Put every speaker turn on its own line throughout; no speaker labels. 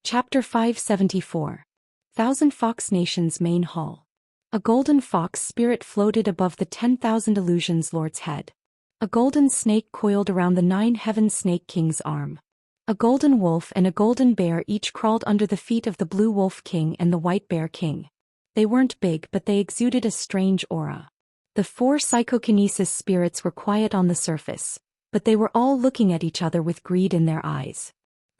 Chapter 574. Thousand Fox Nation's Main Hall. A golden fox spirit floated above the 10,000 illusions lord's head. A golden snake coiled around the 9 heaven snake king's arm. A golden wolf and a golden bear each crawled under the feet of the blue wolf king and the white bear king. They weren't big, but they exuded a strange aura. The 4 psychokinesis spirits were quiet on the surface, but they were all looking at each other with greed in their eyes.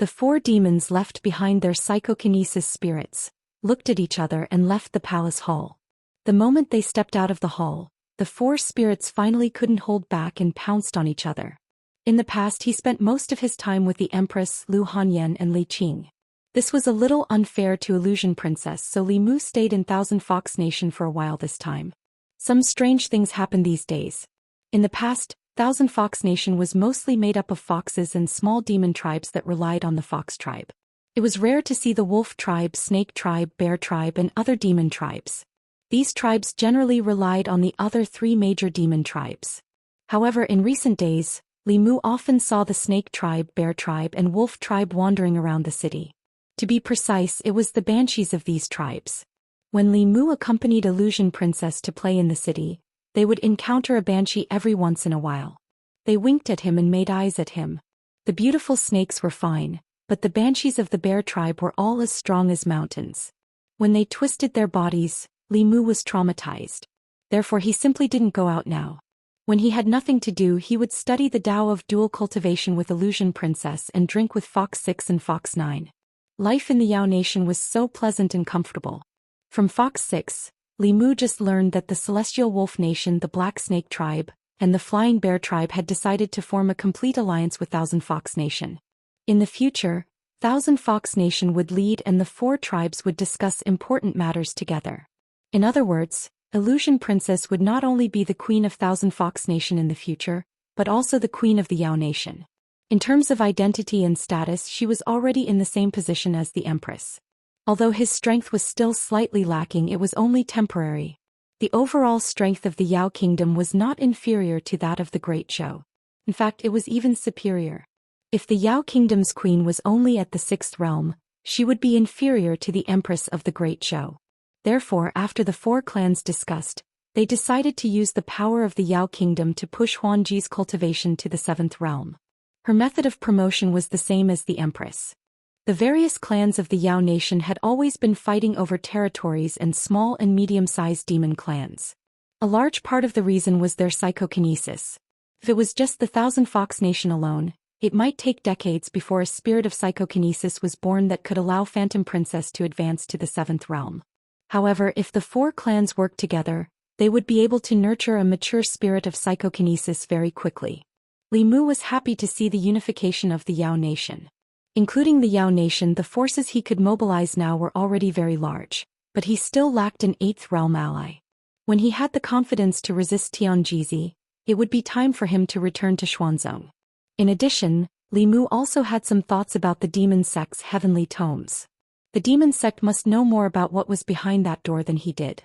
The 4 demons left behind their psychokinesis spirits, looked at each other and left the palace hall. The moment they stepped out of the hall, the 4 spirits finally couldn't hold back and pounced on each other. In the past he spent most of his time with the Empress, Zhou Xian and Li Qing. This was a little unfair to Illusion Princess, so Li Mu stayed in Thousand Fox Nation for a while this time. Some strange things happen these days. In the past, Thousand Fox Nation was mostly made up of foxes and small demon tribes that relied on the fox tribe. It was rare to see the wolf tribe, snake tribe, bear tribe and other demon tribes. These tribes generally relied on the other 3 major demon tribes. However, in recent days, Li Mu often saw the snake tribe, bear tribe and wolf tribe wandering around the city. To be precise, it was the banshees of these tribes. When Li Mu accompanied Illusion Princess to play in the city, they would encounter a banshee every once in a while. They winked at him and made eyes at him. The beautiful snakes were fine, but the banshees of the bear tribe were all as strong as mountains. When they twisted their bodies, Li Mu was traumatized. Therefore he simply didn't go out now. When he had nothing to do, he would study the Tao of dual cultivation with Illusion Princess and drink with Fox 6 and Fox 9. Life in the Yao Nation was so pleasant and comfortable. From Fox 6, Li Mu just learned that the Celestial Wolf Nation, the Black Snake Tribe, and the Flying Bear Tribe had decided to form a complete alliance with Thousand Fox Nation. In the future, Thousand Fox Nation would lead and the 4 tribes would discuss important matters together. In other words, Illusion Princess would not only be the queen of Thousand Fox Nation in the future, but also the queen of the Yao Nation. In terms of identity and status, she was already in the same position as the Empress. Although his strength was still slightly lacking, it was only temporary. The overall strength of the Yao Kingdom was not inferior to that of the Great Zhou. In fact, it was even superior. If the Yao Kingdom's queen was only at the 6th realm, she would be inferior to the Empress of the Great Zhou. Therefore, after the 4 clans discussed, they decided to use the power of the Yao Kingdom to push Huangji's cultivation to the 7th realm. Her method of promotion was the same as the Empress. The various clans of the Yao Nation had always been fighting over territories and small and medium-sized demon clans. A large part of the reason was their psychokinesis. If it was just the Thousand Fox Nation alone, it might take decades before a spirit of psychokinesis was born that could allow Phantom Princess to advance to the 7th realm. However, if the 4 clans worked together, they would be able to nurture a mature spirit of psychokinesis very quickly. Li Mu was happy to see the unification of the Yao Nation. Including the Yao Nation, the forces he could mobilize now were already very large, but he still lacked an 8th realm ally. When he had the confidence to resist Tianjizi, it would be time for him to return to Xuanzong. In addition, Li Mu also had some thoughts about the demon sect's heavenly tomes. The demon sect must know more about what was behind that door than he did.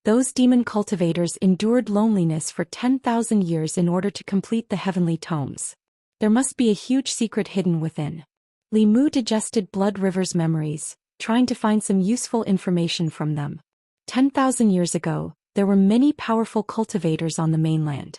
Those demon cultivators endured loneliness for 10,000 years in order to complete the heavenly tomes. There must be a huge secret hidden within. Li Mu digested Blood River's memories, trying to find some useful information from them. 10,000 years ago, there were many powerful cultivators on the mainland.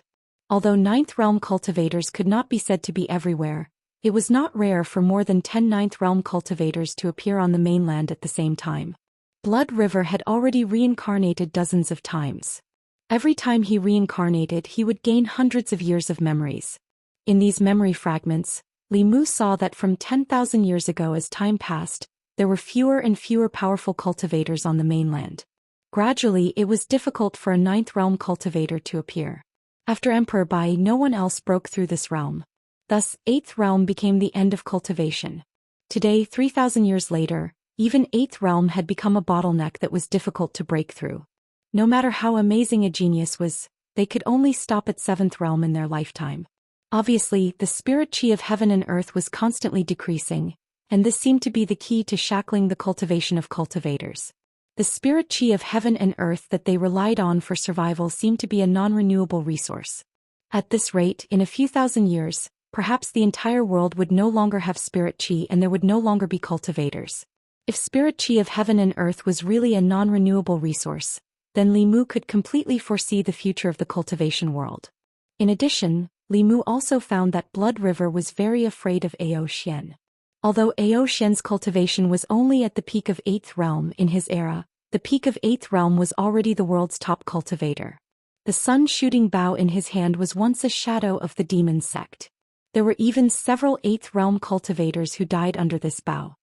Although 9th realm cultivators could not be said to be everywhere, it was not rare for more than 10 9th realm cultivators to appear on the mainland at the same time. Blood River had already reincarnated dozens of times. Every time he reincarnated, he would gain hundreds of years of memories. In these memory fragments, Li Mu saw that from 10,000 years ago, as time passed, there were fewer and fewer powerful cultivators on the mainland. Gradually, it was difficult for a 9th realm cultivator to appear. After Emperor Bai, no one else broke through this realm. Thus, 8th realm became the end of cultivation. Today, 3,000 years later, even 8th realm had become a bottleneck that was difficult to break through. No matter how amazing a genius was, they could only stop at 7th realm in their lifetime. Obviously, the spirit chi of heaven and earth was constantly decreasing, and this seemed to be the key to shackling the cultivation of cultivators. The spirit chi of heaven and earth that they relied on for survival seemed to be a non-renewable resource. At this rate, in a few thousand years, perhaps the entire world would no longer have spirit chi and there would no longer be cultivators. If spirit chi of heaven and earth was really a non-renewable resource, then Li Mu could completely foresee the future of the cultivation world. In addition, Li Mu also found that Blood River was very afraid of Zhou Xian. Although Zhou Xian's cultivation was only at the peak of 8th realm in his era, the peak of 8th realm was already the world's top cultivator. The sun-shooting bow in his hand was once a shadow of the demon sect. There were even several 8th realm cultivators who died under this bow.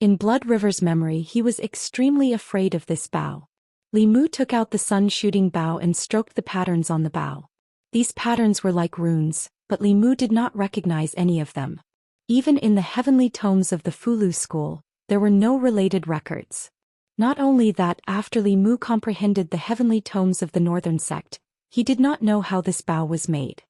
In Blood River's memory, he was extremely afraid of this bow. Li Mu took out the sun-shooting bow and stroked the patterns on the bow. These patterns were like runes, but Li Mu did not recognize any of them. Even in the heavenly tomes of the Fulu school, there were no related records. Not only that, after Li Mu comprehended the heavenly tomes of the northern sect, he did not know how this bow was made.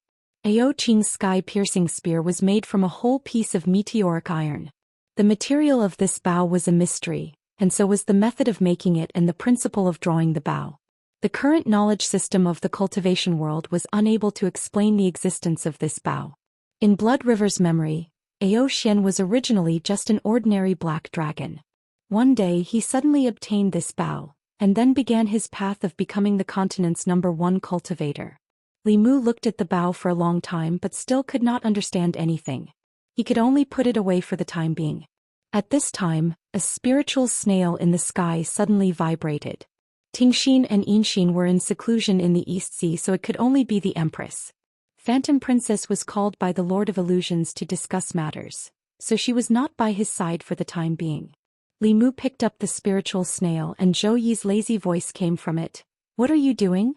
Ao Qing's sky-piercing spear was made from a whole piece of meteoric iron. The material of this bow was a mystery, and so was the method of making it and the principle of drawing the bow. The current knowledge system of the cultivation world was unable to explain the existence of this bow. In Blood River's memory, Zhou Xian was originally just an ordinary black dragon. One day he suddenly obtained this bow, and then began his path of becoming the continent's #1 cultivator. Li Mu looked at the bow for a long time but still could not understand anything. He could only put it away for the time being. At this time, a spiritual snail in the sky suddenly vibrated. Tingxin and Yinxin were in seclusion in the East Sea, so it could only be the Empress. Phantom Princess was called by the Lord of Illusions to discuss matters, so she was not by his side for the time being. Li Mu picked up the spiritual snail and Zhou Yi's lazy voice came from it. "What are you doing?"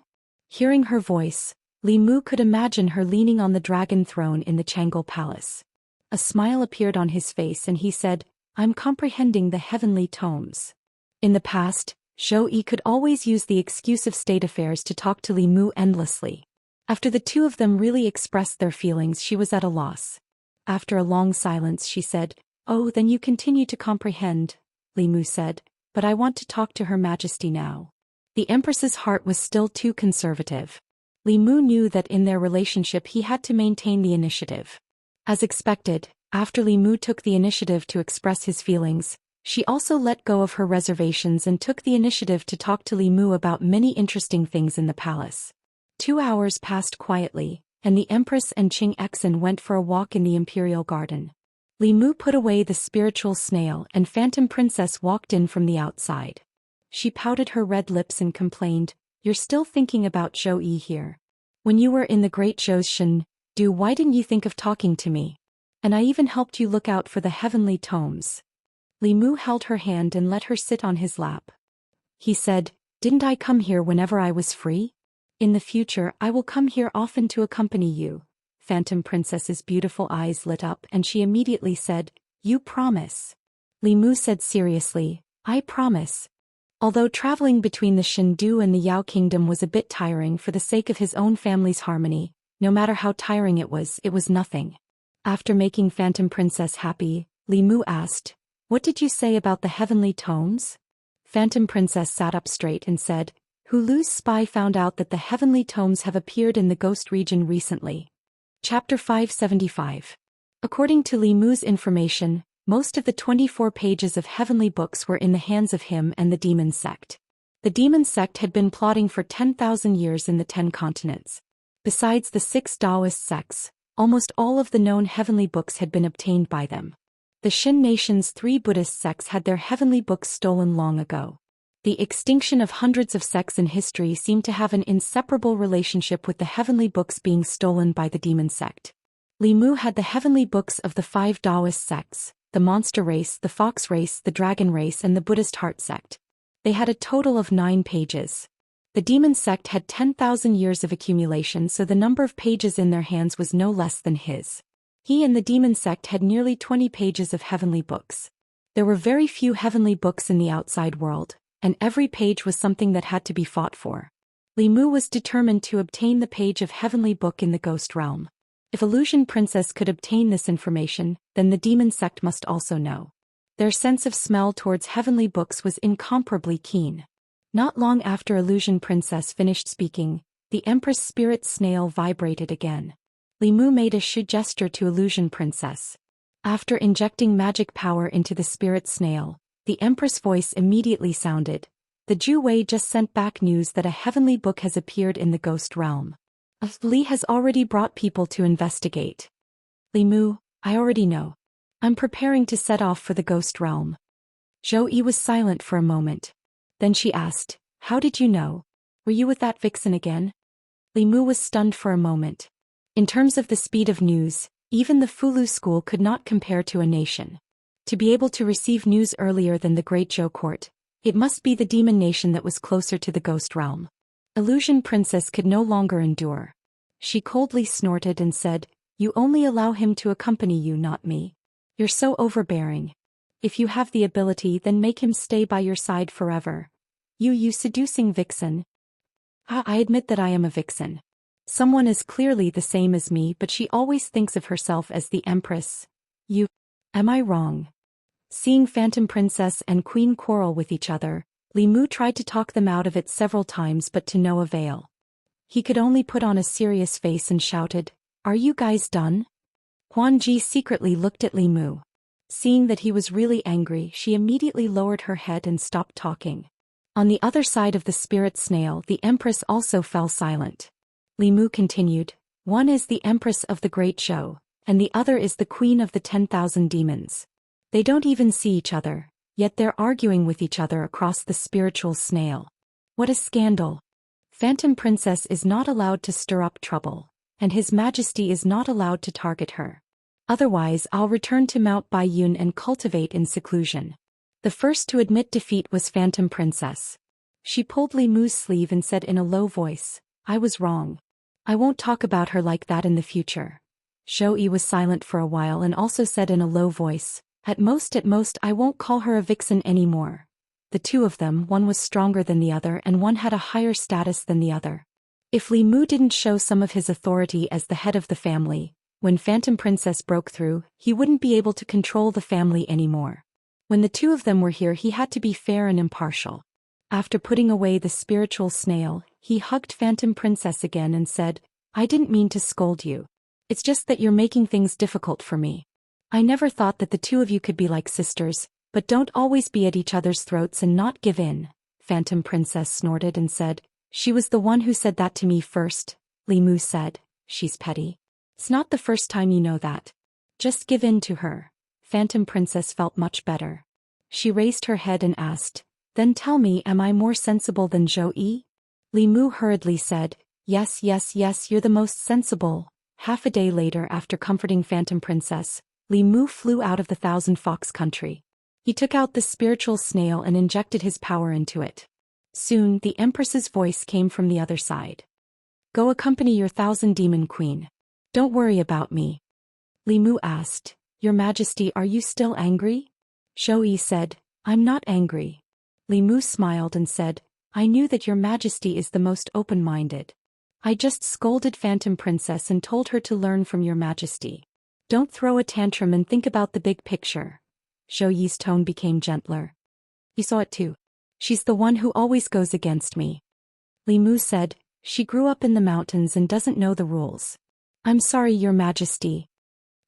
Hearing her voice, Li Mu could imagine her leaning on the dragon throne in the Chang'e Palace. A smile appeared on his face and he said, "I'm comprehending the heavenly tomes." In the past, Zhou Yi could always use the excuse of state affairs to talk to Li Mu endlessly. After the two of them really expressed their feelings, she was at a loss. After a long silence she said, "Oh, then you continue to comprehend," Li Mu said, "but I want to talk to Her Majesty now." The Empress's heart was still too conservative. Li Mu knew that in their relationship he had to maintain the initiative. As expected, after Li Mu took the initiative to express his feelings, she also let go of her reservations and took the initiative to talk to Li Mu about many interesting things in the palace. 2 hours passed quietly, and the Empress and Qing Exin went for a walk in the Imperial Garden. Li Mu put away the spiritual snail and Phantom Princess walked in from the outside. She pouted her red lips and complained, "You're still thinking about Zhou Yi here. When you were in the Great Zhou Xian, why didn't you think of talking to me? And I even helped you look out for the heavenly tomes." Li Mu held her hand and let her sit on his lap. He said, "Didn't I come here whenever I was free? In the future I will come here often to accompany you." Phantom Princess's beautiful eyes lit up and she immediately said, "You promise?" Li Mu said seriously, "I promise." Although traveling between the Shendu and the Yao Kingdom was a bit tiring for the sake of his own family's harmony, no matter how tiring it was nothing. After making Phantom Princess happy, Li Mu asked, "What did you say about the heavenly tomes?" Phantom Princess sat up straight and said, "Hulu's spy found out that the heavenly tomes have appeared in the Ghost region recently." Chapter 575. According to Li Mu's information, most of the 24 pages of heavenly books were in the hands of him and the demon sect. The demon sect had been plotting for 10,000 years in the 10 continents. Besides the 6 Daoist sects, almost all of the known heavenly books had been obtained by them. The Xin nation's 3 Buddhist sects had their heavenly books stolen long ago. The extinction of hundreds of sects in history seemed to have an inseparable relationship with the heavenly books being stolen by the demon sect. Li Mu had the heavenly books of the 5 Daoist sects, the monster race, the fox race, the dragon race and the Buddhist heart sect. They had a total of 9 pages. The demon sect had 10,000 years of accumulation, so the number of pages in their hands was no less than his. He and the demon sect had nearly 20 pages of heavenly books. There were very few heavenly books in the outside world, and every page was something that had to be fought for. Li Mu was determined to obtain the page of heavenly book in the ghost realm. If Illusion Princess could obtain this information, then the demon sect must also know. Their sense of smell towards heavenly books was incomparably keen. Not long after Illusion Princess finished speaking, the Empress spirit snail vibrated again. Li Mu made a shu gesture to Illusion Princess. After injecting magic power into the spirit snail, The Empress' voice immediately sounded. The Zhu Wei just sent back news that a heavenly book has appeared in the ghost realm. Li has already brought people to investigate. Li Mu, I already know. I'm preparing to set off for the ghost realm. Zhou Yi was silent for a moment. Then she asked, how did you know? Were you with that vixen again? Li Mu was stunned for a moment. In terms of the speed of news, even the Fulu school could not compare to a nation. To be able to receive news earlier than the great Zhou court, it must be the demon nation that was closer to the ghost realm. Illusion Princess could no longer endure. She coldly snorted and said, you only allow him to accompany you, not me. You're so overbearing. If you have the ability, then make him stay by your side forever. You seducing vixen. I admit that I am a vixen. Someone is clearly the same as me, but she always thinks of herself as the Empress. Am I wrong? Seeing Phantom Princess and Queen quarrel with each other, Li Mu tried to talk them out of it several times but to no avail. He could only put on a serious face and shouted, are you guys done? Huan Ji secretly looked at Li Mu. Seeing that he was really angry, she immediately lowered her head and stopped talking. On the other side of the spirit snail, the Empress also fell silent. Li Mu continued, one is the Empress of the Great Zhou, and the other is the Queen of the 10,000 Demons. They don't even see each other, yet they're arguing with each other across the spiritual snail. What a scandal! Phantom Princess is not allowed to stir up trouble, and His Majesty is not allowed to target her. Otherwise I'll return to Mount Baiyun and cultivate in seclusion. The first to admit defeat was Phantom Princess. She pulled Li Mu's sleeve and said in a low voice, I was wrong. I won't talk about her like that in the future. Zhou Yi was silent for a while and also said in a low voice, at most I won't call her a vixen anymore. The two of them, one was stronger than the other and one had a higher status than the other. If Li Mu didn't show some of his authority as the head of the family, when Phantom Princess broke through, he wouldn't be able to control the family anymore. When the two of them were here, he had to be fair and impartial. After putting away the spiritual snail, he hugged Phantom Princess again and said, I didn't mean to scold you. It's just that you're making things difficult for me. I never thought that the two of you could be like sisters, but don't always be at each other's throats and not give in. Phantom Princess snorted and said, she was the one who said that to me first. Li Mu said, she's petty. It's not the first time you know that. Just give in to her. Phantom Princess felt much better. She raised her head and asked, then tell me, am I more sensible than Zhou Yi? Li Mu hurriedly said, yes, you're the most sensible. Half a day later, after comforting Phantom Princess, Li Mu flew out of the Thousand Fox country. He took out the spiritual snail and injected his power into it. Soon, the Empress's voice came from the other side. Go accompany your 1,000 Demon Queen. Don't worry about me. Li Mu asked, Your Majesty, are you still angry? Zhou Yi said, I'm not angry. Li Mu smiled and said, I knew that your Majesty is the most open-minded. I just scolded Phantom Princess and told her to learn from your Majesty. Don't throw a tantrum and think about the big picture. Zhou Yi's tone became gentler. You saw it too. She's the one who always goes against me. Li Mu said, she grew up in the mountains and doesn't know the rules. I'm sorry, your Majesty.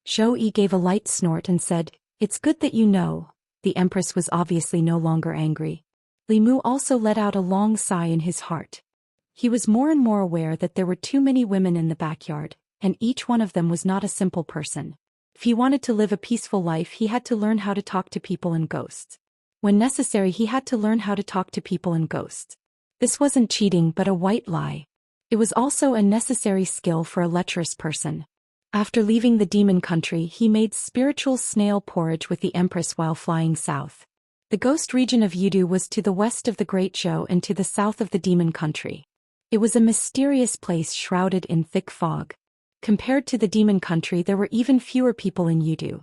Zhou Yi gave a light snort and said, it's good that you know. The Empress was obviously no longer angry. Li Mu also let out a long sigh in his heart. He was more and more aware that there were too many women in the backyard, and each one of them was not a simple person. If he wanted to live a peaceful life, he had to learn how to talk to people and ghosts. When necessary, he had to learn how to talk to people and ghosts. This wasn't cheating but a white lie. It was also a necessary skill for a lecherous person. After leaving the demon country, he made spiritual snail porridge with the Empress while flying south. The ghost region of Yudu was to the west of the Great Zhou and to the south of the demon country. It was a mysterious place shrouded in thick fog. Compared to the demon country, there were even fewer people in Yudu.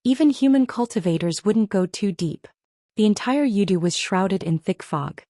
Even human cultivators wouldn't go too deep. The entire Yudu was shrouded in thick fog.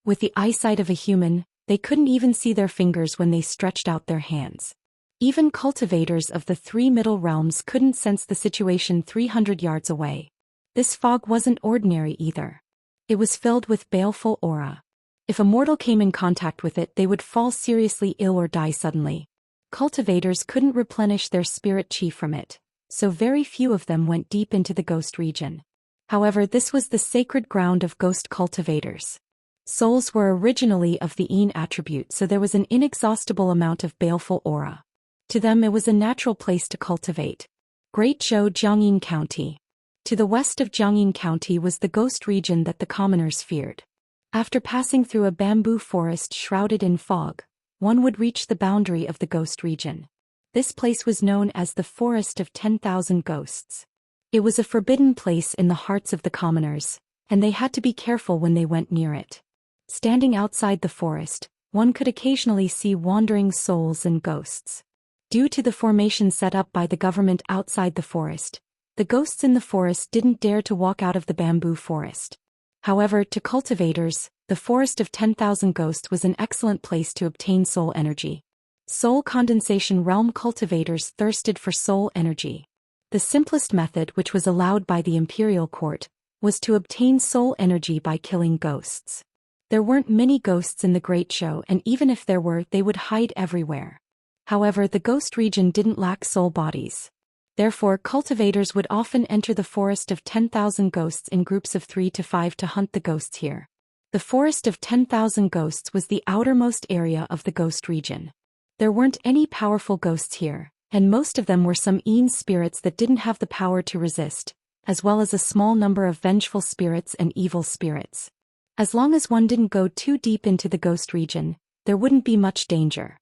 With the eyesight of a human, they couldn't even see their fingers when they stretched out their hands. Even cultivators of the three middle realms couldn't sense the situation 300 yards away. This fog wasn't ordinary either. It was filled with baleful aura. If a mortal came in contact with it, they would fall seriously ill or die suddenly. Cultivators couldn't replenish their spirit chi from it, so very few of them went deep into the ghost region. However, this was the sacred ground of ghost cultivators. Souls were originally of the Yin attribute, so there was an inexhaustible amount of baleful aura. To them it was a natural place to cultivate. Great Zhou Jiangyin County. To the west of Jiangyin County was the ghost region that the commoners feared. After passing through a bamboo forest shrouded in fog, one would reach the boundary of the ghost region. This place was known as the Forest of 10,000 Ghosts. It was a forbidden place in the hearts of the commoners, and they had to be careful when they went near it. Standing outside the forest, one could occasionally see wandering souls and ghosts. Due to the formation set up by the government outside the forest, the ghosts in the forest didn't dare to walk out of the bamboo forest. However, to cultivators, the Forest of 10,000 Ghosts was an excellent place to obtain soul energy. Soul condensation realm cultivators thirsted for soul energy. The simplest method, which was allowed by the imperial court, was to obtain soul energy by killing ghosts. There weren't many ghosts in the Great Show, and even if there were, they would hide everywhere. However, the ghost region didn't lack soul bodies. Therefore, cultivators would often enter the Forest of 10,000 Ghosts in groups of 3 to 5 to hunt the ghosts here. The Forest of 10,000 Ghosts was the outermost area of the ghost region. There weren't any powerful ghosts here, and most of them were some Yin spirits that didn't have the power to resist, as well as a small number of vengeful spirits and evil spirits. As long as one didn't go too deep into the ghost region, there wouldn't be much danger.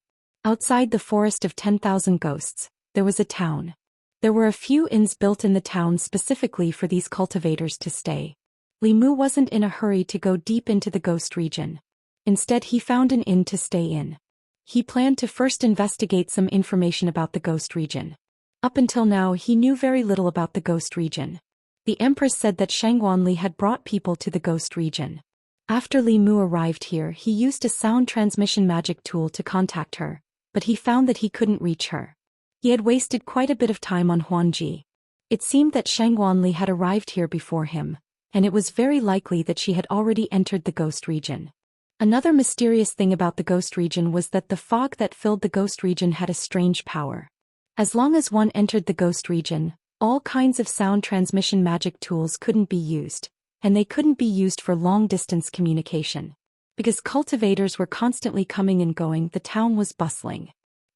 Outside the Forest of 10,000 Ghosts, there was a town. There were a few inns built in the town specifically for these cultivators to stay. Li Mu wasn't in a hurry to go deep into the ghost region. Instead, he found an inn to stay in. He planned to first investigate some information about the ghost region. Up until now, he knew very little about the ghost region. The Empress said that Shangguanli had brought people to the ghost region. After Li Mu arrived here, he used a sound transmission magic tool to contact her, but he found that he couldn't reach her. He had wasted quite a bit of time on Huanji. It seemed that Shangguanli had arrived here before him, and it was very likely that she had already entered the ghost region. Another mysterious thing about the ghost region was that the fog that filled the ghost region had a strange power. As long as one entered the ghost region, all kinds of sound transmission magic tools couldn't be used, and they couldn't be used for long-distance communication. Because cultivators were constantly coming and going, the town was bustling.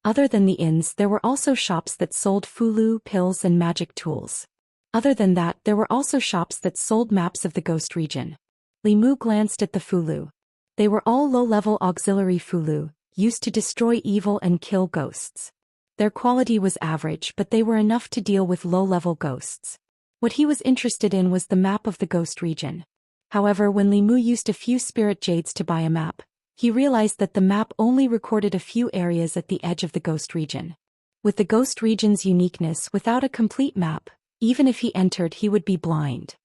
Other than the inns, there were also shops that sold fulu, pills and magic tools. Other than that, there were also shops that sold maps of the ghost region. Li Mu glanced at the fulu. They were all low-level auxiliary fulu, used to destroy evil and kill ghosts. Their quality was average, but they were enough to deal with low-level ghosts. What he was interested in was the map of the ghost region. However, when Li Mu used a few spirit jades to buy a map, he realized that the map only recorded a few areas at the edge of the ghost region. With the ghost region's uniqueness, without a complete map, even if he entered, he would be blind.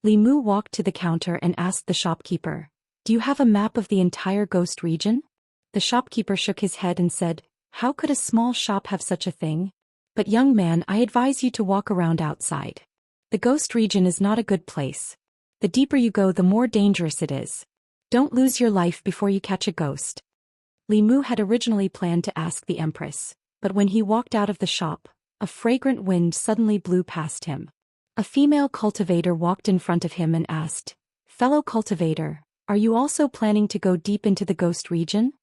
Li Mu walked to the counter and asked the shopkeeper, "Do you have a map of the entire ghost region?" The shopkeeper shook his head and said, "How could a small shop have such a thing? But young man, I advise you to walk around outside. The ghost region is not a good place. The deeper you go, the more dangerous it is. Don't lose your life before you catch a ghost." Li Mu had originally planned to ask the Empress, but when he walked out of the shop, a fragrant wind suddenly blew past him. A female cultivator walked in front of him and asked, "Fellow cultivator, are you also planning to go deep into the ghost region?"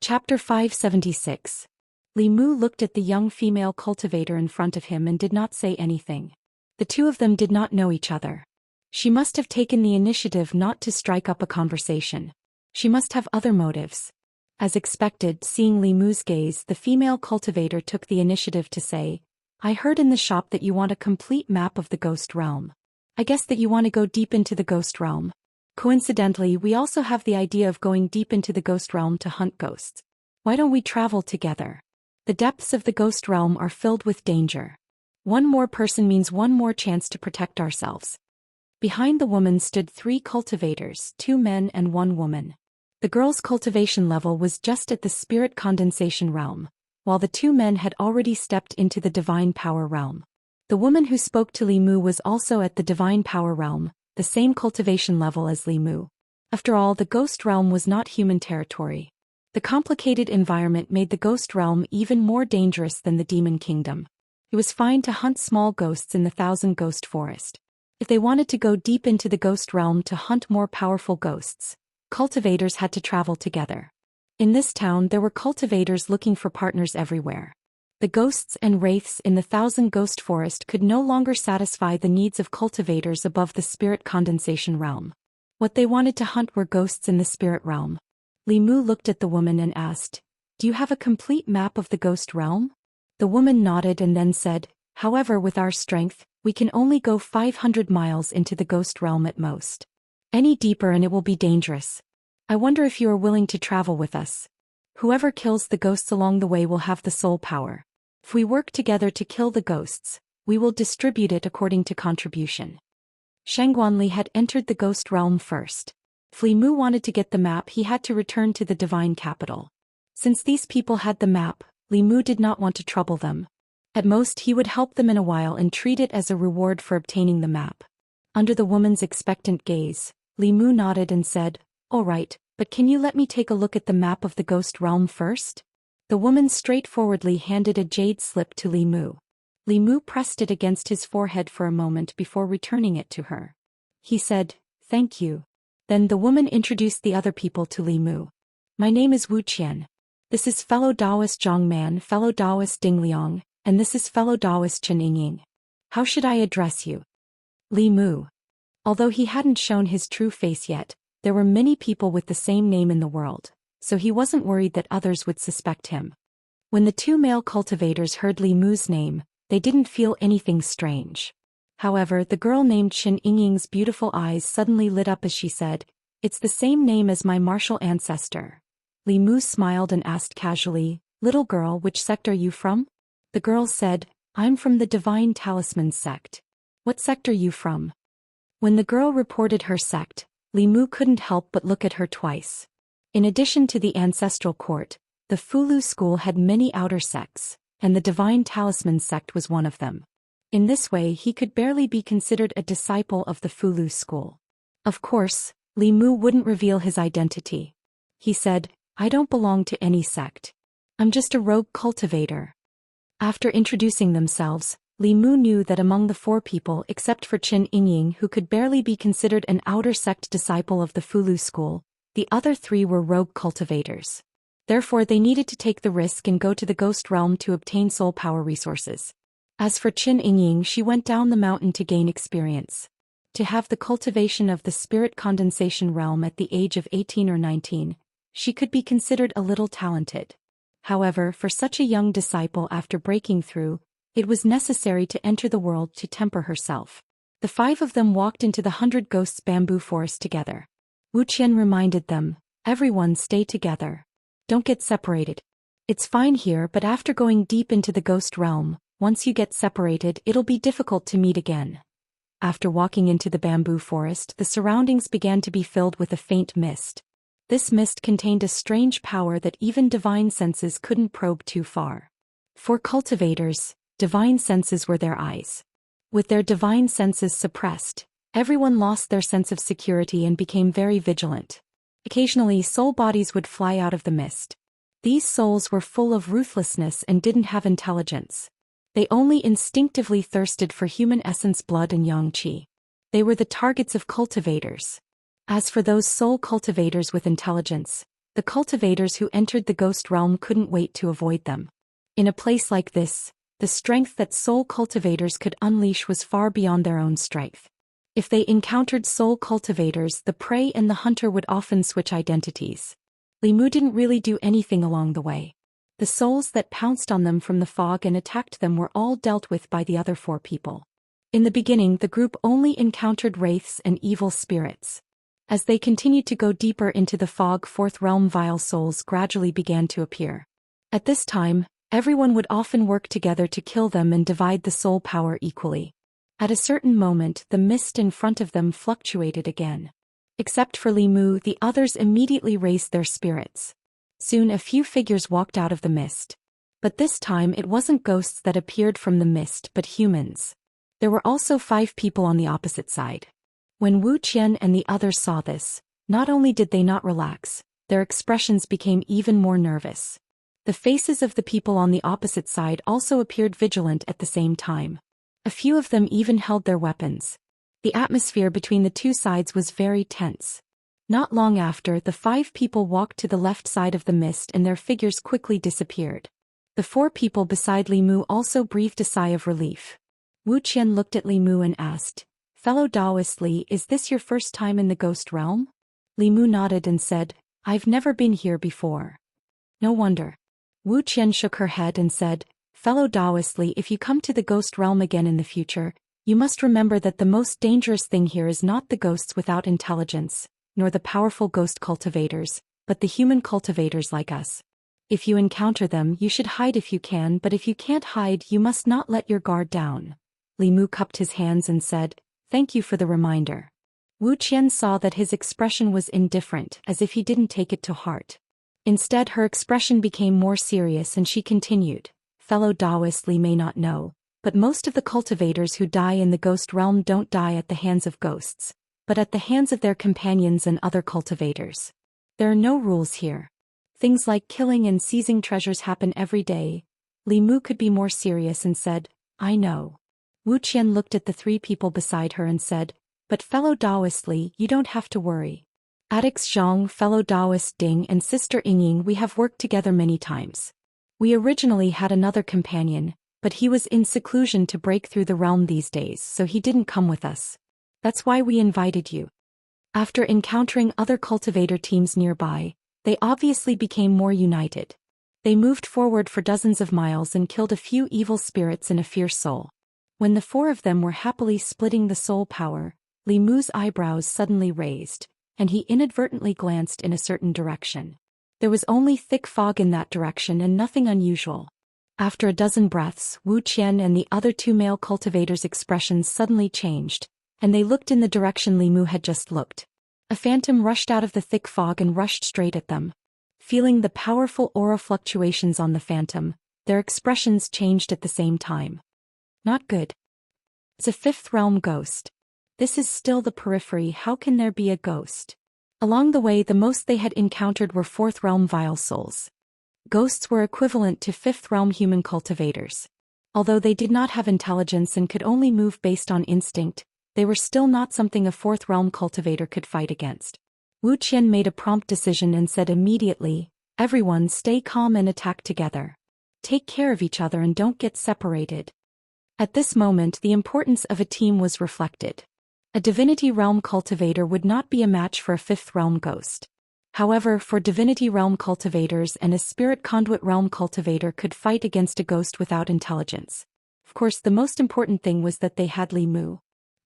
Chapter 576. Li Mu looked at the young female cultivator in front of him and did not say anything. The two of them did not know each other. She must have taken the initiative not to strike up a conversation. She must have other motives. As expected, seeing Li Mu's gaze, the female cultivator took the initiative to say, "I heard in the shop that you want a complete map of the ghost realm. I guess that you want to go deep into the ghost realm. Coincidentally, we also have the idea of going deep into the ghost realm to hunt ghosts. Why don't we travel together? The depths of the ghost realm are filled with danger. One more person means one more chance to protect ourselves." Behind the woman stood 3 cultivators, 2 men and 1 woman. The girl's cultivation level was just at the spirit condensation realm, while the 2 men had already stepped into the divine power realm. The woman who spoke to Li Mu was also at the divine power realm, the same cultivation level as Li Mu. After all, the ghost realm was not human territory. The complicated environment made the ghost realm even more dangerous than the demon kingdom. It was fine to hunt small ghosts in the 1,000 Ghost Forest. If they wanted to go deep into the ghost realm to hunt more powerful ghosts, cultivators had to travel together. In this town there were cultivators looking for partners everywhere. The ghosts and wraiths in the Thousand Ghost Forest could no longer satisfy the needs of cultivators above the spirit condensation realm. What they wanted to hunt were ghosts in the spirit realm. Li Mu looked at the woman and asked, "Do you have a complete map of the ghost realm?" The woman nodded and then said, "However, with our strength, we can only go 500 miles into the ghost realm at most. Any deeper and it will be dangerous. I wonder if you are willing to travel with us. Whoever kills the ghosts along the way will have the soul power. If we work together to kill the ghosts, we will distribute it according to contribution." Shangguanli had entered the ghost realm first. If Li Mu wanted to get the map, he had to return to the divine capital. Since these people had the map, Li Mu did not want to trouble them. At most he would help them in a while and treat it as a reward for obtaining the map. Under the woman's expectant gaze, Li Mu nodded and said, "All right, but can you let me take a look at the map of the ghost realm first?" The woman straightforwardly handed a jade slip to Li Mu. Li Mu pressed it against his forehead for a moment before returning it to her. He said, "Thank you." Then the woman introduced the other people to Li Mu. "My name is Xian. This is fellow Daoist Zhang Man, fellow Daoist Ding Liang, and this is fellow Daoist Chen Yingying. How should I address you?" Li Mu. Although he hadn't shown his true face yet, there were many people with the same name in the world, so he wasn't worried that others would suspect him. When the two male cultivators heard Li Mu's name, they didn't feel anything strange. However, the girl named Chen Yingying's beautiful eyes suddenly lit up as she said, "It's the same name as my martial ancestor." Li Mu smiled and asked casually, "Little girl, which sect are you from?" The girl said, "I'm from the Divine Talisman sect." "What sect are you from?" When the girl reported her sect, Li Mu couldn't help but look at her twice. In addition to the ancestral court, the Fulu school had many outer sects, and the Divine Talisman sect was one of them. In this way he could barely be considered a disciple of the Fulu school. Of course, Li Mu wouldn't reveal his identity. He said, "I don't belong to any sect. I'm just a rogue cultivator." After introducing themselves, Li Mu knew that among the four people except for Chen Yingying, who could barely be considered an outer sect disciple of the Fulu school, the other three were rogue cultivators. Therefore they needed to take the risk and go to the ghost realm to obtain soul power resources. As for Chen Yingying, she went down the mountain to gain experience. To have the cultivation of the spirit condensation realm at the age of 18 or 19, she could be considered a little talented. However, for such a young disciple after breaking through, it was necessary to enter the world to temper herself. The five of them walked into the 100 Ghosts bamboo forest together. Xian reminded them, "Everyone stay together. Don't get separated. It's fine here, but after going deep into the ghost realm, once you get separated, it'll be difficult to meet again." After walking into the bamboo forest, the surroundings began to be filled with a faint mist. This mist contained a strange power that even divine senses couldn't probe too far. For cultivators, divine senses were their eyes. With their divine senses suppressed, everyone lost their sense of security and became very vigilant. Occasionally, soul bodies would fly out of the mist. These souls were full of ruthlessness and didn't have intelligence. They only instinctively thirsted for human essence, blood and yang qi. They were the targets of cultivators. As for those soul cultivators with intelligence, the cultivators who entered the ghost realm couldn't wait to avoid them. In a place like this, the strength that soul cultivators could unleash was far beyond their own strength. If they encountered soul cultivators, the prey and the hunter would often switch identities. Li Mu didn't really do anything along the way. The souls that pounced on them from the fog and attacked them were all dealt with by the other four people. In the beginning, the group only encountered wraiths and evil spirits. As they continued to go deeper into the fog, fourth realm vile souls gradually began to appear. At this time, everyone would often work together to kill them and divide the soul power equally. At a certain moment, the mist in front of them fluctuated again. Except for Li Mu, the others immediately raised their spirits. Soon a few figures walked out of the mist. But this time it wasn't ghosts that appeared from the mist but humans. There were also 5 people on the opposite side. When Xian and the others saw this, not only did they not relax, their expressions became even more nervous. The faces of the people on the opposite side also appeared vigilant at the same time. A few of them even held their weapons. The atmosphere between the two sides was very tense. Not long after, the 5 people walked to the left side of the mist and their figures quickly disappeared. The 4 people beside Li Mu also breathed a sigh of relief. Wu Qian looked at Li Mu and asked, "Fellow Daoist Li, is this your first time in the ghost realm?" Li Mu nodded and said, "I've never been here before." "No wonder." Wu Qian shook her head and said, "Fellow Daoist Li, if you come to the ghost realm again in the future, you must remember that the most dangerous thing here is not the ghosts without intelligence, nor the powerful ghost cultivators, but the human cultivators like us. If you encounter them, you should hide if you can, but if you can't hide, you must not let your guard down." Li Mu cupped his hands and said, "Thank you for the reminder." Wu Qian saw that his expression was indifferent, as if he didn't take it to heart. Instead, her expression became more serious and she continued, "Fellow Daoist Li may not know, but most of the cultivators who die in the ghost realm don't die at the hands of ghosts, but at the hands of their companions and other cultivators. There are no rules here. Things like killing and seizing treasures happen every day." Li Mu could be more serious and said, "I know." Wu Qian looked at the 3 people beside her and said, "But fellow Daoist Li, you don't have to worry. Addicts Zhang, fellow Daoist Ding and sister Yingying, we have worked together many times. We originally had another companion, but he was in seclusion to break through the realm these days, so he didn't come with us. That's why we invited you." After encountering other cultivator teams nearby, they obviously became more united. They moved forward for dozens of miles and killed a few evil spirits and a fierce soul. When the 4 of them were happily splitting the soul power, Li Mu's eyebrows suddenly raised, and he inadvertently glanced in a certain direction. There was only thick fog in that direction and nothing unusual. After a dozen breaths, Wu Qian and the other 2 male cultivators' expressions suddenly changed, and they looked in the direction Li Mu had just looked. A phantom rushed out of the thick fog and rushed straight at them. Feeling the powerful aura fluctuations on the phantom, their expressions changed at the same time. Not good. It's a 5th realm ghost. This is still the periphery, how can there be a ghost? Along the way, the most they had encountered were 4th realm vile souls. Ghosts were equivalent to 5th realm human cultivators. Although they did not have intelligence and could only move based on instinct, they were still not something a 4th realm cultivator could fight against. Wu Qian made a prompt decision and said immediately, "Everyone stay calm and attack together. Take care of each other and don't get separated." At this moment, the importance of a team was reflected. A divinity realm cultivator would not be a match for a 5th realm ghost. However, for divinity realm cultivators and a spirit conduit realm cultivator could fight against a ghost without intelligence. Of course, the most important thing was that they had Li Mu.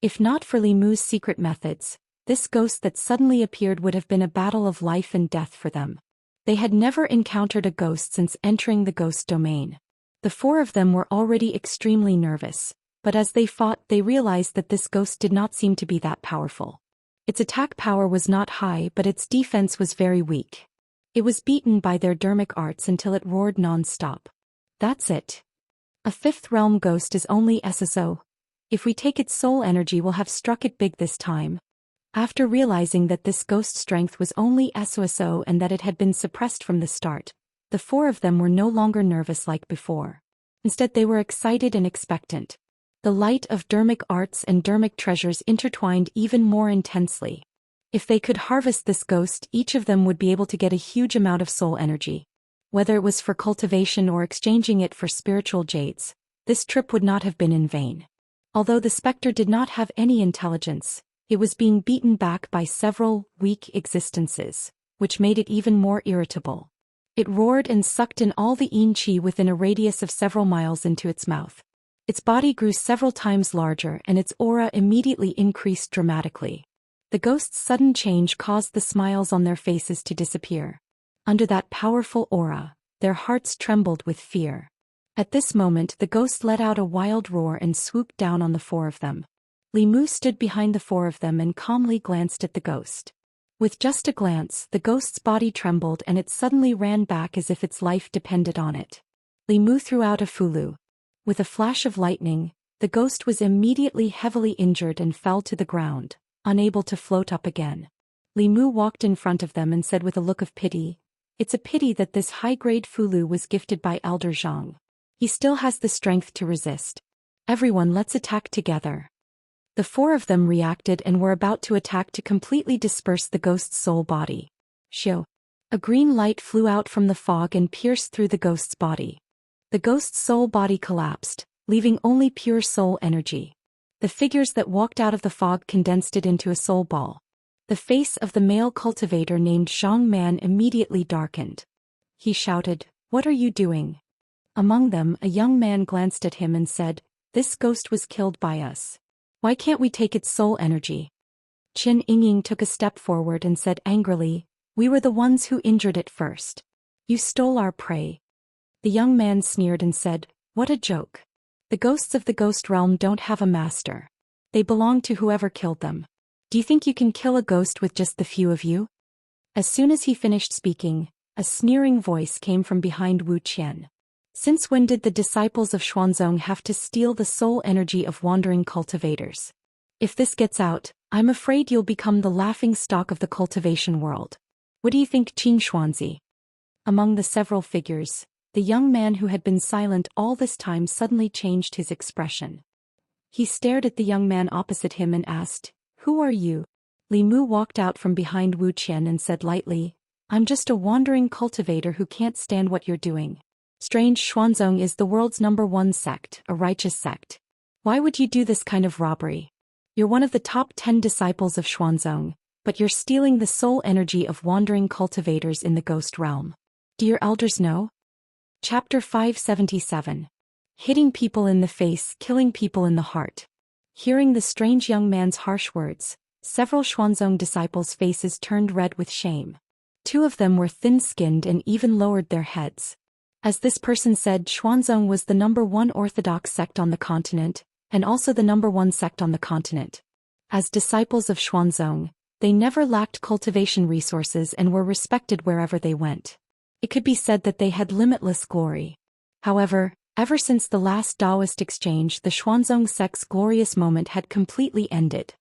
If not for Li Mu's secret methods, this ghost that suddenly appeared would have been a battle of life and death for them. They had never encountered a ghost since entering the ghost domain. The 4 of them were already extremely nervous, but as they fought, they realized that this ghost did not seem to be that powerful. Its attack power was not high, but its defense was very weak. It was beaten by their dermic arts until it roared non-stop. That's it. A 5th realm ghost is only SSO. If we take its soul energy, we'll have struck it big this time. After realizing that this ghost strength was only SOSO and that it had been suppressed from the start, the 4 of them were no longer nervous like before. Instead, they were excited and expectant. The light of dermic arts and dermic treasures intertwined even more intensely. If they could harvest this ghost, each of them would be able to get a huge amount of soul energy. Whether it was for cultivation or exchanging it for spiritual jades, this trip would not have been in vain. Although the specter did not have any intelligence, it was being beaten back by several weak existences, which made it even more irritable. It roared and sucked in all the yin qi within a radius of several miles into its mouth. Its body grew several times larger and its aura immediately increased dramatically. The ghost's sudden change caused the smiles on their faces to disappear. Under that powerful aura, their hearts trembled with fear. At this moment, the ghost let out a wild roar and swooped down on the 4 of them. Li Mu stood behind the 4 of them and calmly glanced at the ghost. With just a glance, the ghost's body trembled and it suddenly ran back as if its life depended on it. Li Mu threw out a fulu. With a flash of lightning, the ghost was immediately heavily injured and fell to the ground, unable to float up again. Li Mu walked in front of them and said with a look of pity, "It's a pity that this high-grade fulu was gifted by Elder Zhang. He still has the strength to resist. Everyone, let's attack together." The four of them reacted and were about to attack to completely disperse the ghost's soul body. Shoo! A green light flew out from the fog and pierced through the ghost's body. The ghost's soul body collapsed, leaving only pure soul energy. The figures that walked out of the fog condensed it into a soul ball. The face of the male cultivator named Zhang Man immediately darkened. He shouted, "What are you doing?" Among them, a young man glanced at him and said, "This ghost was killed by us. Why can't we take its soul energy?" Qin Yingying took a step forward and said angrily, "We were the ones who injured it first. You stole our prey." The young man sneered and said, "What a joke. The ghosts of the ghost realm don't have a master. They belong to whoever killed them. Do you think you can kill a ghost with just the few of you?" As soon as he finished speaking, a sneering voice came from behind Wu Qian. "Since when did the disciples of Xuanzong have to steal the soul energy of wandering cultivators? If this gets out, I'm afraid you'll become the laughing stock of the cultivation world. What do you think, Qing Xuanzi?" Among the several figures, the young man who had been silent all this time suddenly changed his expression. He stared at the young man opposite him and asked, "Who are you?" Li Mu walked out from behind Wu Qian and said lightly, "I'm just a wandering cultivator who can't stand what you're doing. Strange, Xuanzong is the world's #1 sect, a righteous sect. Why would you do this kind of robbery? You're one of the top 10 disciples of Xuanzong, but you're stealing the soul energy of wandering cultivators in the ghost realm. Do your elders know?" Chapter 577. Hitting people in the face, killing people in the heart. Hearing the strange young man's harsh words, several Xuanzong disciples' faces turned red with shame. Two of them were thin-skinned and even lowered their heads. As this person said, Xuanzong was the #1 orthodox sect on the continent, and also the #1 sect on the continent. As disciples of Xuanzong, they never lacked cultivation resources and were respected wherever they went. It could be said that they had limitless glory. However, ever since the last Daoist exchange, the Xuanzong sect's glorious moment had completely ended.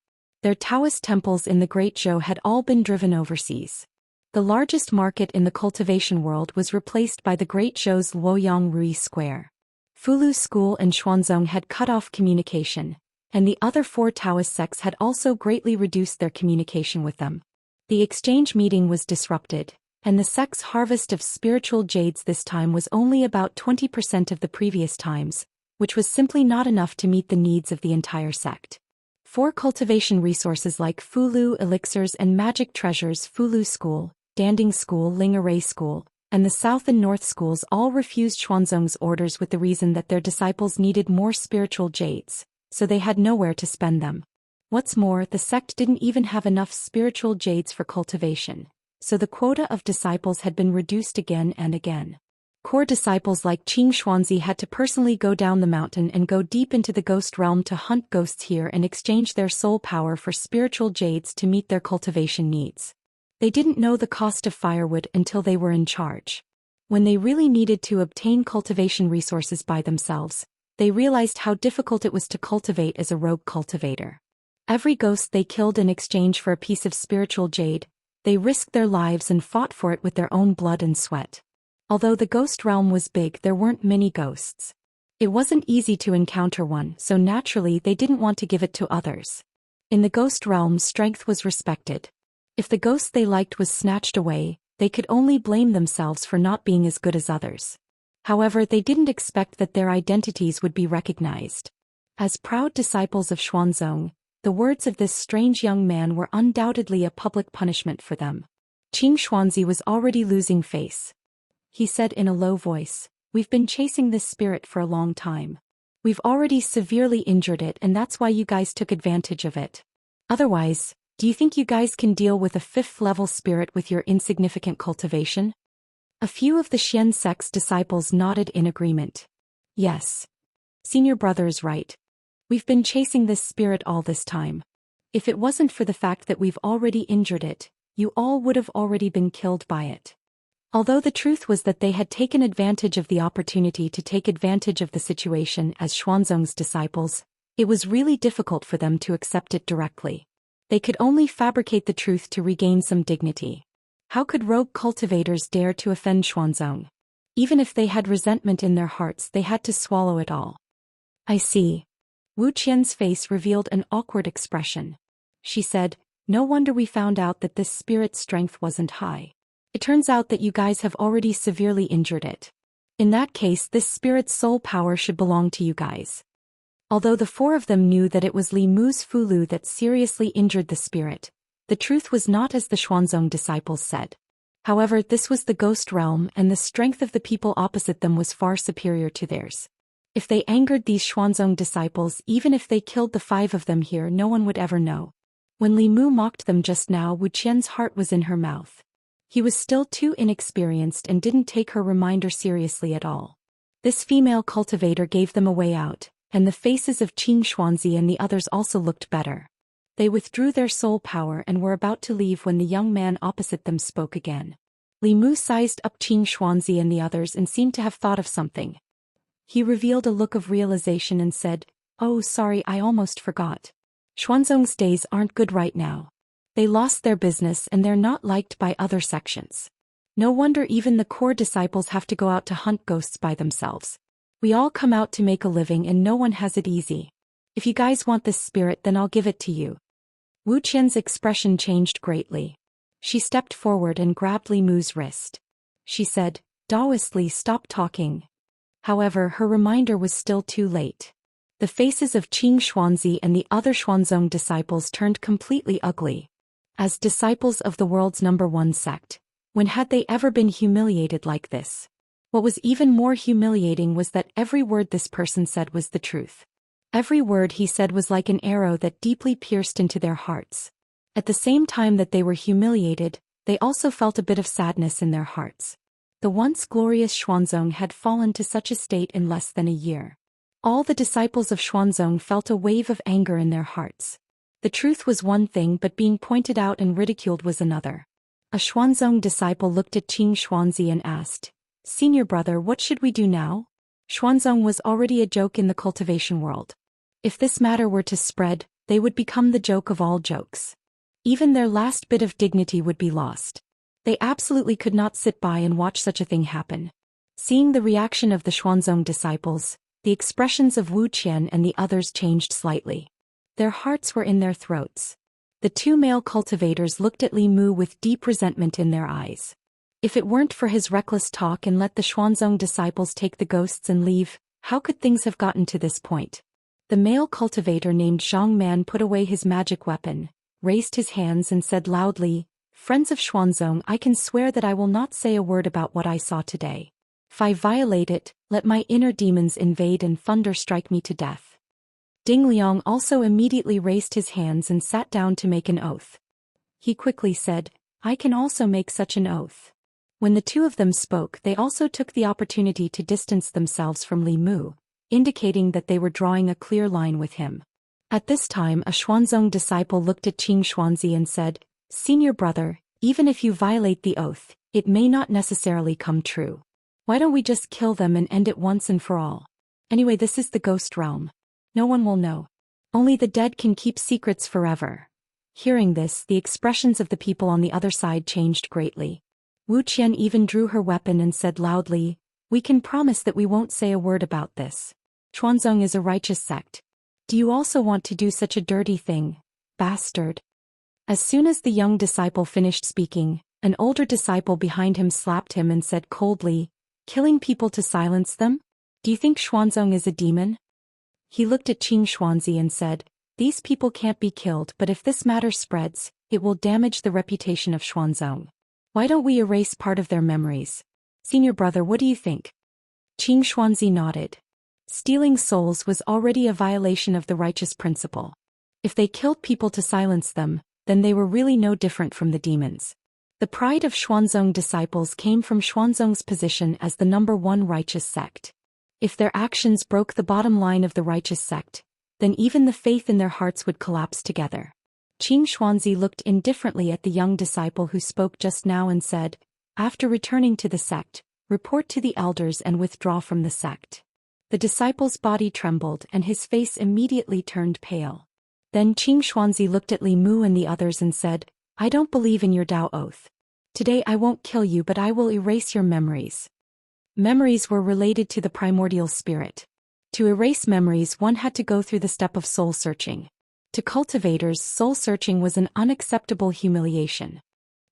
Their Taoist temples in the Great Zhou had all been driven overseas. The largest market in the cultivation world was replaced by the Great Zhou's Luoyang Rui Square. Fulu School and Xuanzong had cut off communication, and the other four Taoist sects had also greatly reduced their communication with them. The exchange meeting was disrupted, and the sect's harvest of spiritual jades this time was only about 20% of the previous times, which was simply not enough to meet the needs of the entire sect. Four cultivation resources like Fulu elixirs and magic treasures, Fulu School, Danding School, Lingaray School, and the South and North schools all refused Xuanzong's orders with the reason that their disciples needed more spiritual jades, so they had nowhere to spend them. What's more, the sect didn't even have enough spiritual jades for cultivation, so the quota of disciples had been reduced again and again. Core disciples like Qing Xuanzi had to personally go down the mountain and go deep into the ghost realm to hunt ghosts here and exchange their soul power for spiritual jades to meet their cultivation needs. They didn't know the cost of firewood until they were in charge. When they really needed to obtain cultivation resources by themselves, they realized how difficult it was to cultivate as a rogue cultivator. Every ghost they killed in exchange for a piece of spiritual jade, they risked their lives and fought for it with their own blood and sweat. Although the ghost realm was big, there weren't many ghosts. It wasn't easy to encounter one, so naturally they didn't want to give it to others. In the ghost realm, strength was respected. If the ghost they liked was snatched away, they could only blame themselves for not being as good as others. However, they didn't expect that their identities would be recognized. As proud disciples of Xuanzong, the words of this strange young man were undoubtedly a public punishment for them. Qing Xuanzi was already losing face. He said in a low voice, "We've been chasing this spirit for a long time. We've already severely injured it, and that's why you guys took advantage of it. Otherwise, do you think you guys can deal with a 5th-level spirit with your insignificant cultivation?" A few of the Xian sect's disciples nodded in agreement. "Yes. Senior brother is right. We've been chasing this spirit all this time. If it wasn't for the fact that we've already injured it, you all would have already been killed by it." Although the truth was that they had taken advantage of the opportunity to take advantage of the situation as Xuanzong's disciples, it was really difficult for them to accept it directly. They could only fabricate the truth to regain some dignity. How could rogue cultivators dare to offend Xuanzong? Even if they had resentment in their hearts, they had to swallow it all. "I see. Wu Qian's face revealed an awkward expression. She said, "No wonder we found out that this spirit's strength wasn't high. It turns out that you guys have already severely injured it. In that case, this spirit's soul power should belong to you guys." Although the four of them knew that it was Li Mu's Fulu that seriously injured the spirit, the truth was not as the Xuanzong disciples said. However, this was the ghost realm and the strength of the people opposite them was far superior to theirs. If they angered these Xuanzong disciples, even if they killed the 5 of them here, no one would ever know. When Li Mu mocked them just now, Wu Qian's heart was in her mouth. He was still too inexperienced and didn't take her reminder seriously at all. This female cultivator gave them a way out, and the faces of Qing Xuanzi and the others also looked better. They withdrew their soul power and were about to leave when the young man opposite them spoke again. Li Mu sized up Qing Xuanzi and the others and seemed to have thought of something. He revealed a look of realization and said, "Oh, sorry, I almost forgot. Xuanzong's days aren't good right now. They lost their business and they're not liked by other sections. No wonder even the core disciples have to go out to hunt ghosts by themselves. We all come out to make a living and no one has it easy. If you guys want this spirit, then I'll give it to you." Wu Qian's expression changed greatly. She stepped forward and grabbed Li Mu's wrist. She said, "Daoist, stop talking." However, her reminder was still too late. The faces of Qing Xuanzi and the other Xuanzong disciples turned completely ugly. As disciples of the world's #1 sect, when had they ever been humiliated like this? What was even more humiliating was that every word this person said was the truth. Every word he said was like an arrow that deeply pierced into their hearts. At the same time that they were humiliated, they also felt a bit of sadness in their hearts. The once glorious Xuanzong had fallen to such a state in less than a year. All the disciples of Xuanzong felt a wave of anger in their hearts. The truth was one thing, but being pointed out and ridiculed was another. A Xuanzong disciple looked at Qing Xuanzi and asked, "Senior brother, what should we do now?" Xuanzong was already a joke in the cultivation world. If this matter were to spread, they would become the joke of all jokes. Even their last bit of dignity would be lost. They absolutely could not sit by and watch such a thing happen. Seeing the reaction of the Xuanzong disciples, the expressions of Wu Qian and the others changed slightly. Their hearts were in their throats. The 2 male cultivators looked at Li Mu with deep resentment in their eyes. If it weren't for his reckless talk and let the Xuanzong disciples take the ghosts and leave, how could things have gotten to this point? The male cultivator named Zhang Man put away his magic weapon, raised his hands and said loudly, "Friends of Xuanzong, I can swear that I will not say a word about what I saw today. If I violate it, let my inner demons invade and thunder strike me to death." Ding Liang also immediately raised his hands and sat down to make an oath. He quickly said, "I can also make such an oath." When the 2 of them spoke, they also took the opportunity to distance themselves from Li Mu, indicating that they were drawing a clear line with him. At this time, a Xuanzong disciple looked at Qing Xuanzi and said, "Senior brother, even if you violate the oath, it may not necessarily come true. Why don't we just kill them and end it once and for all? Anyway, this is the ghost realm. No one will know. Only the dead can keep secrets forever." Hearing this, the expressions of the people on the other side changed greatly. Wu Qian even drew her weapon and said loudly, "We can promise that we won't say a word about this. Xuanzong is a righteous sect. Do you also want to do such a dirty thing, bastard?" As soon as the young disciple finished speaking, an older disciple behind him slapped him and said coldly, "Killing people to silence them? Do you think Xuanzong is a demon?" He looked at Qing Xuanzi and said, "These people can't be killed, but if this matter spreads, it will damage the reputation of Xuanzong. Why don't we erase part of their memories? Senior brother, what do you think?" Qing Xuanzi nodded. Stealing souls was already a violation of the righteous principle. If they killed people to silence them, then they were really no different from the demons. The pride of Xuanzong disciples came from Xuanzong's position as the #1 righteous sect. If their actions broke the bottom line of the righteous sect, then even the faith in their hearts would collapse together. Qing Xuanzi looked indifferently at the young disciple who spoke just now and said, "After returning to the sect, report to the elders and withdraw from the sect." The disciple's body trembled and his face immediately turned pale. Then Qing Xuanzi looked at Li Mu and the others and said, "I don't believe in your Dao oath. Today I won't kill you, but I will erase your memories." Memories were related to the primordial spirit. To erase memories, one had to go through the step of soul searching. To cultivators, soul searching was an unacceptable humiliation.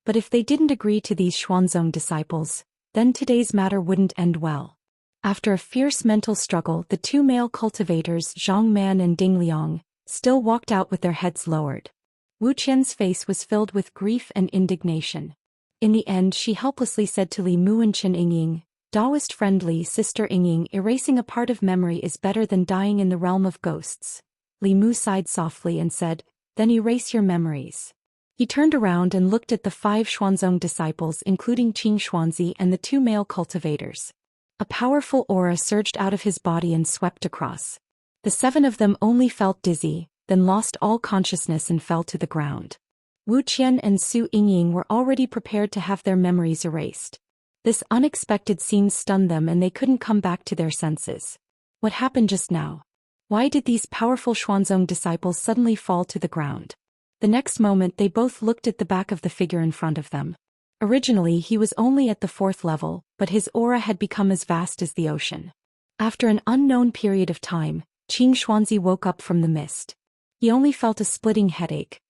But if they didn't agree to these Xuanzong disciples, then today's matter wouldn't end well. After a fierce mental struggle, the two male cultivators, Zhang Man and Ding Liang, still walked out with their heads lowered. Wu Qian's face was filled with grief and indignation. In the end, she helplessly said to Li Mu and Chen Yingying, Daoist friendly Sister Yingying, erasing a part of memory is better than dying in the realm of ghosts. Li Mu sighed softly and said, then erase your memories. He turned around and looked at the 5 Xuanzong disciples, including Qing Xuanzi and the 2 male cultivators. A powerful aura surged out of his body and swept across. The 7 of them only felt dizzy, then lost all consciousness and fell to the ground. Wu Qian and Su Yingying were already prepared to have their memories erased. This unexpected scene stunned them and they couldn't come back to their senses. What happened just now? Why did these powerful Xuanzong disciples suddenly fall to the ground? The next moment they both looked at the back of the figure in front of them. Originally he was only at the 4th level, but his aura had become as vast as the ocean. After an unknown period of time, Qing Xuanzi woke up from the mist. He only felt a splitting headache.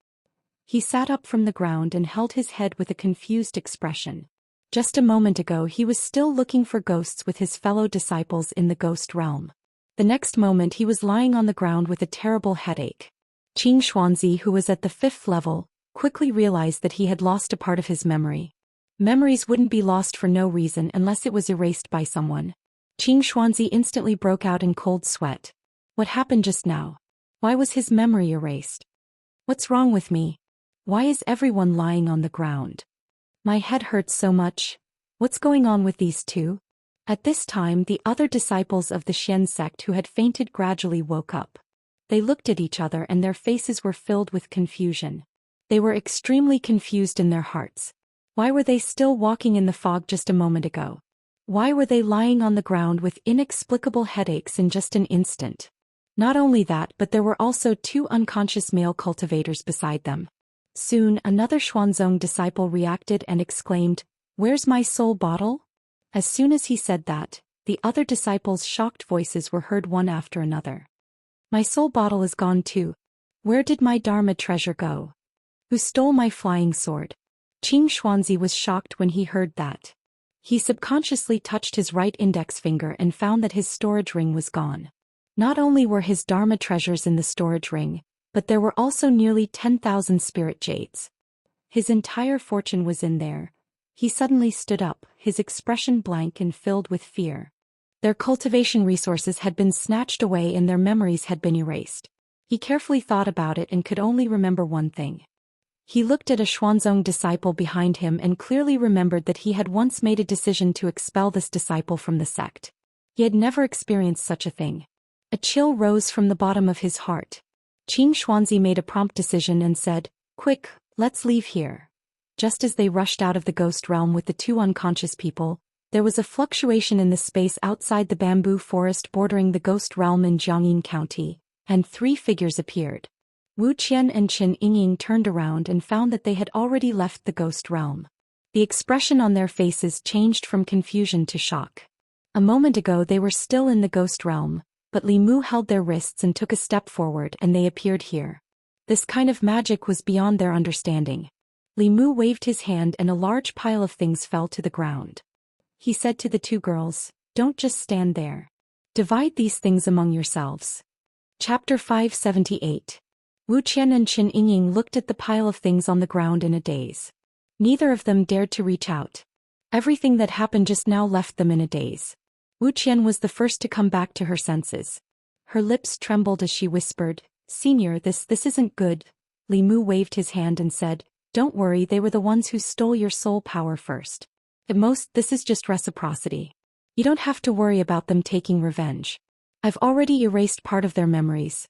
He sat up from the ground and held his head with a confused expression. Just a moment ago he was still looking for ghosts with his fellow disciples in the ghost realm. The next moment he was lying on the ground with a terrible headache. Qing Xuanzi, who was at the 5th level, quickly realized that he had lost a part of his memory. Memories wouldn't be lost for no reason unless it was erased by someone. Qing Xuanzi instantly broke out in cold sweat. What happened just now? Why was his memory erased? What's wrong with me? Why is everyone lying on the ground? My head hurts so much. What's going on with these two? At this time the other disciples of the Xian sect who had fainted gradually woke up. They looked at each other and their faces were filled with confusion. They were extremely confused in their hearts. Why were they still walking in the fog just a moment ago? Why were they lying on the ground with inexplicable headaches in just an instant? Not only that, but there were also 2 unconscious male cultivators beside them. Soon, another Xuanzong disciple reacted and exclaimed, "Where's my soul bottle?" As soon as he said that, the other disciples' shocked voices were heard one after another. My soul bottle is gone too. Where did my Dharma treasure go? Who stole my flying sword? Qing Xuanzi was shocked when he heard that. He subconsciously touched his right index finger and found that his storage ring was gone. Not only were his Dharma treasures in the storage ring, but there were also nearly 10,000 spirit jades. His entire fortune was in there. He suddenly stood up, his expression blank and filled with fear. Their cultivation resources had been snatched away and their memories had been erased. He carefully thought about it and could only remember one thing. He looked at a Xuanzong disciple behind him and clearly remembered that he had once made a decision to expel this disciple from the sect. He had never experienced such a thing. A chill rose from the bottom of his heart. Qing Xuanzi made a prompt decision and said, "Quick, let's leave here." Just as they rushed out of the ghost realm with the 2 unconscious people, there was a fluctuation in the space outside the bamboo forest bordering the ghost realm in Jiangyin County, and 3 figures appeared. Wu Qian and Chen Yingying turned around and found that they had already left the ghost realm. The expression on their faces changed from confusion to shock. A moment ago they were still in the ghost realm, but Li Mu held their wrists and took a step forward and they appeared here. This kind of magic was beyond their understanding. Li Mu waved his hand and a large pile of things fell to the ground. He said to the 2 girls, "Don't just stand there. Divide these things among yourselves." Chapter 578. Wu Qian and Chen Yingying looked at the pile of things on the ground in a daze. Neither of them dared to reach out. Everything that happened just now left them in a daze. Wu Qian was the first to come back to her senses. Her lips trembled as she whispered, "Senior, this isn't good." Li Mu waved his hand and said, "Don't worry, they were the ones who stole your soul power first. At most, this is just reciprocity. You don't have to worry about them taking revenge. I've already erased part of their memories."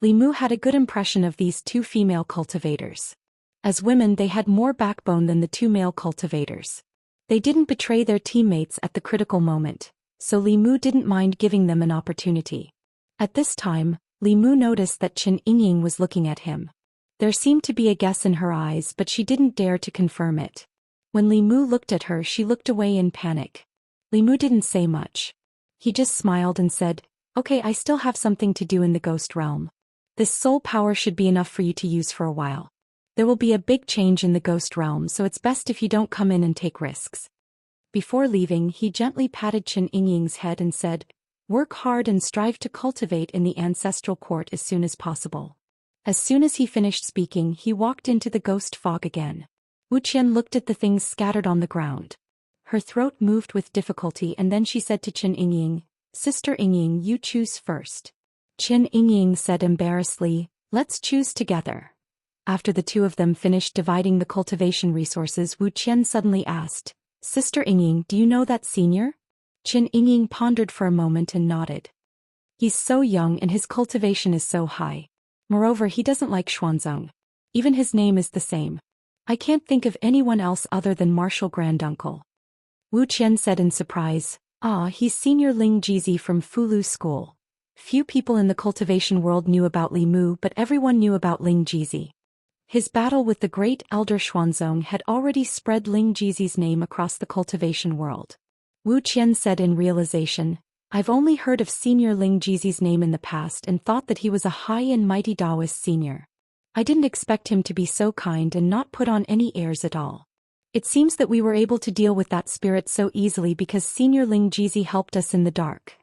Li Mu had a good impression of these 2 female cultivators. As women, they had more backbone than the 2 male cultivators. They didn't betray their teammates at the critical moment, so Li Mu didn't mind giving them an opportunity. At this time, Li Mu noticed that Chen Yingying was looking at him. There seemed to be a guess in her eyes, but she didn't dare to confirm it. When Li Mu looked at her, she looked away in panic. Li Mu didn't say much. He just smiled and said, Okay, I still have something to do in the ghost realm. This soul power should be enough for you to use for a while. There will be a big change in the ghost realm, so it's best if you don't come in and take risks. Before leaving, he gently patted Chen Yingying's head and said, "Work hard and strive to cultivate in the ancestral court as soon as possible." As soon as he finished speaking, he walked into the ghost fog again. Wuxian looked at the things scattered on the ground. Her throat moved with difficulty, and then she said to Chen Yingying, "Sister Yingying, you choose first." Chen Yingying said embarrassedly, "Let's choose together." After the two of them finished dividing the cultivation resources, Wuxian suddenly asked, "Sister Yingying, do you know that senior?" Chen Yingying pondered for a moment and nodded. "He's so young and his cultivation is so high. Moreover, he doesn't like Xuanzong. Even his name is the same. I can't think of anyone else other than Martial Granduncle." Wu Qian said in surprise, "Ah, he's Senior Ling Jizi from Fulu School." Few people in the cultivation world knew about Li Mu, but everyone knew about Ling Jizi. His battle with the great elder Xuanzong had already spread Ling Jizi's name across the cultivation world. Wu Qian said in realization, "I've only heard of Senior Ling Jizi's name in the past and thought that he was a high and mighty Daoist senior. I didn't expect him to be so kind and not put on any airs at all. It seems that we were able to deal with that spirit so easily because Senior Ling Jizi helped us in the dark."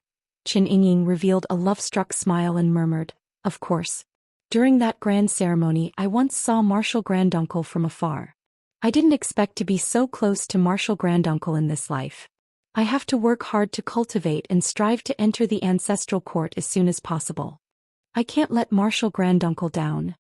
Chen Yingying revealed a love-struck smile and murmured, "Of course. During that grand ceremony, I once saw Martial Granduncle from afar. I didn't expect to be so close to Martial Granduncle in this life. I have to work hard to cultivate and strive to enter the ancestral court as soon as possible. I can't let Martial Granduncle down."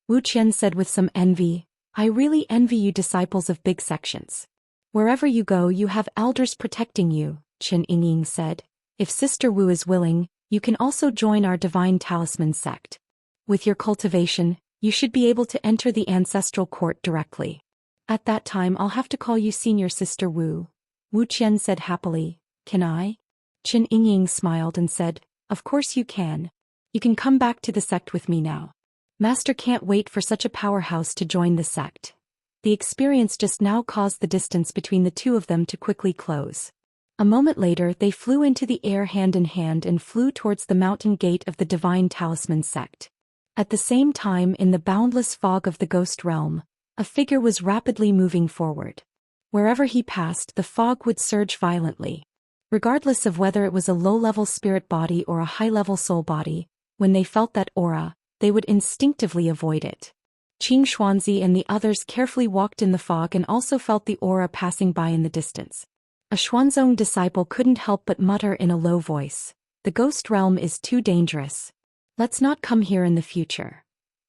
Wu Qian said with some envy, "I really envy you disciples of big sections. Wherever you go, you have elders protecting you." Chen Yingying said, "If Sister Wu is willing, you can also join our Divine Talisman sect. With your cultivation, you should be able to enter the ancestral court directly. At that time I'll have to call you Senior Sister Wu." Wu Qian said happily, "Can I?" Chen Yingying smiled and said, "Of course you can. You can come back to the sect with me now. Master can't wait for such a powerhouse to join the sect." The experience just now caused the distance between the two of them to quickly close. A moment later, they flew into the air hand in hand and flew towards the mountain gate of the Divine Talisman sect. At the same time, in the boundless fog of the ghost realm, a figure was rapidly moving forward. Wherever he passed, the fog would surge violently. Regardless of whether it was a low-level spirit body or a high-level soul body, when they felt that aura, they would instinctively avoid it. Qing Xuanzi and the others carefully walked in the fog and also felt the aura passing by in the distance. A Xuanzong disciple couldn't help but mutter in a low voice, "The ghost realm is too dangerous. Let's not come here in the future."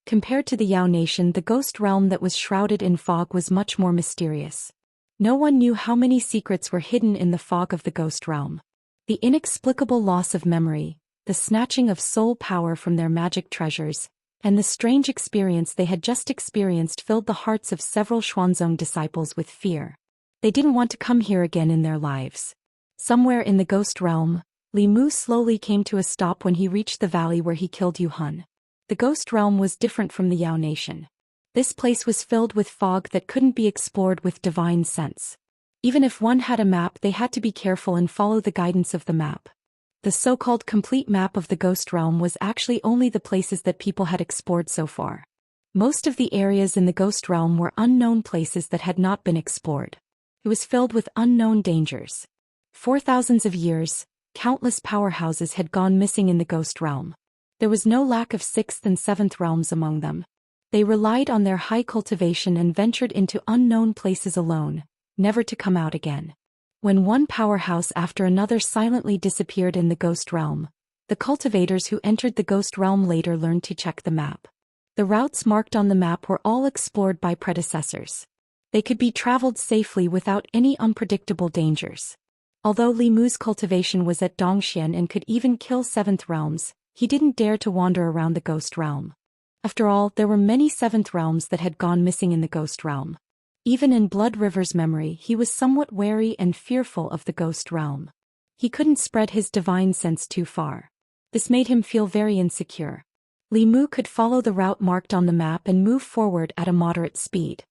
Compared to the Yao nation, the ghost realm that was shrouded in fog was much more mysterious. No one knew how many secrets were hidden in the fog of the ghost realm. The inexplicable loss of memory, the snatching of soul power from their magic treasures, and the strange experience they had just experienced filled the hearts of several Xuanzong disciples with fear. They didn't want to come here again in their lives. Somewhere in the ghost realm, Li Mu slowly came to a stop when he reached the valley where he killed Yu Hun. The ghost realm was different from the Yao nation. This place was filled with fog that couldn't be explored with divine sense. Even if one had a map, they had to be careful and follow the guidance of the map. The so-called complete map of the ghost realm was actually only the places that people had explored so far. Most of the areas in the ghost realm were unknown places that had not been explored. It was filled with unknown dangers. For thousands of years, countless powerhouses had gone missing in the ghost realm. There was no lack of sixth and seventh realms among them. They relied on their high cultivation and ventured into unknown places alone, never to come out again. When one powerhouse after another silently disappeared in the ghost realm, the cultivators who entered the ghost realm later learned to check the map. The routes marked on the map were all explored by predecessors. They could be traveled safely without any unpredictable dangers. Although Li Mu's cultivation was at Zhou Xian and could even kill seventh realms, he didn't dare to wander around the ghost realm. After all, there were many seventh realms that had gone missing in the ghost realm. Even in Blood River's memory, he was somewhat wary and fearful of the ghost realm. He couldn't spread his divine sense too far. This made him feel very insecure. Li Mu could follow the route marked on the map and move forward at a moderate speed.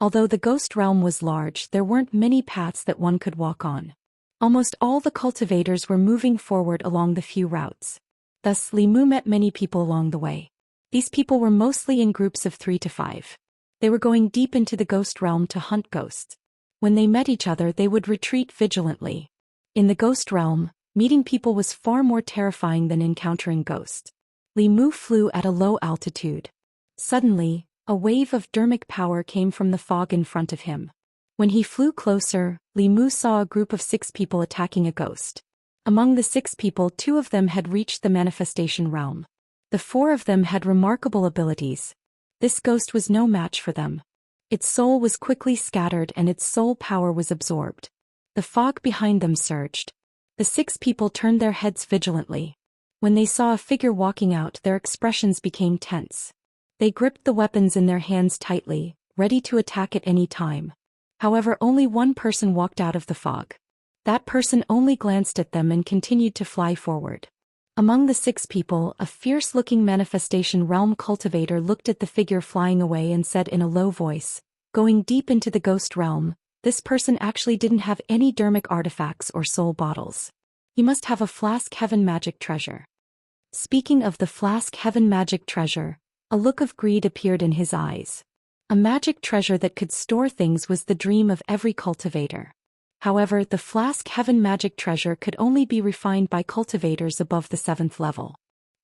Although the ghost realm was large, there weren't many paths that one could walk on. Almost all the cultivators were moving forward along the few routes. Thus, Li Mu met many people along the way. These people were mostly in groups of 3 to 5. They were going deep into the ghost realm to hunt ghosts. When they met each other, they would retreat vigilantly. In the ghost realm, meeting people was far more terrifying than encountering ghosts. Li Mu flew at a low altitude. Suddenly, a wave of dermic power came from the fog in front of him. When he flew closer, Li Mu saw a group of 6 people attacking a ghost. Among the 6 people, 2 of them had reached the manifestation realm. The 4 of them had remarkable abilities. This ghost was no match for them. Its soul was quickly scattered and its soul power was absorbed. The fog behind them surged. The 6 people turned their heads vigilantly. When they saw a figure walking out, their expressions became tense. They gripped the weapons in their hands tightly, ready to attack at any time. However, only one person walked out of the fog. That person only glanced at them and continued to fly forward. Among the 6 people, a fierce-looking manifestation realm cultivator looked at the figure flying away and said in a low voice, "Going deep into the ghost realm, this person actually didn't have any dermic artifacts or soul bottles. He must have a flask heaven magic treasure." Speaking of the flask heaven magic treasure, a look of greed appeared in his eyes. A magic treasure that could store things was the dream of every cultivator. However, the flask heaven magic treasure could only be refined by cultivators above the 7th level.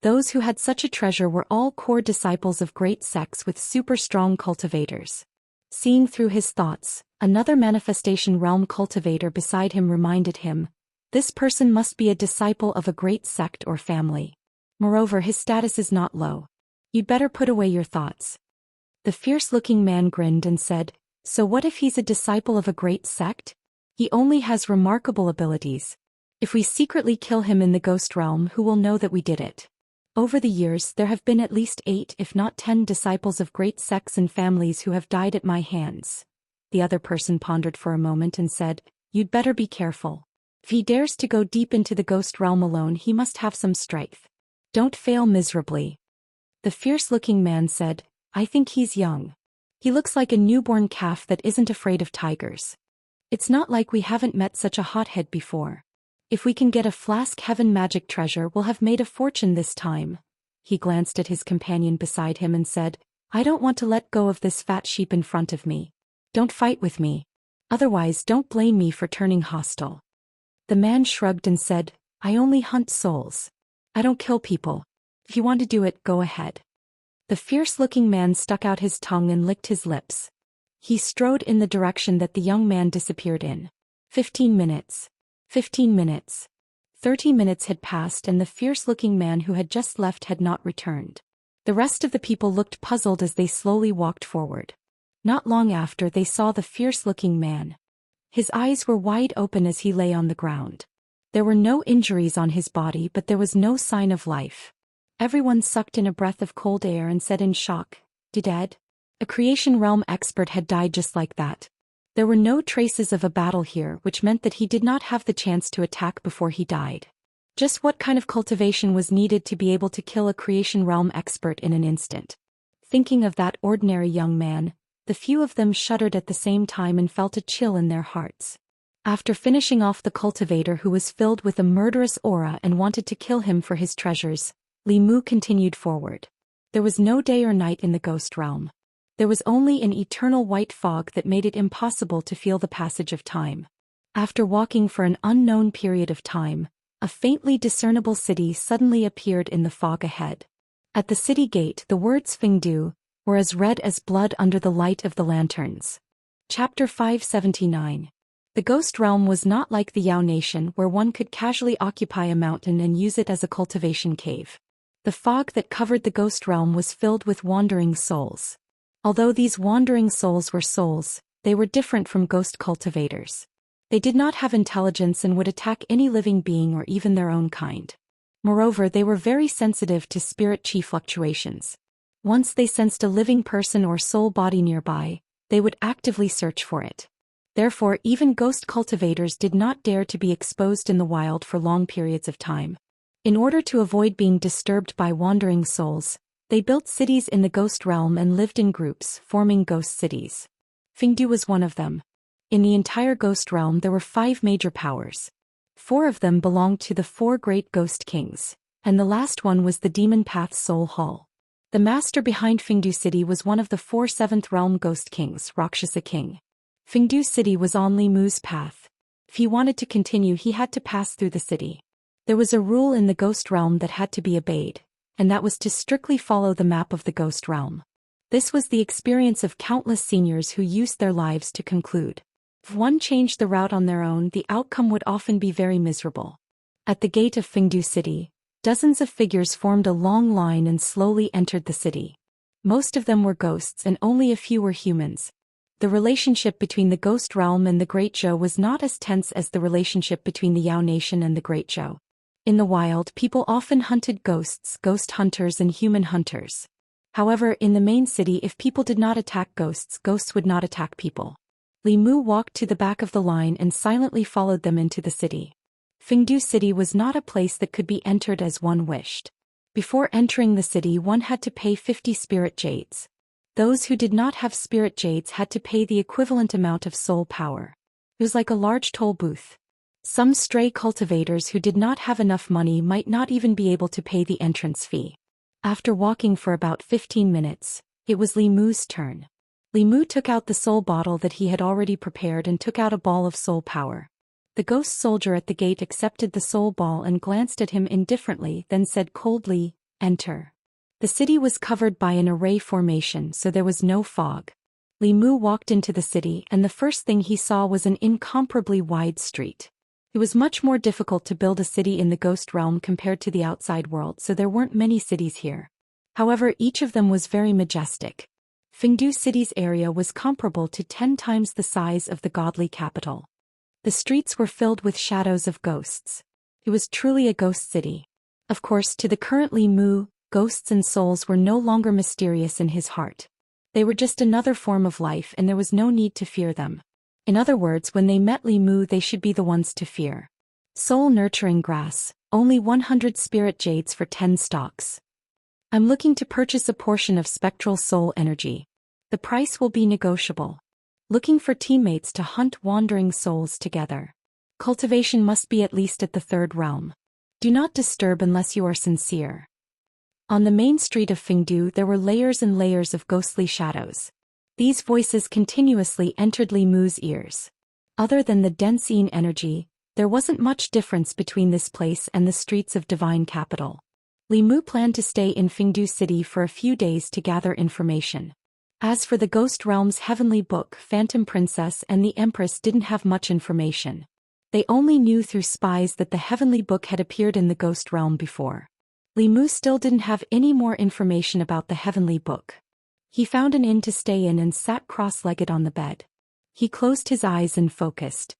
Those who had such a treasure were all core disciples of great sects with super strong cultivators. Seeing through his thoughts, another manifestation realm cultivator beside him reminded him, this person must be a disciple of a great sect or family. Moreover, his status is not low. You'd better put away your thoughts. The fierce-looking man grinned and said, "So what if he's a disciple of a great sect? He only has remarkable abilities. If we secretly kill him in the ghost realm, who will know that we did it?" Over the years, there have been at least 8 if not 10 disciples of great sects and families who have died at my hands. The other person pondered for a moment and said, "You'd better be careful. If he dares to go deep into the ghost realm alone, he must have some strength. Don't fail miserably." The fierce-looking man said, "I think he's young. He looks like a newborn calf that isn't afraid of tigers. It's not like we haven't met such a hothead before. If we can get a flask heaven magic treasure, we'll have made a fortune this time." He glanced at his companion beside him and said, "I don't want to let go of this fat sheep in front of me. Don't fight with me. Otherwise, don't blame me for turning hostile." The man shrugged and said, "I only hunt souls. I don't kill people. If you want to do it, go ahead." The fierce-looking man stuck out his tongue and licked his lips. He strode in the direction that the young man disappeared in. 15 minutes. 15 minutes. 30 minutes had passed and the fierce-looking man who had just left had not returned. The rest of the people looked puzzled as they slowly walked forward. Not long after, they saw the fierce-looking man. His eyes were wide open as he lay on the ground. There were no injuries on his body, but there was no sign of life. Everyone sucked in a breath of cold air and said in shock, "Dead?" A creation realm expert had died just like that. There were no traces of a battle here, which meant that he did not have the chance to attack before he died. Just what kind of cultivation was needed to be able to kill a creation realm expert in an instant? Thinking of that ordinary young man, the few of them shuddered at the same time and felt a chill in their hearts. After finishing off the cultivator who was filled with a murderous aura and wanted to kill him for his treasures, Li Mu continued forward. There was no day or night in the ghost realm. There was only an eternal white fog that made it impossible to feel the passage of time. After walking for an unknown period of time, a faintly discernible city suddenly appeared in the fog ahead. At the city gate, the words "Fengdu" were as red as blood under the light of the lanterns. Chapter 579. The ghost realm was not like the Yao Nation, where one could casually occupy a mountain and use it as a cultivation cave. The fog that covered the ghost realm was filled with wandering souls. Although these wandering souls were souls, they were different from ghost cultivators. They did not have intelligence and would attack any living being or even their own kind. Moreover, they were very sensitive to spirit chi fluctuations. Once they sensed a living person or soul body nearby, they would actively search for it. Therefore, even ghost cultivators did not dare to be exposed in the wild for long periods of time. In order to avoid being disturbed by wandering souls, they built cities in the ghost realm and lived in groups, forming ghost cities. Fengdu was one of them. In the entire ghost realm there were 5 major powers. 4 of them belonged to the 4 great ghost kings, and the last one was the Demon Path Soul Hall. The master behind Fengdu City was one of the 4 7th Realm Ghost Kings, Rakshasa King. Fengdu City was on Li Mu's path. If he wanted to continue, he had to pass through the city. There was a rule in the Ghost Realm that had to be obeyed, and that was to strictly follow the map of the Ghost Realm. This was the experience of countless seniors who used their lives to conclude. If one changed the route on their own, the outcome would often be very miserable. At the gate of Fengdu City, dozens of figures formed a long line and slowly entered the city. Most of them were ghosts and only a few were humans. The relationship between the Ghost Realm and the Great Zhou was not as tense as the relationship between the Yao Nation and the Great Zhou. In the wild, people often hunted ghosts, ghost hunters and human hunters. However, in the main city, if people did not attack ghosts, ghosts would not attack people. Li Mu walked to the back of the line and silently followed them into the city. Fengdu City was not a place that could be entered as one wished. Before entering the city, one had to pay 50 spirit jades. Those who did not have spirit jades had to pay the equivalent amount of soul power. It was like a large toll booth. Some stray cultivators who did not have enough money might not even be able to pay the entrance fee. After walking for about 15 minutes, it was Li Mu's turn. Li Mu took out the soul bottle that he had already prepared and took out a ball of soul power. The ghost soldier at the gate accepted the soul ball and glanced at him indifferently, then said coldly, "Enter." The city was covered by an array formation, so there was no fog. Li Mu walked into the city, and the first thing he saw was an incomparably wide street. It was much more difficult to build a city in the Ghost Realm compared to the outside world, so there weren't many cities here. However, each of them was very majestic. Fengdu City's area was comparable to 10 times the size of the godly capital. The streets were filled with shadows of ghosts. It was truly a ghost city. Of course, to the current Li Mu, ghosts and souls were no longer mysterious in his heart. They were just another form of life and there was no need to fear them. In other words, when they met Li Mu, they should be the ones to fear. Soul nurturing grass, only 100 spirit jades for 10 stalks. I'm looking to purchase a portion of spectral soul energy. The price will be negotiable. Looking for teammates to hunt wandering souls together. Cultivation must be at least at the 3rd realm. Do not disturb unless you are sincere. On the main street of Fengdu there were layers and layers of ghostly shadows. These voices continuously entered Li Mu's ears. Other than the dense yin energy, there wasn't much difference between this place and the streets of Divine Capital. Li Mu planned to stay in Fengdu City for a few days to gather information. As for the Ghost Realm's Heavenly Book, Phantom Princess and the Empress didn't have much information. They only knew through spies that the Heavenly Book had appeared in the Ghost Realm before. Li Mu still didn't have any more information about the Heavenly Book. He found an inn to stay in and sat cross-legged on the bed. He closed his eyes and focused.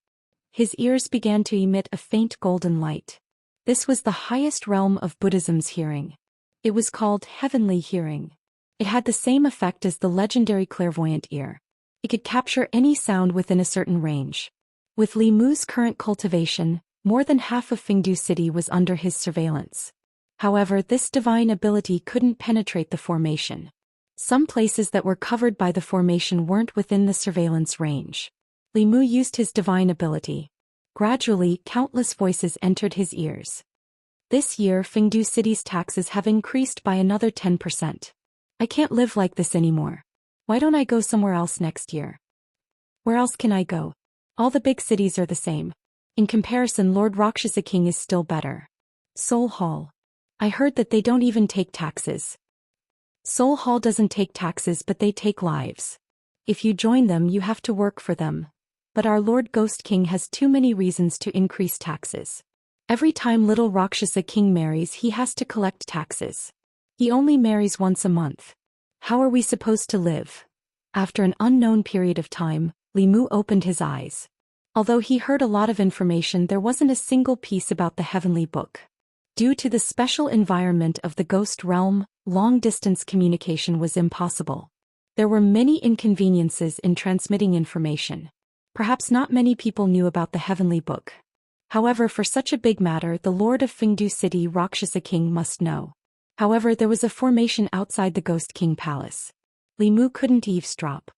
His ears began to emit a faint golden light. This was the highest realm of Buddhism's hearing. It was called heavenly hearing. It had the same effect as the legendary clairvoyant ear. It could capture any sound within a certain range. With Li Mu's current cultivation, more than half of Fengdu City was under his surveillance. However, this divine ability couldn't penetrate the formation. Some places that were covered by the formation weren't within the surveillance range. Li Mu used his divine ability. Gradually, countless voices entered his ears. This year, Fengdu City's taxes have increased by another 10%. I can't live like this anymore. Why don't I go somewhere else next year? Where else can I go? All the big cities are the same. In comparison, Lord Rakshasa King is still better. Soul Hall. I heard that they don't even take taxes. Soul Hall doesn't take taxes, but they take lives. If you join them, you have to work for them. But our Lord Ghost King has too many reasons to increase taxes. Every time little Rakshasa King marries, he has to collect taxes. He only marries once a month. How are we supposed to live? After an unknown period of time, Li Mu opened his eyes. Although he heard a lot of information, there wasn't a single piece about the Heavenly Book. Due to the special environment of the Ghost Realm, long-distance communication was impossible. There were many inconveniences in transmitting information. Perhaps not many people knew about the Heavenly Book. However, for such a big matter, the Lord of Fengdu City, Rakshasa King, must know. However, there was a formation outside the Ghost King Palace. Li Mu couldn't eavesdrop.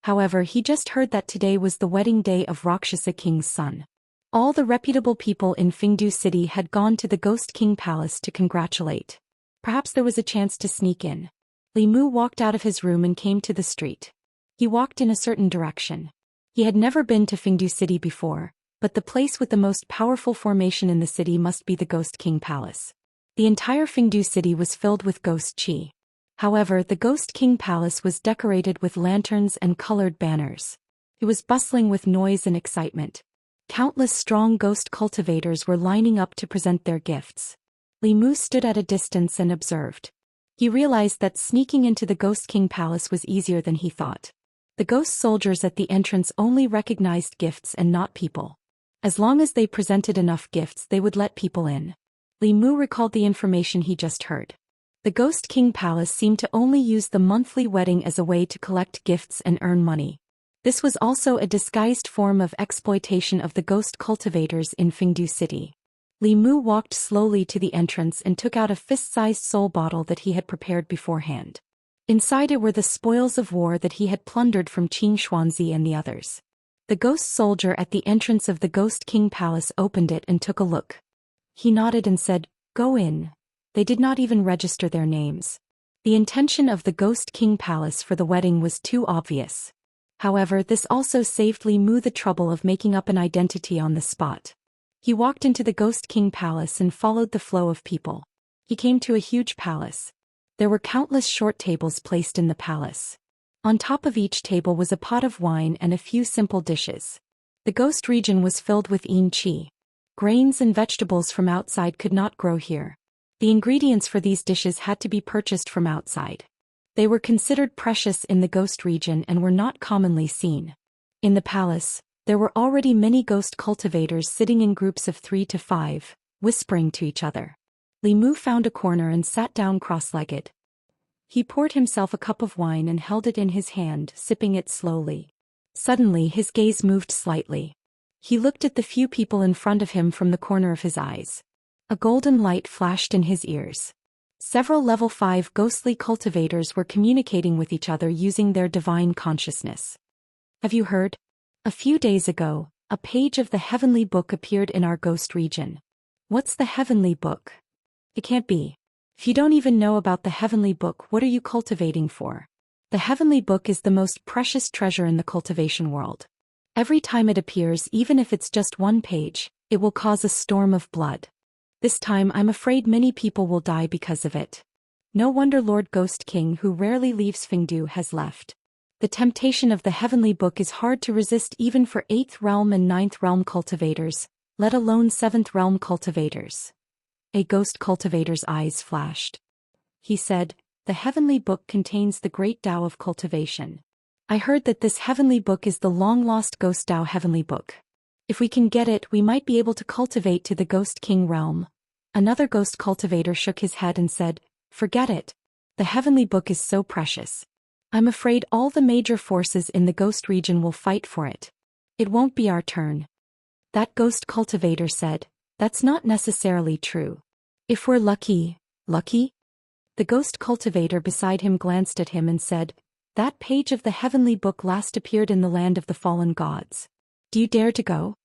However, he just heard that today was the wedding day of Rakshasa King's son. All the reputable people in Fingdu City had gone to the Ghost King Palace to congratulate. Perhaps there was a chance to sneak in. Li Mu walked out of his room and came to the street. He walked in a certain direction. He had never been to Fingdu City before, but the place with the most powerful formation in the city must be the Ghost King Palace. The entire Fingdu City was filled with ghost qi. However, the Ghost King Palace was decorated with lanterns and colored banners. It was bustling with noise and excitement. Countless strong ghost cultivators were lining up to present their gifts. Li Mu stood at a distance and observed. He realized that sneaking into the Ghost King Palace was easier than he thought. The ghost soldiers at the entrance only recognized gifts and not people. As long as they presented enough gifts, they would let people in. Li Mu recalled the information he just heard. The Ghost King Palace seemed to only use the monthly wedding as a way to collect gifts and earn money. This was also a disguised form of exploitation of the ghost cultivators in Fingdu City. Li Mu walked slowly to the entrance and took out a fist-sized soul bottle that he had prepared beforehand. Inside it were the spoils of war that he had plundered from Qing Xuanzi and the others. The ghost soldier at the entrance of the Ghost King Palace opened it and took a look. He nodded and said, "Go in." They did not even register their names. The intention of the Ghost King Palace for the wedding was too obvious. However, this also saved Li Mu the trouble of making up an identity on the spot. He walked into the Ghost King Palace and followed the flow of people. He came to a huge palace. There were countless short tables placed in the palace. On top of each table was a pot of wine and a few simple dishes. The ghost region was filled with yin qi. Grains and vegetables from outside could not grow here. The ingredients for these dishes had to be purchased from outside. They were considered precious in the ghost region and were not commonly seen. In the palace, there were already many ghost cultivators sitting in groups of 3 to 5, whispering to each other. Li Mu found a corner and sat down cross-legged. He poured himself a cup of wine and held it in his hand, sipping it slowly. Suddenly his gaze moved slightly. He looked at the few people in front of him from the corner of his eyes. A golden light flashed in his ears. Several level 5 ghostly cultivators were communicating with each other using their divine consciousness. "Have you heard? A few days ago, a page of the Heavenly Book appeared in our ghost region." "What's the Heavenly Book?" "It can't be. If you don't even know about the Heavenly Book, what are you cultivating for?" "The Heavenly Book is the most precious treasure in the cultivation world. Every time it appears, even if it's just one page, it will cause a storm of blood. This time I'm afraid many people will die because of it. No wonder Lord Ghost King, who rarely leaves Fingdu, has left. The temptation of the Heavenly Book is hard to resist even for 8th realm and 9th realm cultivators, let alone 7th realm cultivators." A ghost cultivator's eyes flashed. He said, "The Heavenly Book contains the great Tao of cultivation. I heard that this Heavenly Book is the long-lost Ghost Tao Heavenly Book. If we can get it, we might be able to cultivate to the Ghost King realm." Another ghost cultivator shook his head and said, "Forget it. The Heavenly Book is so precious. I'm afraid all the major forces in the ghost region will fight for it. It won't be our turn." That ghost cultivator said, "That's not necessarily true. If we're lucky." "Lucky?" The ghost cultivator beside him glanced at him and said, "That page of the Heavenly Book last appeared in the land of the fallen gods. Do you dare to go?"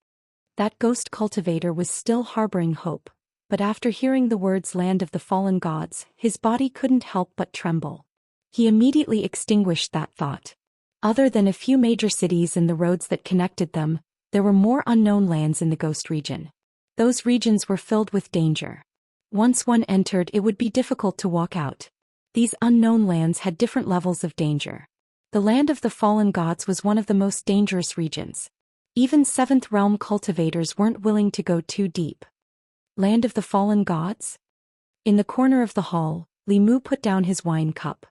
That ghost cultivator was still harboring hope, but after hearing the words land of the fallen gods, his body couldn't help but tremble. He immediately extinguished that thought. Other than a few major cities and the roads that connected them, there were more unknown lands in the ghost region. Those regions were filled with danger. Once one entered, it would be difficult to walk out. These unknown lands had different levels of danger. The land of the fallen gods was one of the most dangerous regions. Even 7th realm cultivators weren't willing to go too deep. Land of the fallen gods? In the corner of the hall, Li Mu put down his wine cup.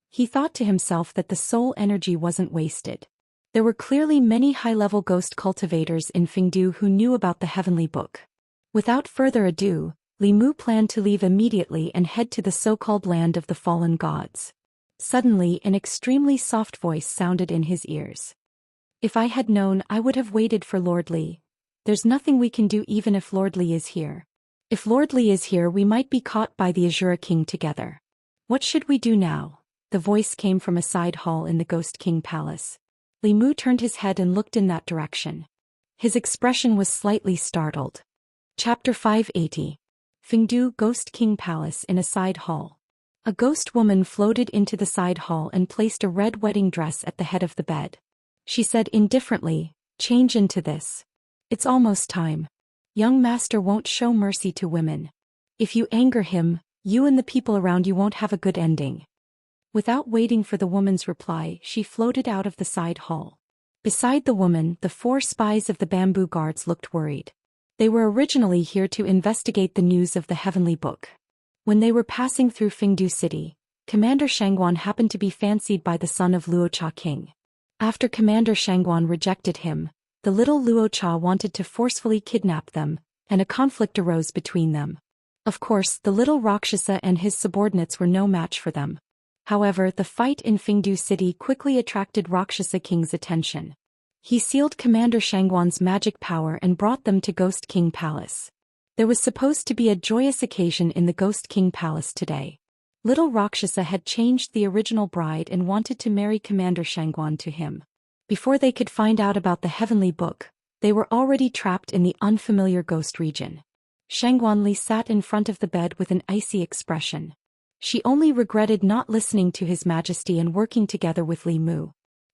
He thought to himself that the soul energy wasn't wasted. There were clearly many high-level ghost cultivators in Fingdu who knew about the Heavenly Book. Without further ado, Li Mu planned to leave immediately and head to the so-called land of the fallen gods. Suddenly, an extremely soft voice sounded in his ears. "If I had known, I would have waited for Lord Li. There's nothing we can do even if Lord Li is here. If Lord Li is here, we might be caught by the Azura King together. What should we do now?" The voice came from a side hall in the Ghost King Palace. Li Mu turned his head and looked in that direction. His expression was slightly startled. Chapter 580. Fengdu Ghost King Palace in a side hall. A ghost woman floated into the side hall and placed a red wedding dress at the head of the bed. She said indifferently, "Change into this. It's almost time. Young master won't show mercy to women. If you anger him, you and the people around you won't have a good ending." Without waiting for the woman's reply, she floated out of the side hall. Beside the woman, the 4 spies of the bamboo guards looked worried. They were originally here to investigate the news of the heavenly book. When they were passing through Fengdu City, Commander Shangguan happened to be fancied by the son of Luocha King. After Commander Shangguan rejected him, the little Luocha wanted to forcefully kidnap them, and a conflict arose between them. Of course, the little Rakshasa and his subordinates were no match for them. However, the fight in Fengdu City quickly attracted Rakshasa King's attention. He sealed Commander Shangguan's magic power and brought them to Ghost King Palace. There was supposed to be a joyous occasion in the Ghost King Palace today. Little Rakshasa had changed the original bride and wanted to marry Commander Shangguan to him. Before they could find out about the heavenly book, they were already trapped in the unfamiliar ghost region. Shangguan Li sat in front of the bed with an icy expression. She only regretted not listening to His Majesty and working together with Li Mu.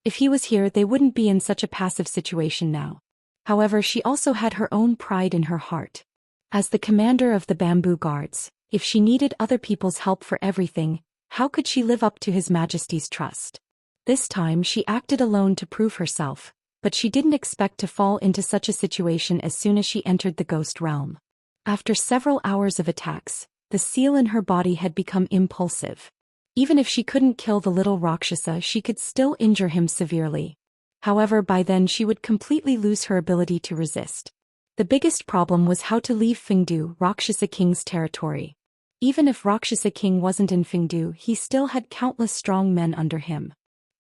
If he was here, they wouldn't be in such a passive situation now. However, she also had her own pride in her heart. As the commander of the bamboo guards, if she needed other people's help for everything, how could she live up to His Majesty's trust? This time she acted alone to prove herself, but she didn't expect to fall into such a situation as soon as she entered the ghost realm. After several hours of attacks, the seal in her body had become impulsive. Even if she couldn't kill the little Rakshasa, she could still injure him severely. However, by then she would completely lose her ability to resist. The biggest problem was how to leave Fengdu, Rakshasa King's territory. Even if Rakshasa King wasn't in Fengdu, he still had countless strong men under him.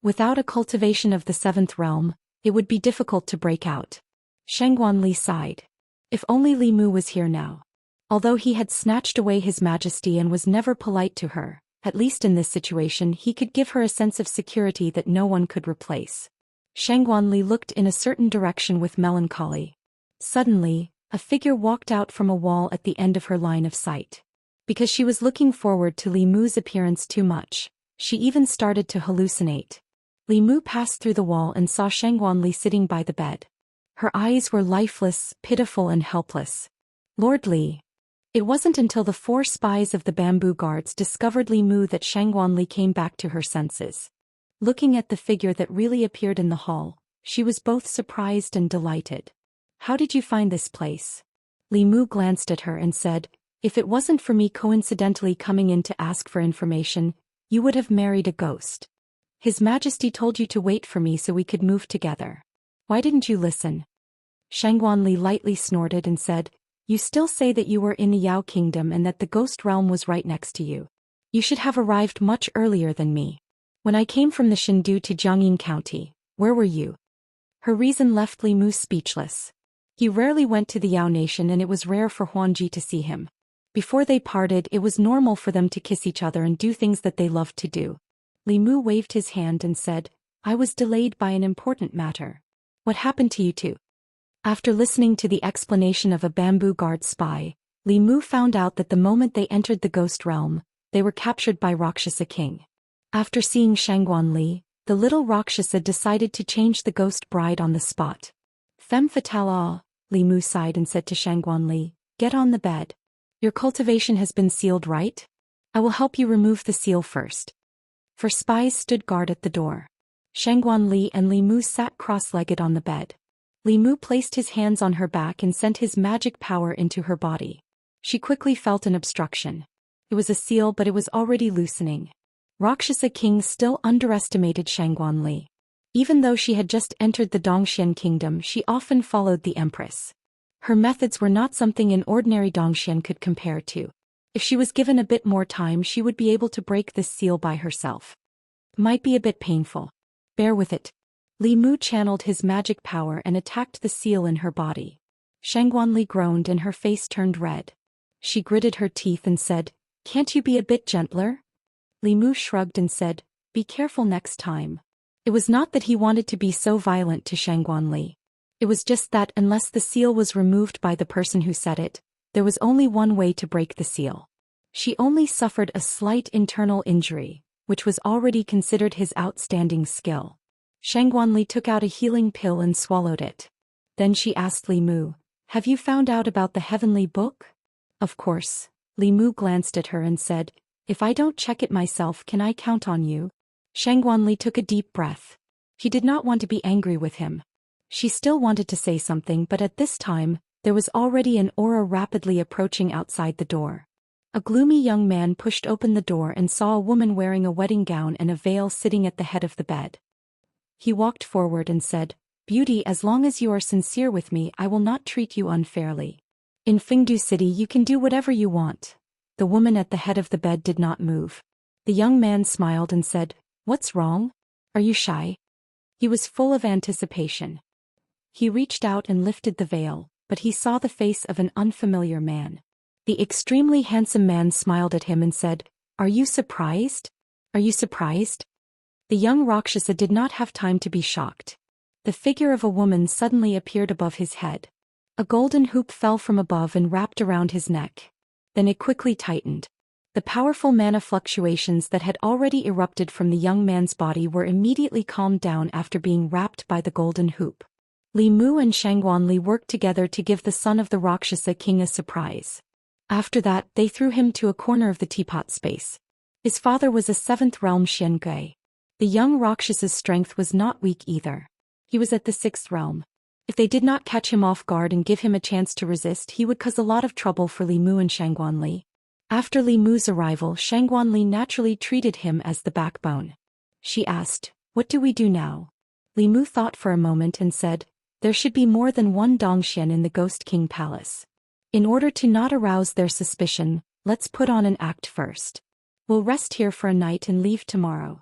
Without a cultivation of the 7th realm, it would be difficult to break out. Shangguan Li sighed. If only Li Mu was here now. Although he had snatched away His Majesty and was never polite to her, at least in this situation he could give her a sense of security that no one could replace. Shangguan Li looked in a certain direction with melancholy. Suddenly, a figure walked out from a wall at the end of her line of sight. Because she was looking forward to Li Mu's appearance too much, she even started to hallucinate. Li Mu passed through the wall and saw Shangguan Li sitting by the bed. Her eyes were lifeless, pitiful and helpless. "Lord Li." It wasn't until the 4 spies of the bamboo guards discovered Li Mu that Shangguan Li came back to her senses. Looking at the figure that really appeared in the hall, she was both surprised and delighted. "How did you find this place?" Li Mu glanced at her and said, "If it wasn't for me coincidentally coming in to ask for information, you would have married a ghost. His Majesty told you to wait for me so we could move together. Why didn't you listen?" Shangguan Li lightly snorted and said, "You still say that you were in the Yao Kingdom and that the ghost realm was right next to you. You should have arrived much earlier than me. When I came from the Shindu to Jiangyin County, where were you?" Her reason left Li Mu speechless. He rarely went to the Yao Nation and it was rare for Huanji to see him. Before they parted, it was normal for them to kiss each other and do things that they loved to do. Li Mu waved his hand and said, "I was delayed by an important matter. What happened to you two?" After listening to the explanation of a bamboo guard spy, Li Mu found out that the moment they entered the ghost realm, they were captured by Rakshasa King. After seeing Shangguan Li, the little Rakshasa decided to change the ghost bride on the spot. "Femme fatale," Li Mu sighed and said to Shangguan Li, "Get on the bed. Your cultivation has been sealed, right? I will help you remove the seal first." For spies stood guard at the door. Shangguan Li and Li Mu sat cross-legged on the bed. Li Mu placed his hands on her back and sent his magic power into her body. She quickly felt an obstruction. It was a seal, but it was already loosening. Rakshasa King still underestimated Shangguan Li. Even though she had just entered the Dongxian kingdom, she often followed the empress. Her methods were not something an ordinary Dongxian could compare to. If she was given a bit more time, she would be able to break this seal by herself. Might be a bit painful. Bear with it. Li Mu channeled his magic power and attacked the seal in her body. Shangguan Li groaned and her face turned red. She gritted her teeth and said, "Can't you be a bit gentler?" Li Mu shrugged and said, "Be careful next time." It was not that he wanted to be so violent to Shangguan Li. It was just that unless the seal was removed by the person who said it, there was only one way to break the seal. She only suffered a slight internal injury, which was already considered his outstanding skill. Shangguanli took out a healing pill and swallowed it. Then she asked Li Mu, "Have you found out about the heavenly book?" "Of course." Li Mu glanced at her and said, "If I don't check it myself, can I count on you?" Shangguanli took a deep breath. She did not want to be angry with him. She still wanted to say something, but at this time, there was already an aura rapidly approaching outside the door. A gloomy young man pushed open the door and saw a woman wearing a wedding gown and a veil sitting at the head of the bed. He walked forward and said, "Beauty, as long as you are sincere with me, I will not treat you unfairly. In Fengdu City you can do whatever you want." The woman at the head of the bed did not move. The young man smiled and said, "What's wrong? Are you shy?" He was full of anticipation. He reached out and lifted the veil, but he saw the face of an unfamiliar man. The extremely handsome man smiled at him and said, "Are you surprised? Are you surprised?" The young Rakshasa did not have time to be shocked. The figure of a woman suddenly appeared above his head. A golden hoop fell from above and wrapped around his neck. Then it quickly tightened. The powerful mana fluctuations that had already erupted from the young man's body were immediately calmed down after being wrapped by the golden hoop. Li Mu and Shangguanli worked together to give the son of the Rakshasa king a surprise. After that, they threw him to a corner of the teapot space. His father was a 7th realm Xianxia. The young Rakshasa's strength was not weak either. He was at the 6th realm. If they did not catch him off guard and give him a chance to resist, he would cause a lot of trouble for Li Mu and Shangguanli. After Li Mu's arrival, Shangguanli naturally treated him as the backbone. She asked, "What do we do now?" Li Mu thought for a moment and said, "There should be more than one Zhou Xian in the Ghost King Palace. In order to not arouse their suspicion, let's put on an act first. We'll rest here for a night and leave tomorrow."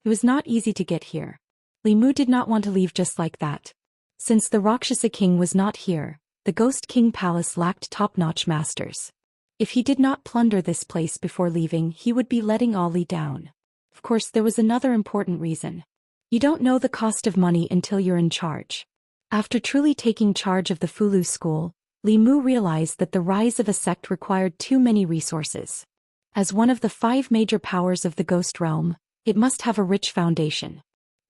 It was not easy to get here. Li Mu did not want to leave just like that. Since the Rakshasa king was not here, the Ghost King Palace lacked top-notch masters. If he did not plunder this place before leaving, he would be letting Ali down. Of course, there was another important reason. You don't know the cost of money until you're in charge. After truly taking charge of the Fulu school, Li Mu realized that the rise of a sect required too many resources. As one of the 5 major powers of the Ghost Realm, it must have a rich foundation.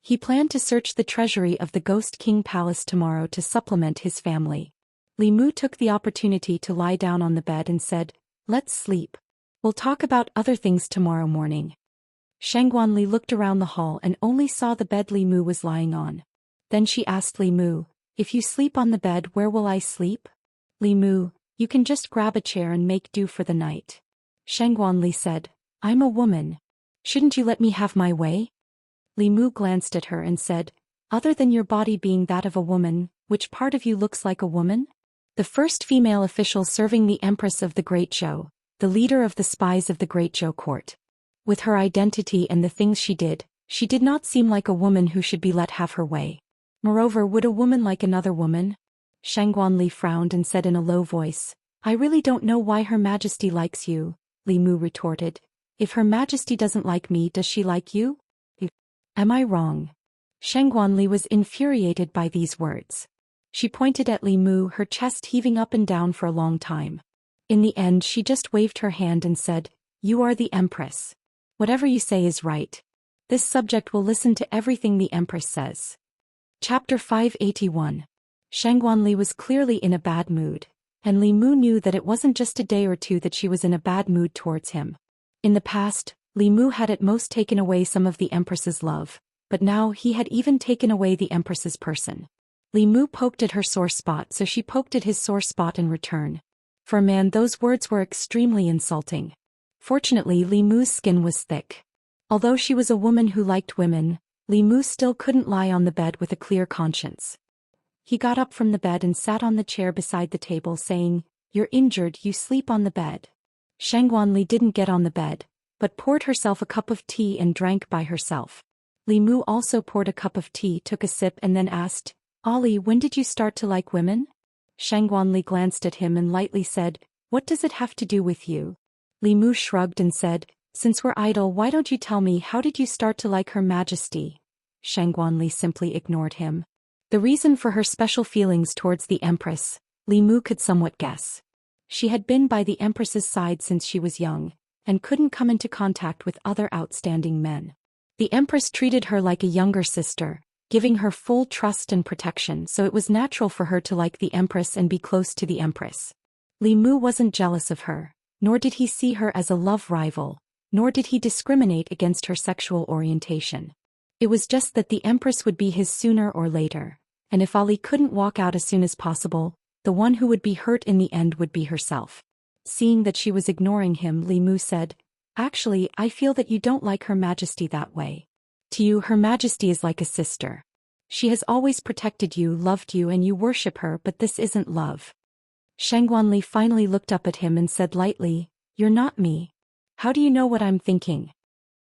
He planned to search the treasury of the Ghost King Palace tomorrow to supplement his family. Li Mu took the opportunity to lie down on the bed and said, "Let's sleep. We'll talk about other things tomorrow morning." Shangguanli looked around the hall and only saw the bed Li Mu was lying on. Then she asked Li Mu, "If you sleep on the bed, where will I sleep?" "Li Mu, you can just grab a chair and make do for the night." Shangguanli said, "I'm a woman. Shouldn't you let me have my way?" Li Mu glanced at her and said, "Other than your body being that of a woman, which part of you looks like a woman?" The first female official serving the Empress of the Great Zhou, the leader of the spies of the Great Zhou court. With her identity and the things she did not seem like a woman who should be let have her way. Moreover, would a woman like another woman? Shangguanli frowned and said in a low voice, "I really don't know why Her Majesty likes you," Li Mu retorted. "If Her Majesty doesn't like me, does she like you? Am I wrong?" Shangguanli was infuriated by these words. She pointed at Li Mu, her chest heaving up and down for a long time. In the end, she just waved her hand and said, "You are the Empress. Whatever you say is right. This subject will listen to everything the Empress says." Chapter 581. Shangguanli was clearly in a bad mood, and Li Mu knew that it wasn't just a day or two that she was in a bad mood towards him. In the past, Li Mu had at most taken away some of the Empress's love, but now he had even taken away the Empress's person. Li Mu poked at her sore spot, so she poked at his sore spot in return. For a man, those words were extremely insulting. Fortunately, Li Mu's skin was thick. Although she was a woman who liked women, Li Mu still couldn't lie on the bed with a clear conscience. He got up from the bed and sat on the chair beside the table, saying, "You're injured, you sleep on the bed." Shangguanli didn't get on the bed, but poured herself a cup of tea and drank by herself. Li Mu also poured a cup of tea, took a sip and then asked, "Ali, when did you start to like women?" Shangguanli glanced at him and lightly said, "What does it have to do with you?" Li Mu shrugged and said, "Since we're idle, why don't you tell me, how did you start to like Her Majesty?" Shangguanli simply ignored him. The reason for her special feelings towards the Empress, Li Mu could somewhat guess. She had been by the Empress's side since she was young, and couldn't come into contact with other outstanding men. The Empress treated her like a younger sister, giving her full trust and protection, so it was natural for her to like the Empress and be close to the Empress. Li Mu wasn't jealous of her, nor did he see her as a love rival, nor did he discriminate against her sexual orientation. It was just that the Empress would be his sooner or later, and if Ali couldn't walk out as soon as possible, the one who would be hurt in the end would be herself. Seeing that she was ignoring him, Li Mu said, "Actually, I feel that you don't like Her Majesty that way. To you, Her Majesty is like a sister. She has always protected you, loved you, and you worship her, but this isn't love." Shangguanli finally looked up at him and said lightly, "You're not me. How do you know what I'm thinking?"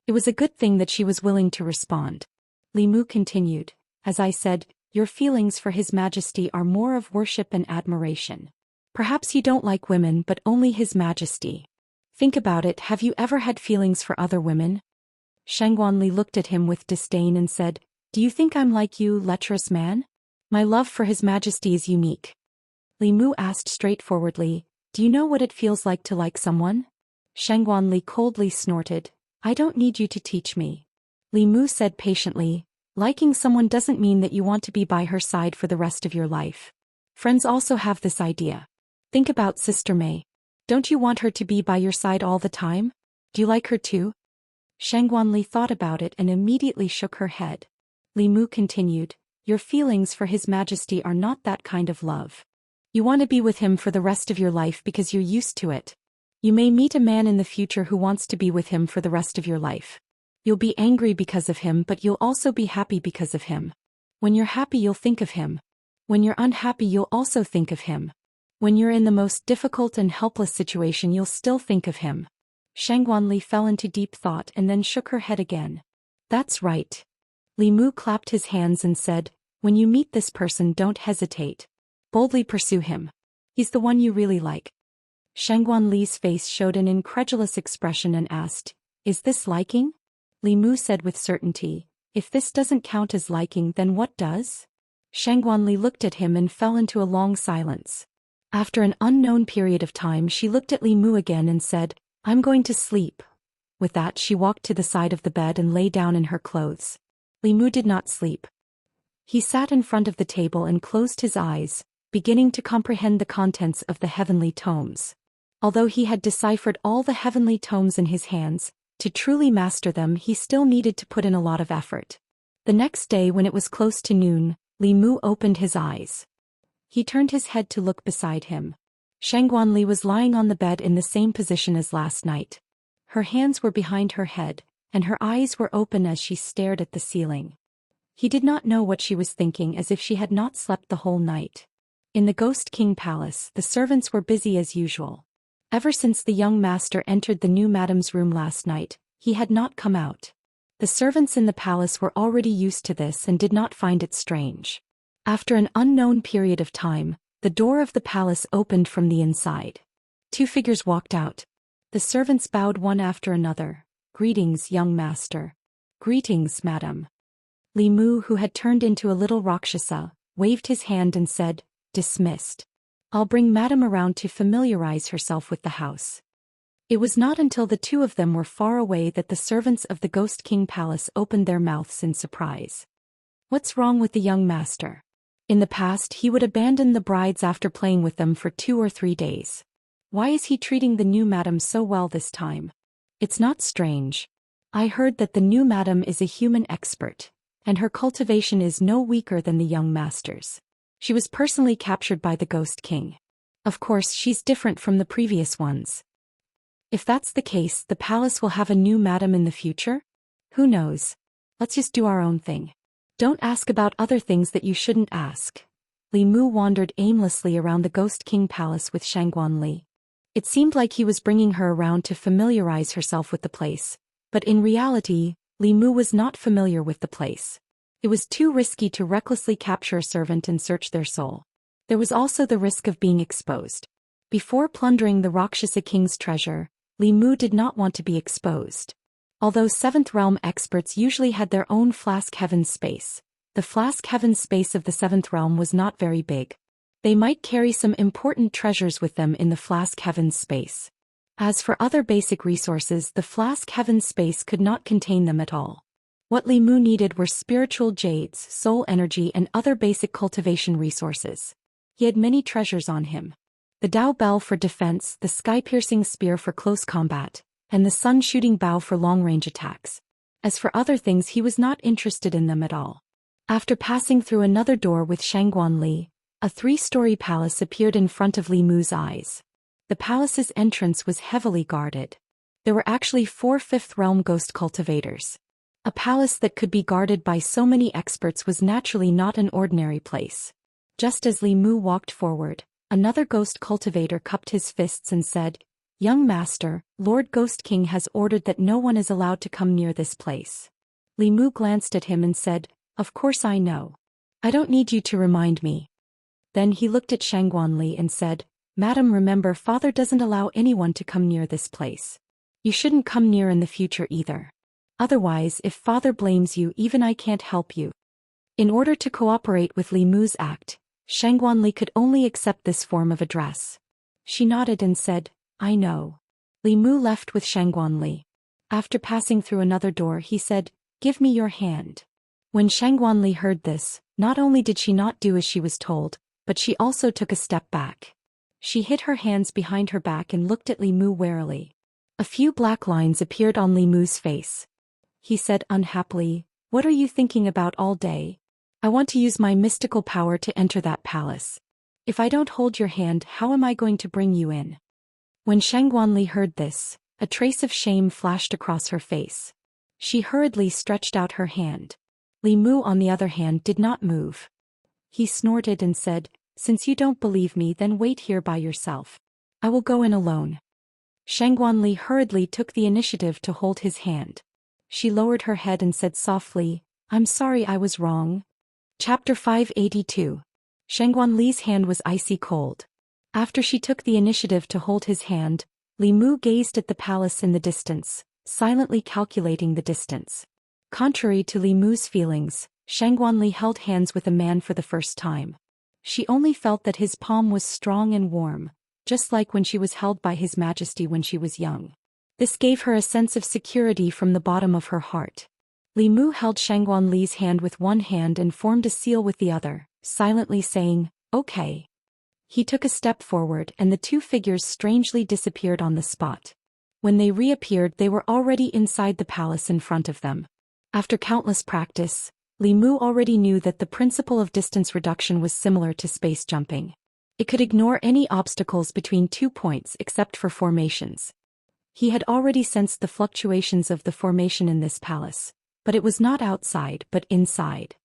It was a good thing that she was willing to respond. Li Mu continued, "As I said, your feelings for His Majesty are more of worship and admiration. Perhaps you don't like women, but only His Majesty. Think about it, have you ever had feelings for other women?" Shangguanli looked at him with disdain and said, "Do you think I'm like you, lecherous man? My love for His Majesty is unique." Li Mu asked straightforwardly, "Do you know what it feels like to like someone?" Shangguanli coldly snorted, "I don't need you to teach me." Li Mu said patiently, "Liking someone doesn't mean that you want to be by her side for the rest of your life. Friends also have this idea. Think about Sister Mei. Don't you want her to be by your side all the time? Do you like her too?" Shangguanli thought about it and immediately shook her head. Li Mu continued, "Your feelings for His Majesty are not that kind of love. You want to be with him for the rest of your life because you're used to it. You may meet a man in the future who wants to be with him for the rest of your life. You'll be angry because of him, but you'll also be happy because of him. When you're happy, you'll think of him. When you're unhappy, you'll also think of him. When you're in the most difficult and helpless situation, you'll still think of him." Shangguanli fell into deep thought and then shook her head again. "That's right." Li Mu clapped his hands and said, "When you meet this person, don't hesitate. Boldly pursue him. He's the one you really like." Shangguanli's face showed an incredulous expression and asked, "Is this liking?" Li Mu said with certainty, "If this doesn't count as liking, then what does?" Shangguanli looked at him and fell into a long silence. After an unknown period of time, she looked at Li Mu again and said, "I'm going to sleep." With that, she walked to the side of the bed and lay down in her clothes. Li Mu did not sleep. He sat in front of the table and closed his eyes, beginning to comprehend the contents of the heavenly tomes. Although he had deciphered all the heavenly tomes in his hands, to truly master them he still needed to put in a lot of effort. The next day, when it was close to noon, Li Mu opened his eyes. He turned his head to look beside him. Shangguanli was lying on the bed in the same position as last night. Her hands were behind her head, and her eyes were open as she stared at the ceiling. He did not know what she was thinking, as if she had not slept the whole night. In the Ghost King Palace, the servants were busy as usual. Ever since the young master entered the new madam's room last night, he had not come out. The servants in the palace were already used to this and did not find it strange. After an unknown period of time, the door of the palace opened from the inside. Two figures walked out. The servants bowed one after another. "Greetings, young master." "Greetings, madam." Li Mu, who had turned into a little Rakshasa, waved his hand and said, "Dismissed. I'll bring madam around to familiarize herself with the house." It was not until the two of them were far away that the servants of the Ghost King Palace opened their mouths in surprise. What's wrong with the young master? In the past, he would abandon the brides after playing with them for 2 or 3 days. Why is he treating the new madam so well this time? It's not strange. I heard that the new madam is a human expert, and her cultivation is no weaker than the young master's. She was personally captured by the Ghost King. Of course, she's different from the previous ones. If that's the case, the palace will have a new madam in the future? Who knows? Let's just do our own thing. Don't ask about other things that you shouldn't ask. Li Mu wandered aimlessly around the Ghost King Palace with Shangguanli. It seemed like he was bringing her around to familiarize herself with the place, but in reality, Li Mu was not familiar with the place. It was too risky to recklessly capture a servant and search their soul. There was also the risk of being exposed. Before plundering the Rakshasa King's treasure, Li Mu did not want to be exposed. Although 7th Realm experts usually had their own flask heaven space, The flask heaven space of the seventh realm was not very big. They might carry some important treasures with them in the flask heaven space. As for other basic resources, the flask heaven space could not contain them at all. What Li Mu needed were spiritual jades, soul energy and other basic cultivation resources. He had many treasures on him. The Dao Bell for defense, the sky-piercing spear for close combat, and the sun-shooting bow for long-range attacks. As for other things, he was not interested in them at all. After passing through another door with Shangguan Li, a 3-story palace appeared in front of Li Mu's eyes. The palace's entrance was heavily guarded. There were actually 4 fifth realm ghost cultivators. A palace that could be guarded by so many experts was naturally not an ordinary place. Just as Li Mu walked forward, another ghost cultivator cupped his fists and said, "Young master, Lord Ghost King has ordered that no one is allowed to come near this place." Li Mu glanced at him and said, "Of course I know. I don't need you to remind me." Then he looked at Shangguan Li and said, "Madam, remember, father doesn't allow anyone to come near this place. You shouldn't come near in the future either. Otherwise, if father blames you, even I can't help you." In order to cooperate with Li Mu's act, Shangguan Li could only accept this form of address. She nodded and said, "I know." Li Mu left with Shangguan Li. After passing through another door, he said, "Give me your hand." When Shangguan Li heard this, not only did she not do as she was told, but she also took a step back. She hid her hands behind her back and looked at Li Mu warily. A few black lines appeared on Li Mu's face. He said unhappily, "What are you thinking about all day? I want to use my mystical power to enter that palace. If I don't hold your hand, how am I going to bring you in?" When Shangguan Li heard this, a trace of shame flashed across her face. She hurriedly stretched out her hand. Li Mu, on the other hand, did not move. He snorted and said, "Since you don't believe me, then wait here by yourself. I will go in alone." Shangguan Li hurriedly took the initiative to hold his hand. She lowered her head and said softly, "I'm sorry, I was wrong." Chapter 582. Shangguan Li's hand was icy cold. After she took the initiative to hold his hand, Li Mu gazed at the palace in the distance, silently calculating the distance. Contrary to Li Mu's feelings, Shangguan Li held hands with a man for the first time. She only felt that his palm was strong and warm, just like when she was held by His Majesty when she was young. This gave her a sense of security from the bottom of her heart. Li Mu held Shangguan Li's hand with one hand and formed a seal with the other, silently saying, "Okay." He took a step forward and the two figures strangely disappeared on the spot. When they reappeared, they were already inside the palace in front of them. After countless practice, Li Mu already knew that the principle of distance reduction was similar to space jumping. It could ignore any obstacles between 2 points except for formations. He had already sensed the fluctuations of the formation in this palace, but it was not outside but inside.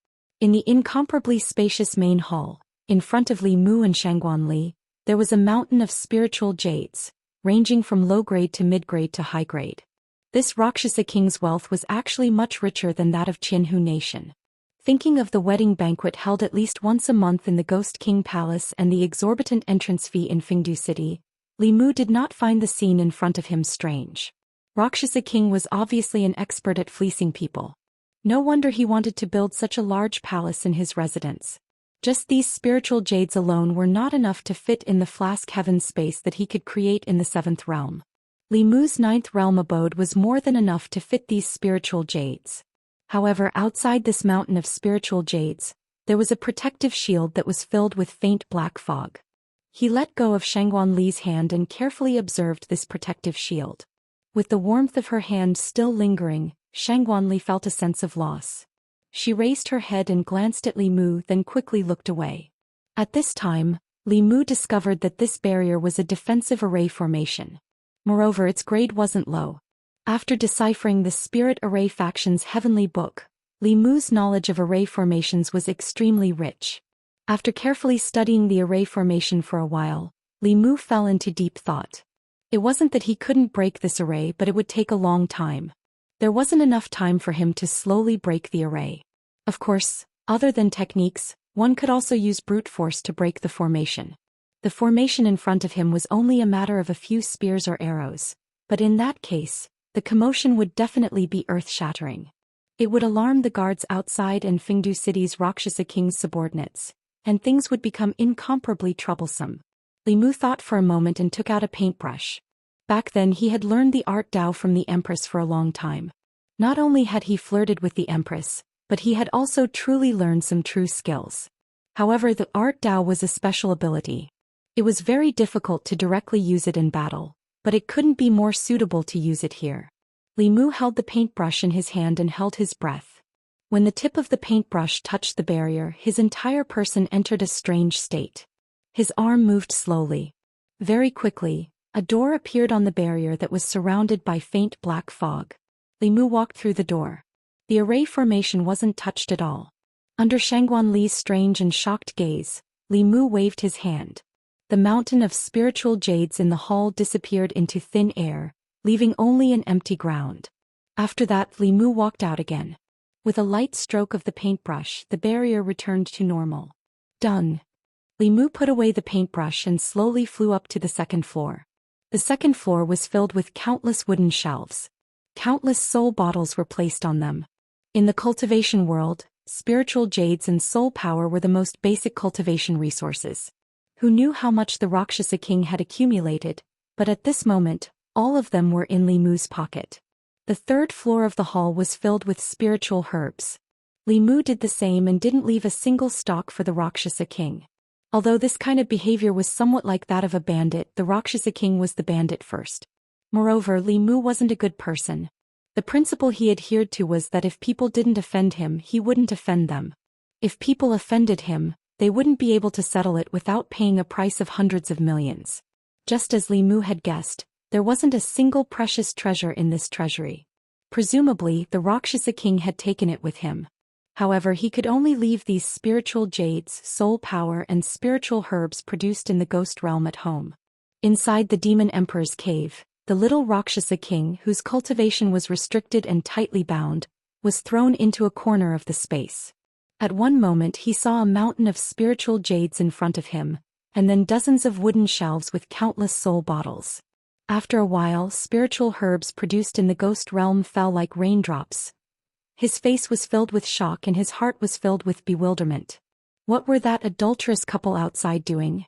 In the incomparably spacious main hall, in front of Li Mu and Shangguan Li, there was a mountain of spiritual jades, ranging from low-grade to mid-grade to high-grade. This Rakshasa king's wealth was actually much richer than that of Qinhu nation. Thinking of the wedding banquet held at least once a month in the Ghost King Palace and the exorbitant entrance fee in Fengdu City, Li Mu did not find the scene in front of him strange. Rakshasa King was obviously an expert at fleecing people. No wonder he wanted to build such a large palace in his residence. Just these spiritual jades alone were not enough to fit in the flask heaven space that he could create in the 7th realm. Li Mu's 9th realm abode was more than enough to fit these spiritual jades. However, outside this mountain of spiritual jades, there was a protective shield that was filled with faint black fog. He let go of Shangguan Li's hand and carefully observed this protective shield. With the warmth of her hand still lingering, Shangguan Li felt a sense of loss. She raised her head and glanced at Li Mu, then quickly looked away. At this time, Li Mu discovered that this barrier was a defensive array formation. Moreover, its grade wasn't low. After deciphering the Spirit Array Faction's heavenly book, Li Mu's knowledge of array formations was extremely rich. After carefully studying the array formation for a while, Li Mu fell into deep thought. It wasn't that he couldn't break this array, but it would take a long time. There wasn't enough time for him to slowly break the array. Of course, other than techniques, one could also use brute force to break the formation. The formation in front of him was only a matter of a few spears or arrows, but in that case, the commotion would definitely be earth-shattering. It would alarm the guards outside and Fengdu City's Rakshasa King's subordinates, and things would become incomparably troublesome. Li Mu thought for a moment and took out a paintbrush. Back then he had learned the art Dao from the Empress for a long time. Not only had he flirted with the Empress, but he had also truly learned some true skills. However, the art Dao was a special ability. It was very difficult to directly use it in battle, but it couldn't be more suitable to use it here. Li Mu held the paintbrush in his hand and held his breath. When the tip of the paintbrush touched the barrier, his entire person entered a strange state. His arm moved slowly. Very quickly, a door appeared on the barrier that was surrounded by faint black fog. Li Mu walked through the door. The array formation wasn't touched at all. Under Shangguan Li's strange and shocked gaze, Li Mu waved his hand. The mountain of spiritual jades in the hall disappeared into thin air, leaving only an empty ground. After that, Li Mu walked out again. With a light stroke of the paintbrush, the barrier returned to normal. Done. Li Mu put away the paintbrush and slowly flew up to the second floor. The second floor was filled with countless wooden shelves. Countless soul bottles were placed on them. In the cultivation world, spiritual jades and soul power were the most basic cultivation resources. Who knew how much the Rakshasa King had accumulated, but at this moment, all of them were in Li Mu's pocket. The third floor of the hall was filled with spiritual herbs. Li Mu did the same and didn't leave a single stalk for the Rakshasa King. Although this kind of behavior was somewhat like that of a bandit, the Rakshasa King was the bandit first. Moreover, Li Mu wasn't a good person. The principle he adhered to was that if people didn't offend him, he wouldn't offend them. If people offended him, they wouldn't be able to settle it without paying a price of hundreds of millions. Just as Li Mu had guessed, there wasn't a single precious treasure in this treasury. Presumably, the Rakshasa King had taken it with him. However, he could only leave these spiritual jades, soul power and spiritual herbs produced in the ghost realm at home. Inside the Demon Emperor's cave, the little Rakshasa King, whose cultivation was restricted and tightly bound, was thrown into a corner of the space. At one moment he saw a mountain of spiritual jades in front of him, and then dozens of wooden shelves with countless soul bottles. After a while, spiritual herbs produced in the ghost realm fell like raindrops. His face was filled with shock and his heart was filled with bewilderment. What were that adulterous couple outside doing?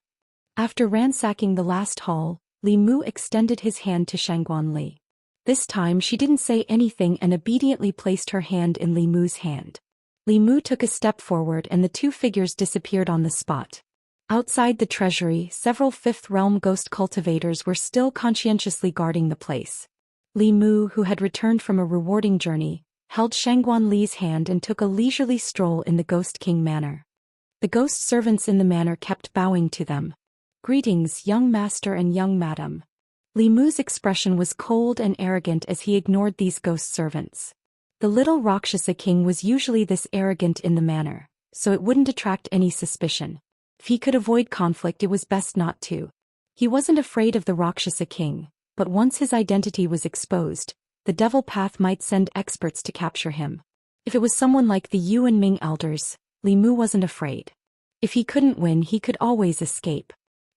After ransacking the last hall, Li Mu extended his hand to Shangguan Li. This time she didn't say anything and obediently placed her hand in Li Mu's hand. Li Mu took a step forward and the two figures disappeared on the spot. Outside the treasury, several Fifth Realm ghost cultivators were still conscientiously guarding the place. Li Mu, who had returned from a rewarding journey, held Shangguan Li's hand and took a leisurely stroll in the Ghost King manor. The ghost servants in the manor kept bowing to them. Greetings, young master and young madam. Li Mu's expression was cold and arrogant as he ignored these ghost servants. The little Rakshasa King was usually this arrogant in the manor, so it wouldn't attract any suspicion. If he could avoid conflict, it was best not to. He wasn't afraid of the Rakshasa King, but once his identity was exposed, the devil path might send experts to capture him. If it was someone like the Yu and Ming elders, Li Mu wasn't afraid. If he couldn't win, he could always escape.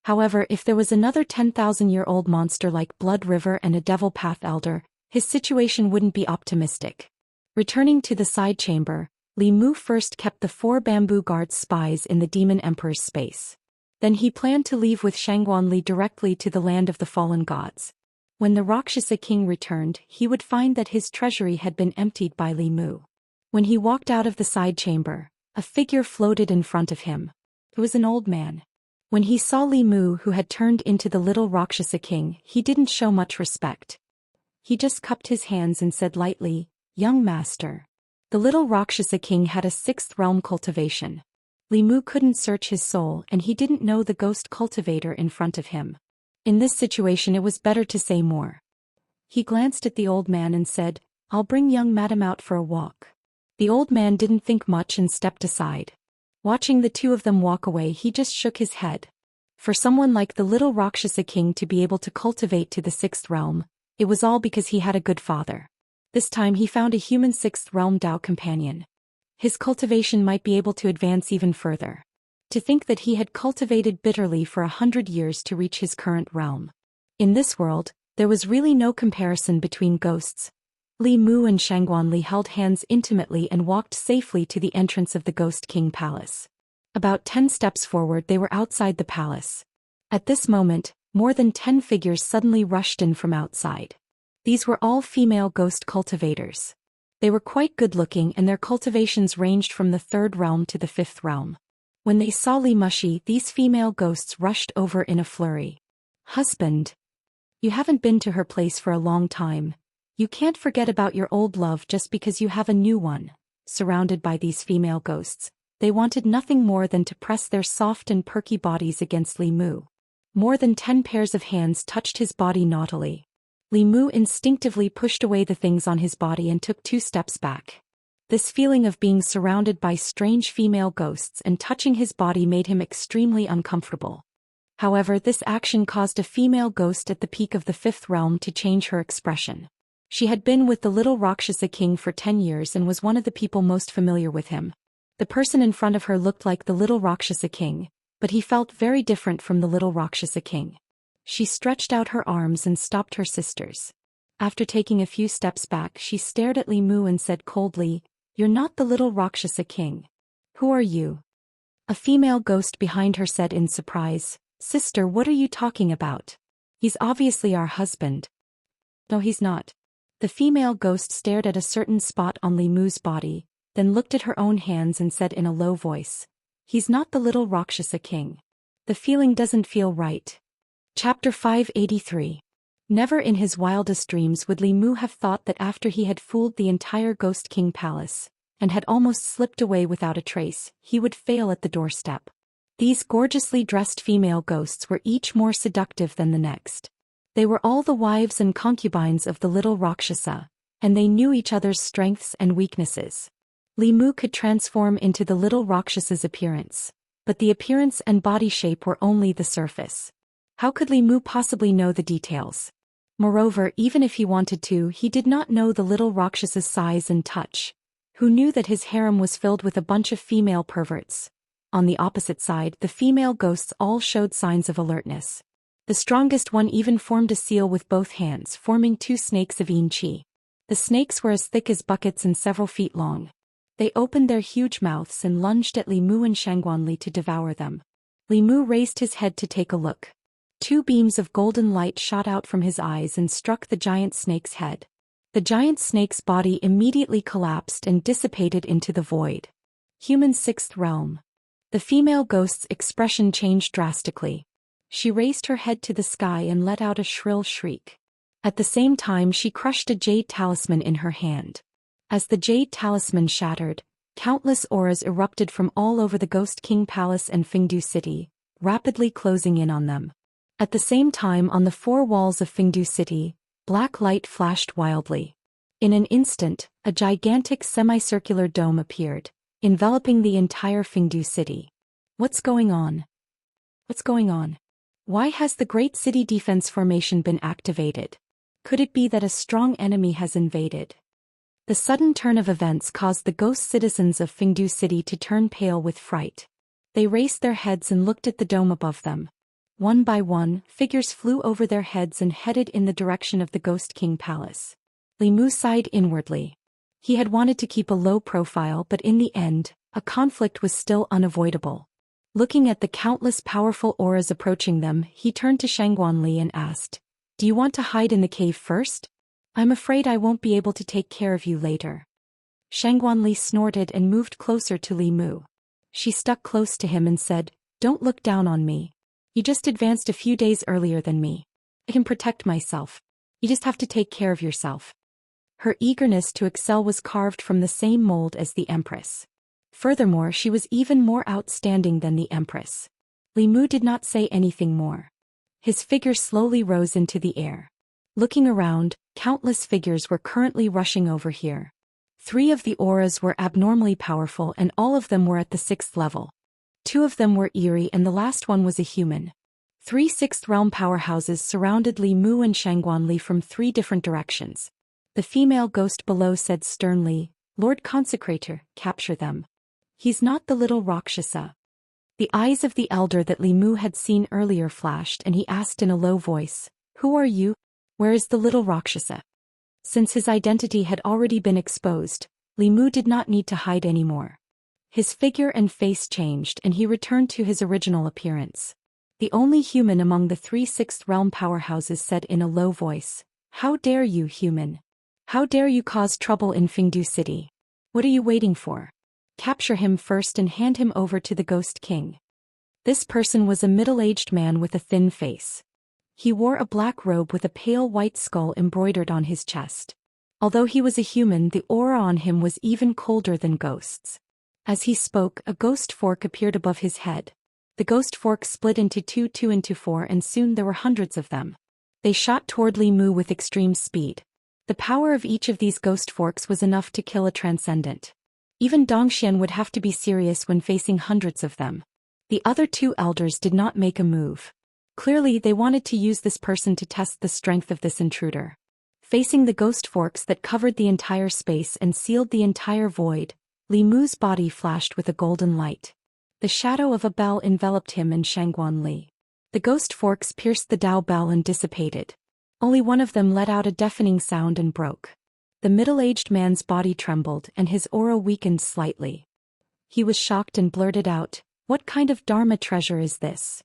However, if there was another 10,000-year-old monster like Blood River and a devil path elder, his situation wouldn't be optimistic. Returning to the side chamber, Li Mu first kept the 4 bamboo guards spies in the Demon Emperor's space. Then he planned to leave with Shangguan Li directly to the land of the fallen gods. When the Rakshasa King returned, he would find that his treasury had been emptied by Li Mu. When he walked out of the side chamber, a figure floated in front of him. It was an old man. When he saw Li Mu, who had turned into the little Rakshasa King, he didn't show much respect. He just cupped his hands and said lightly, "Young master." The little Rakshasa King had a 6th realm cultivation. Li Mu couldn't search his soul and he didn't know the ghost cultivator in front of him. In this situation it was better to say more. He glanced at the old man and said, "I'll bring young madam out for a walk." The old man didn't think much and stepped aside. Watching the two of them walk away, he just shook his head. For someone like the little Rakshasa King to be able to cultivate to the 6th realm, it was all because he had a good father. This time he found a human 6th realm Dao companion. His cultivation might be able to advance even further. To think that he had cultivated bitterly for 100 years to reach his current realm. In this world, there was really no comparison between ghosts. Li Mu and Xianxia held hands intimately and walked safely to the entrance of the Ghost King Palace. About 10 steps forward they were outside the palace. At this moment, more than 10 figures suddenly rushed in from outside. These were all female ghost cultivators. They were quite good-looking and their cultivations ranged from the 3rd realm to the 5th realm. When they saw Li Mushi, these female ghosts rushed over in a flurry. "Husband, you haven't been to her place for a long time. You can't forget about your old love just because you have a new one." Surrounded by these female ghosts, they wanted nothing more than to press their soft and perky bodies against Li Mu. More than 10 pairs of hands touched his body naughtily. Li Mu instinctively pushed away the things on his body and took 2 steps back. This feeling of being surrounded by strange female ghosts and touching his body made him extremely uncomfortable. However, this action caused a female ghost at the peak of the 5th realm to change her expression. She had been with the little Rakshasa king for 10 years and was one of the people most familiar with him. The person in front of her looked like the little Rakshasa king, but he felt very different from the little Rakshasa king. She stretched out her arms and stopped her sisters. After taking a few steps back, she stared at Li Mu and said coldly, "You're not the little Rakshasa king. Who are you?" A female ghost behind her said in surprise, "Sister, what are you talking about? He's obviously our husband." "No, he's not." The female ghost stared at a certain spot on Li Mu's body, then looked at her own hands and said in a low voice, "He's not the little Rakshasa king. The feeling doesn't feel right." Chapter 583. Never in his wildest dreams would Li Mu have thought that after he had fooled the entire Ghost King Palace, and had almost slipped away without a trace, he would fail at the doorstep. These gorgeously dressed female ghosts were each more seductive than the next. They were all the wives and concubines of the little Rakshasa, and they knew each other's strengths and weaknesses. Li Mu could transform into the little Rakshasa's appearance, but the appearance and body shape were only the surface. How could Li Mu possibly know the details? Moreover, even if he wanted to, he did not know the little Rakshasa's size and touch. Who knew that his harem was filled with a bunch of female perverts? On the opposite side, the female ghosts all showed signs of alertness. The strongest one even formed a seal with both hands, forming 2 snakes of yin qi. The snakes were as thick as buckets and several feet long. They opened their huge mouths and lunged at Li Mu and Xianxia to devour them. Li Mu raised his head to take a look. 2 beams of golden light shot out from his eyes and struck the giant snake's head. The giant snake's body immediately collapsed and dissipated into the void. Human 6th realm. The female ghost's expression changed drastically. She raised her head to the sky and let out a shrill shriek. At the same time she crushed a jade talisman in her hand. As the jade talisman shattered, countless auras erupted from all over the Ghost King Palace and Fengdu City, rapidly closing in on them. At the same time, on the 4 walls of Fengdu City, black light flashed wildly. In an instant, a gigantic semicircular dome appeared, enveloping the entire Fengdu City. What's going on? What's going on? Why has the Great City Defense Formation been activated? Could it be that a strong enemy has invaded? The sudden turn of events caused the ghost citizens of Fengdu City to turn pale with fright. They raised their heads and looked at the dome above them. One by one, figures flew over their heads and headed in the direction of the Ghost King Palace. Li Mu sighed inwardly. He had wanted to keep a low profile, but in the end, a conflict was still unavoidable. Looking at the countless powerful auras approaching them, he turned to Xianxia and asked, "Do you want to hide in the cave first? I'm afraid I won't be able to take care of you later." Xianxia snorted and moved closer to Li Mu. She stuck close to him and said, "Don't look down on me. You just advanced a few days earlier than me. I can protect myself. You just have to take care of yourself." Her eagerness to excel was carved from the same mold as the Empress. Furthermore, she was even more outstanding than the Empress. Li Mu did not say anything more. His figure slowly rose into the air. Looking around, countless figures were currently rushing over here. 3 of the auras were abnormally powerful and all of them were at the 6th level. 2 of them were eerie and the last one was a human. 3 6th realm powerhouses surrounded Li Mu and Xianxia from 3 different directions. The female ghost below said sternly, "Lord Consecrator, capture them. He's not the little Rakshasa." The eyes of the elder that Li Mu had seen earlier flashed and he asked in a low voice, "Who are you? Where is the little Rakshasa?" Since his identity had already been exposed, Li Mu did not need to hide anymore. His figure and face changed and he returned to his original appearance. The only human among the 3 sixth realm powerhouses said in a low voice, "How dare you, human? How dare you cause trouble in Fengdu City? What are you waiting for? Capture him first and hand him over to the Ghost King." This person was a middle-aged man with a thin face. He wore a black robe with a pale white skull embroidered on his chest. Although he was a human, the aura on him was even colder than ghosts. As he spoke, a ghost fork appeared above his head. The ghost fork split into two into four, and soon there were hundreds of them. They shot toward Li Mu with extreme speed. The power of each of these ghost forks was enough to kill a transcendent. Even Zhou Xian would have to be serious when facing hundreds of them. The other 2 elders did not make a move. Clearly they wanted to use this person to test the strength of this intruder. Facing the ghost forks that covered the entire space and sealed the entire void, Li Mu's body flashed with a golden light. The shadow of a bell enveloped him and Shangguan Li. The ghost forks pierced the Dao bell and dissipated. Only one of them let out a deafening sound and broke. The middle-aged man's body trembled and his aura weakened slightly. He was shocked and blurted out, "What kind of Dharma treasure is this?"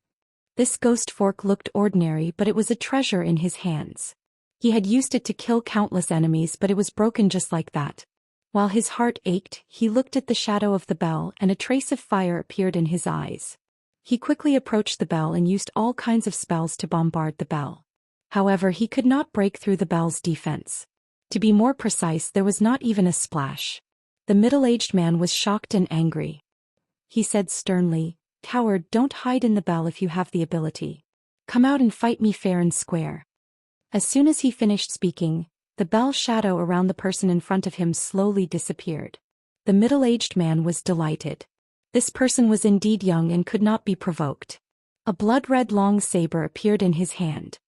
This ghost fork looked ordinary, but it was a treasure in his hands. He had used it to kill countless enemies, but it was broken just like that. While his heart ached, he looked at the shadow of the bell and a trace of fire appeared in his eyes. He quickly approached the bell and used all kinds of spells to bombard the bell. However, he could not break through the bell's defense. To be more precise, there was not even a splash. The middle-aged man was shocked and angry. He said sternly, "Coward, don't hide in the bell if you have the ability. Come out and fight me fair and square." As soon as he finished speaking, the bell shadow around the person in front of him slowly disappeared. The middle-aged man was delighted. This person was indeed young and could not be provoked. A blood-red long saber appeared in his hand.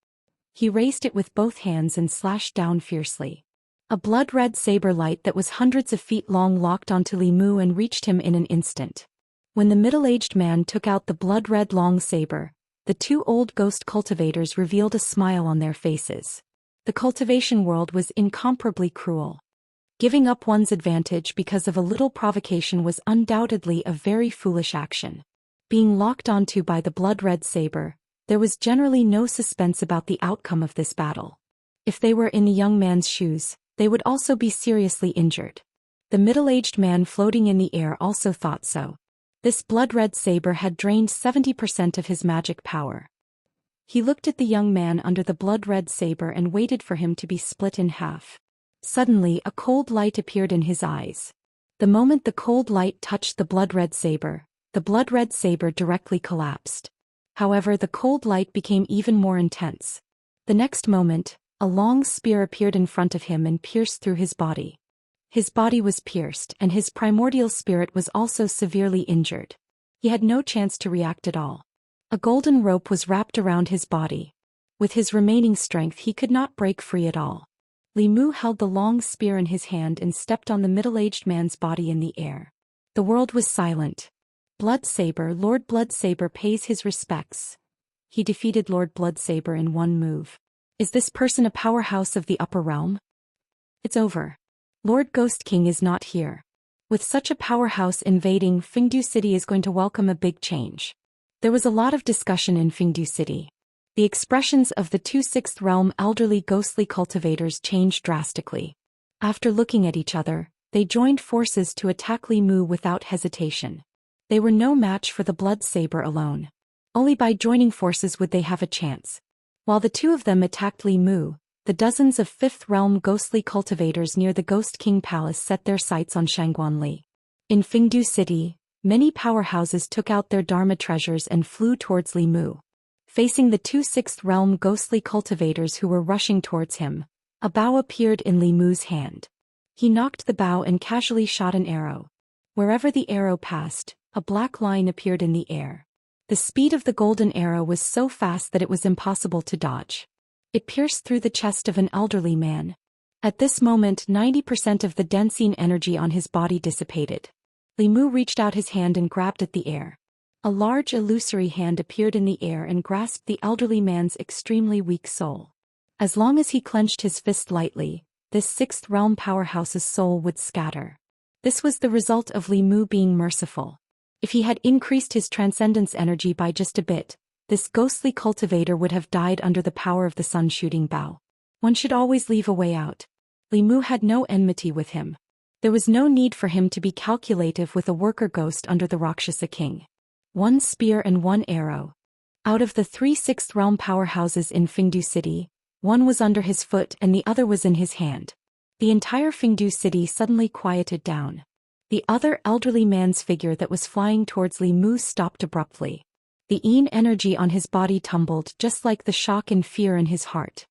He raised it with both hands and slashed down fiercely. A blood-red saber light that was hundreds of feet long locked onto Li Mu and reached him in an instant. When the middle-aged man took out the blood-red long saber, the 2 old ghost cultivators revealed a smile on their faces. The cultivation world was incomparably cruel. Giving up one's advantage because of a little provocation was undoubtedly a very foolish action. Being locked onto by the blood-red saber, there was generally no suspense about the outcome of this battle. If they were in the young man's shoes, they would also be seriously injured. The middle-aged man floating in the air also thought so. This blood-red saber had drained 70% of his magic power. He looked at the young man under the blood-red saber and waited for him to be split in half. Suddenly, a cold light appeared in his eyes. The moment the cold light touched the blood-red saber directly collapsed. However, the cold light became even more intense. The next moment, a long spear appeared in front of him and pierced through his body. His body was pierced, and his primordial spirit was also severely injured. He had no chance to react at all. A golden rope was wrapped around his body. With his remaining strength, he could not break free at all. Li Mu held the long spear in his hand and stepped on the middle-aged man's body in the air. The world was silent. Lord Bloodsaber pays his respects. He defeated Lord Bloodsaber in one move. Is this person a powerhouse of the upper realm? It's over. Lord Ghost King is not here. With such a powerhouse invading, Fengdu City is going to welcome a big change. There was a lot of discussion in Fengdu City. The expressions of the 2 sixth realm elderly ghostly cultivators changed drastically. After looking at each other, they joined forces to attack Li Mu without hesitation. They were no match for the blood saber alone. Only by joining forces would they have a chance. While the 2 of them attacked Li Mu, the dozens of 5th realm ghostly cultivators near the Ghost King Palace set their sights on Shangguan Li. In Fengdu City, many powerhouses took out their Dharma treasures and flew towards Li Mu. Facing the 2 sixth realm ghostly cultivators who were rushing towards him, a bow appeared in Li Mu's hand. He knocked the bow and casually shot an arrow. Wherever the arrow passed, a black line appeared in the air. The speed of the golden arrow was so fast that it was impossible to dodge. It pierced through the chest of an elderly man. At this moment, 90% of the Densine energy on his body dissipated. Li Mu reached out his hand and grabbed at the air. A large illusory hand appeared in the air and grasped the elderly man's extremely weak soul. As long as he clenched his fist lightly, this sixth realm powerhouse's soul would scatter. This was the result of Li Mu being merciful. If he had increased his transcendence energy by just a bit, this ghostly cultivator would have died under the power of the sun-shooting bow. One should always leave a way out. Li Mu had no enmity with him. There was no need for him to be calculative with a worker ghost under the Rakshasa king. One spear and one arrow. Out of the 3 sixth realm powerhouses in Fengdu City, one was under his foot and the other was in his hand. The entire Fengdu City suddenly quieted down. The other elderly man's figure that was flying towards Li Mu stopped abruptly. The yin energy on his body tumbled just like the shock and fear in his heart.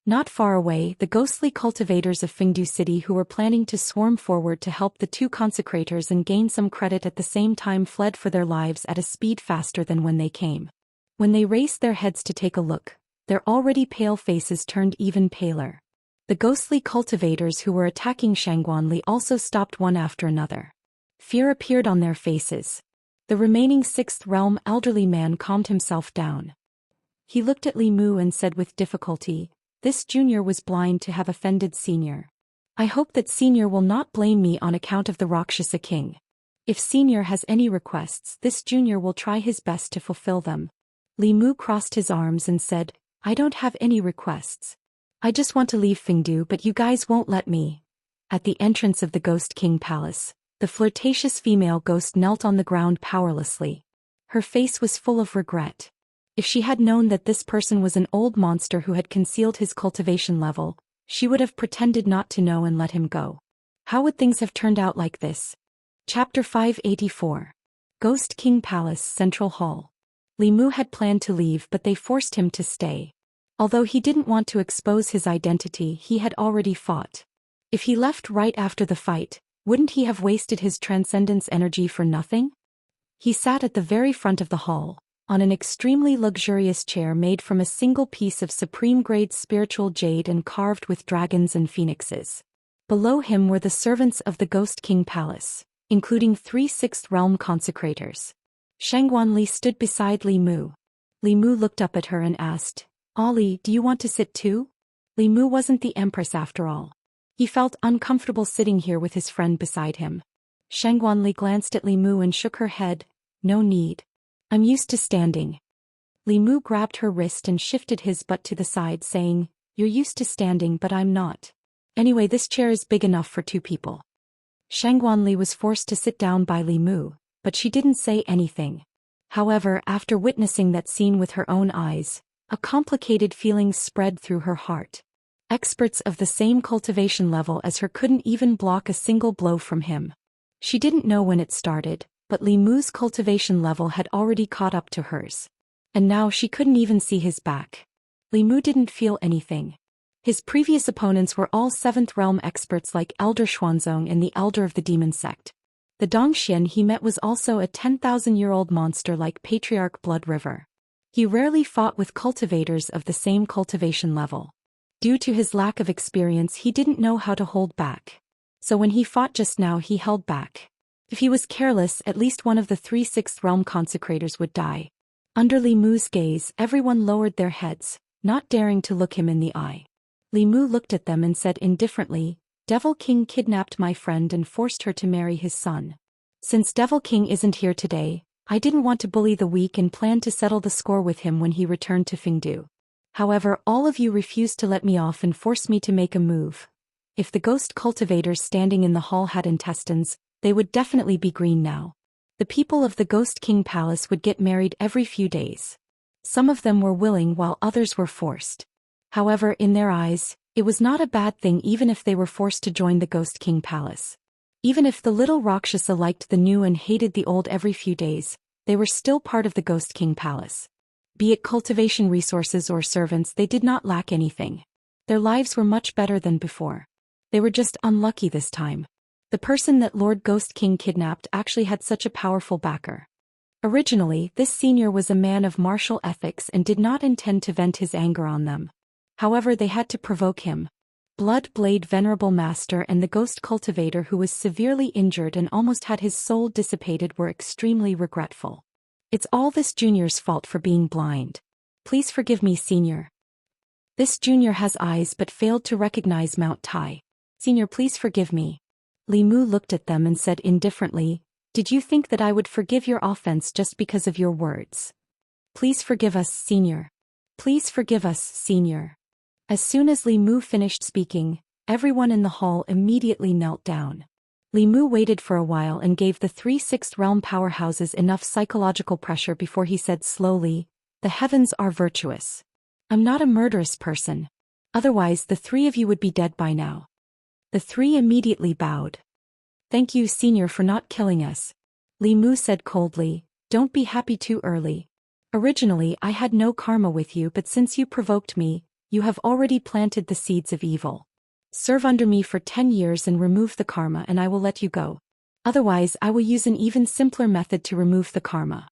Not far away, the ghostly cultivators of Fengdu City who were planning to swarm forward to help the 2 consecrators and gain some credit at the same time fled for their lives at a speed faster than when they came. When they raised their heads to take a look, their already pale faces turned even paler. The ghostly cultivators who were attacking Shangguanli also stopped one after another. Fear appeared on their faces. The remaining 6th realm elderly man calmed himself down. He looked at Li Mu and said with difficulty, "This junior was blind to have offended senior. I hope that senior will not blame me on account of the Rakshasa king. If senior has any requests, this junior will try his best to fulfill them." Li Mu crossed his arms and said, "I don't have any requests. I just want to leave Fengdu but you guys won't let me." At the entrance of the Ghost King Palace, the flirtatious female ghost knelt on the ground powerlessly. Her face was full of regret. If she had known that this person was an old monster who had concealed his cultivation level, she would have pretended not to know and let him go. How would things have turned out like this? Chapter 584. Ghost King Palace Central Hall. Li Mu had planned to leave but they forced him to stay. Although he didn't want to expose his identity, he had already fought. If he left right after the fight, wouldn't he have wasted his transcendence energy for nothing? He sat at the very front of the hall, on an extremely luxurious chair made from a single piece of supreme-grade spiritual jade and carved with dragons and phoenixes. Below him were the servants of the Ghost King Palace, including 3 sixth realm consecrators. Shangguanli stood beside Li Mu. Li Mu looked up at her and asked, "Ollie, do you want to sit too?" Li Mu wasn't the empress after all. He felt uncomfortable sitting here with his friend beside him. Shangguanli glanced at Li Mu and shook her head, "No need. I'm used to standing." Li Mu grabbed her wrist and shifted his butt to the side saying, "You're used to standing but I'm not. Anyway, this chair is big enough for 2 people." Shangguanli was forced to sit down by Li Mu, but she didn't say anything. However, after witnessing that scene with her own eyes, a complicated feeling spread through her heart. Experts of the same cultivation level as her couldn't even block a single blow from him. She didn't know when it started, but Li Mu's cultivation level had already caught up to hers. And now she couldn't even see his back. Li Mu didn't feel anything. His previous opponents were all 7th realm experts like Elder Xuanzong and the Elder of the Demon Sect. The Zhou Xian he met was also a 10,000-year-old monster like Patriarch Blood River. He rarely fought with cultivators of the same cultivation level. Due to his lack of experience, he didn't know how to hold back. So when he fought just now, he held back. If he was careless, at least one of the 3 sixth realm consecrators would die. Under Li Mu's gaze, everyone lowered their heads, not daring to look him in the eye. Li Mu looked at them and said indifferently, "Devil King kidnapped my friend and forced her to marry his son. Since Devil King isn't here today, I didn't want to bully the weak and planned to settle the score with him when he returned to Fengdu. However, all of you refused to let me off and forced me to make a move. If the ghost cultivators standing in the hall had intestines, they would definitely be green now. The people of the Ghost King Palace would get married every few days. Some of them were willing while others were forced. However, in their eyes, it was not a bad thing even if they were forced to join the Ghost King Palace. Even if the little Rakshasa liked the new and hated the old every few days, they were still part of the Ghost King Palace. Be it cultivation resources or servants, they did not lack anything. Their lives were much better than before. They were just unlucky this time. The person that Lord Ghost King kidnapped actually had such a powerful backer. Originally, this senior was a man of martial ethics and did not intend to vent his anger on them. However, they had to provoke him. Blood Blade Venerable Master and the Ghost Cultivator who was severely injured and almost had his soul dissipated were extremely regretful. It's all this junior's fault for being blind. Please forgive me, senior. This junior has eyes but failed to recognize Mount Tai. Senior, please forgive me. Li Mu looked at them and said indifferently, did you think that I would forgive your offense just because of your words? Please forgive us, Senior. Please forgive us, Senior. As soon as Li Mu finished speaking, everyone in the hall immediately knelt down. Li Mu waited for a while and gave the 3 Sixth Realm powerhouses enough psychological pressure before he said slowly, the heavens are virtuous. I'm not a murderous person. Otherwise the 3 of you would be dead by now. The 3 immediately bowed. Thank you, Senior, for not killing us. Li Mu said coldly, don't be happy too early. Originally I had no karma with you, but since you provoked me, you have already planted the seeds of evil. Serve under me for 10 years and remove the karma and I will let you go. Otherwise I will use an even simpler method to remove the karma.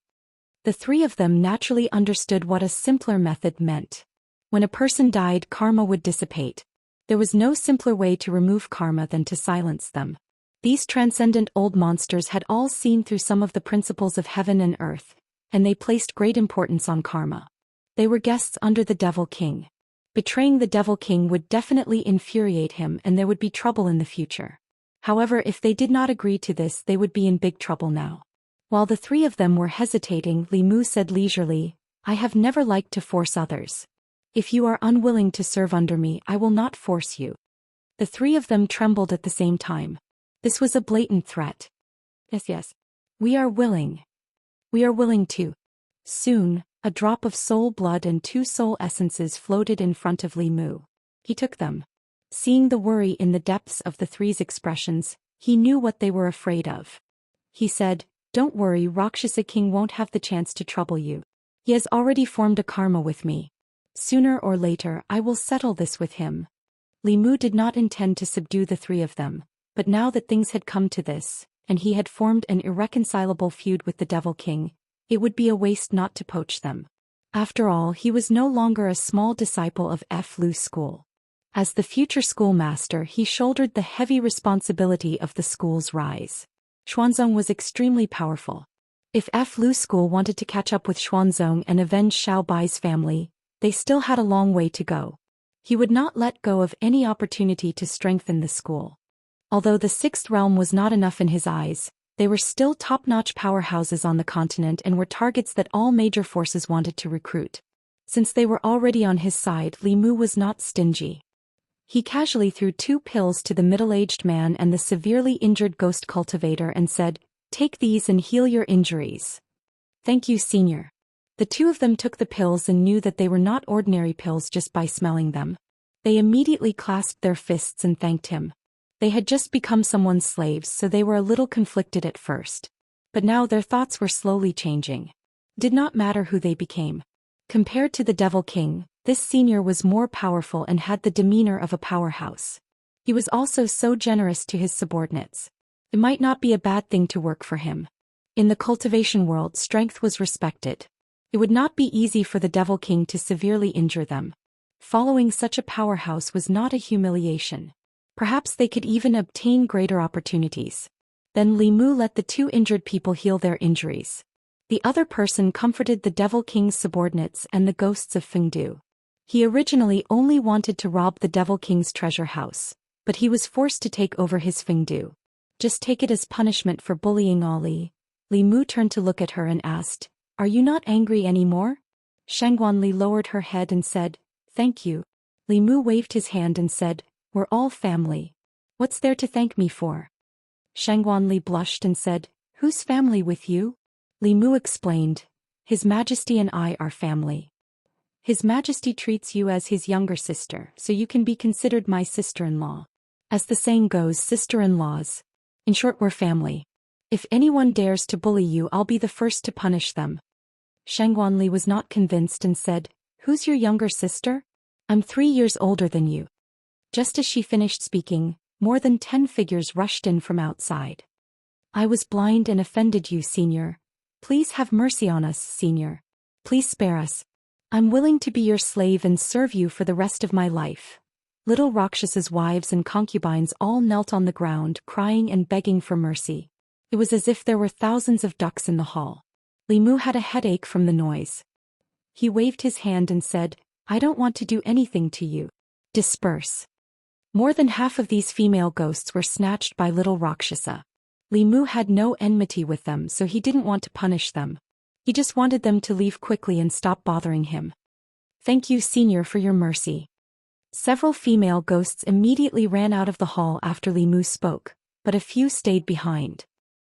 The 3 of them naturally understood what a simpler method meant. When a person died, karma would dissipate. There was no simpler way to remove karma than to silence them. These transcendent old monsters had all seen through some of the principles of heaven and earth, and they placed great importance on karma. They were guests under the Devil King. Betraying the Devil King would definitely infuriate him and there would be trouble in the future. However, if they did not agree to this, they would be in big trouble now. While the 3 of them were hesitating, Li Mu said leisurely, I have never liked to force others. If you are unwilling to serve under me, I will not force you. The 3 of them trembled at the same time. This was a blatant threat. Yes. We are willing. We are willing to. Soon, a drop of soul blood and 2 soul essences floated in front of Li Mu. He took them. Seeing the worry in the depths of the 3's expressions, he knew what they were afraid of. He said, don't worry, Rakshasa King won't have the chance to trouble you. He has already formed a karma with me. Sooner or later I will settle this with him. Li Mu did not intend to subdue the 3 of them, but now that things had come to this, and he had formed an irreconcilable feud with the Devil King, it would be a waste not to poach them. After all, he was no longer a small disciple of F. Lu's school. As the future schoolmaster, he shouldered the heavy responsibility of the school's rise. Xuanzong was extremely powerful. If F. Lu's school wanted to catch up with Xuanzong and avenge Xiao Bai's family, they still had a long way to go. He would not let go of any opportunity to strengthen the school. Although the 6th realm was not enough in his eyes, they were still top-notch powerhouses on the continent and were targets that all major forces wanted to recruit. Since they were already on his side, Li Mu was not stingy. He casually threw 2 pills to the middle-aged man and the severely injured ghost cultivator and said, take these and heal your injuries. Thank you, Senior. The 2 of them took the pills and knew that they were not ordinary pills just by smelling them. They immediately clasped their fists and thanked him. They had just become someone's slaves, so they were a little conflicted at first. But now their thoughts were slowly changing. Did not matter who they became. Compared to the Devil King, this senior was more powerful and had the demeanor of a powerhouse. He was also so generous to his subordinates. It might not be a bad thing to work for him. In the cultivation world, strength was respected. It would not be easy for the Devil King to severely injure them. Following such a powerhouse was not a humiliation. Perhaps they could even obtain greater opportunities. Then Li Mu let the 2 injured people heal their injuries. The other person comforted the Devil King's subordinates and the ghosts of Fengdu. He originally only wanted to rob the Devil King's treasure house, but he was forced to take over his Fengdu. Just take it as punishment for bullying Ollie. Li Mu turned to look at her and asked, are you not angry anymore? Shangguanli lowered her head and said, thank you. Li Mu waved his hand and said, we're all family. What's there to thank me for? Shangguanli blushed and said, whose family with you? Li Mu explained, His Majesty and I are family. His Majesty treats you as his younger sister, so you can be considered my sister-in-law. As the saying goes, sister-in-laws. In short, we're family. If anyone dares to bully you, I'll be the first to punish them. Shangguanli was not convinced and said, who's your younger sister? I'm 3 years older than you. Just as she finished speaking, more than 10 figures rushed in from outside. I was blind and offended you, Senior. Please have mercy on us, Senior. Please spare us. I'm willing to be your slave and serve you for the rest of my life. Little Rakshas's wives and concubines all knelt on the ground, crying and begging for mercy. It was as if there were thousands of ducks in the hall. Li Mu had a headache from the noise. He waved his hand and said, I don't want to do anything to you. Disperse. More than half of these female ghosts were snatched by little Rakshasa. Li Mu had no enmity with them, so he didn't want to punish them. He just wanted them to leave quickly and stop bothering him. "Thank you, Senior, for your mercy." Several female ghosts immediately ran out of the hall after Li Mu spoke, but a few stayed behind.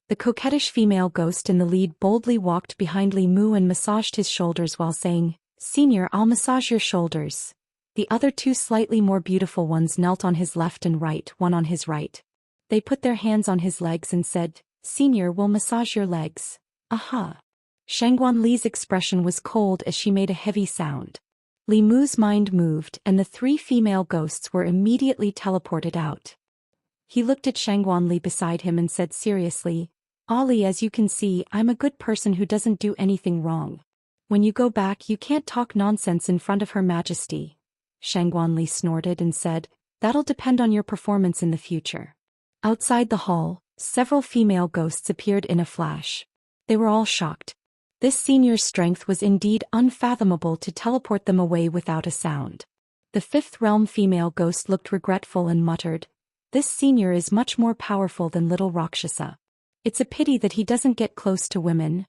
The coquettish female ghost in the lead boldly walked behind Li Mu and massaged his shoulders while saying, "Senior, I'll massage your shoulders." The other two slightly more beautiful ones knelt on his left and right, one on his right. They put their hands on his legs and said, "Senior, we'll massage your legs." Aha! Shangguan Li's expression was cold as she made a heavy sound. Li Mu's mind moved and the three female ghosts were immediately teleported out. He looked at Shangguan Li beside him and said seriously, "Ali, as you can see, I'm a good person who doesn't do anything wrong. When you go back you can't talk nonsense in front of Her Majesty." Shangguan Li snorted and said, "That'll depend on your performance in the future." Outside the hall, several female ghosts appeared in a flash. They were all shocked. This senior's strength was indeed unfathomable to teleport them away without a sound. The fifth realm female ghost looked regretful and muttered, "This senior is much more powerful than little Rakshasa. It's a pity that he doesn't get close to women."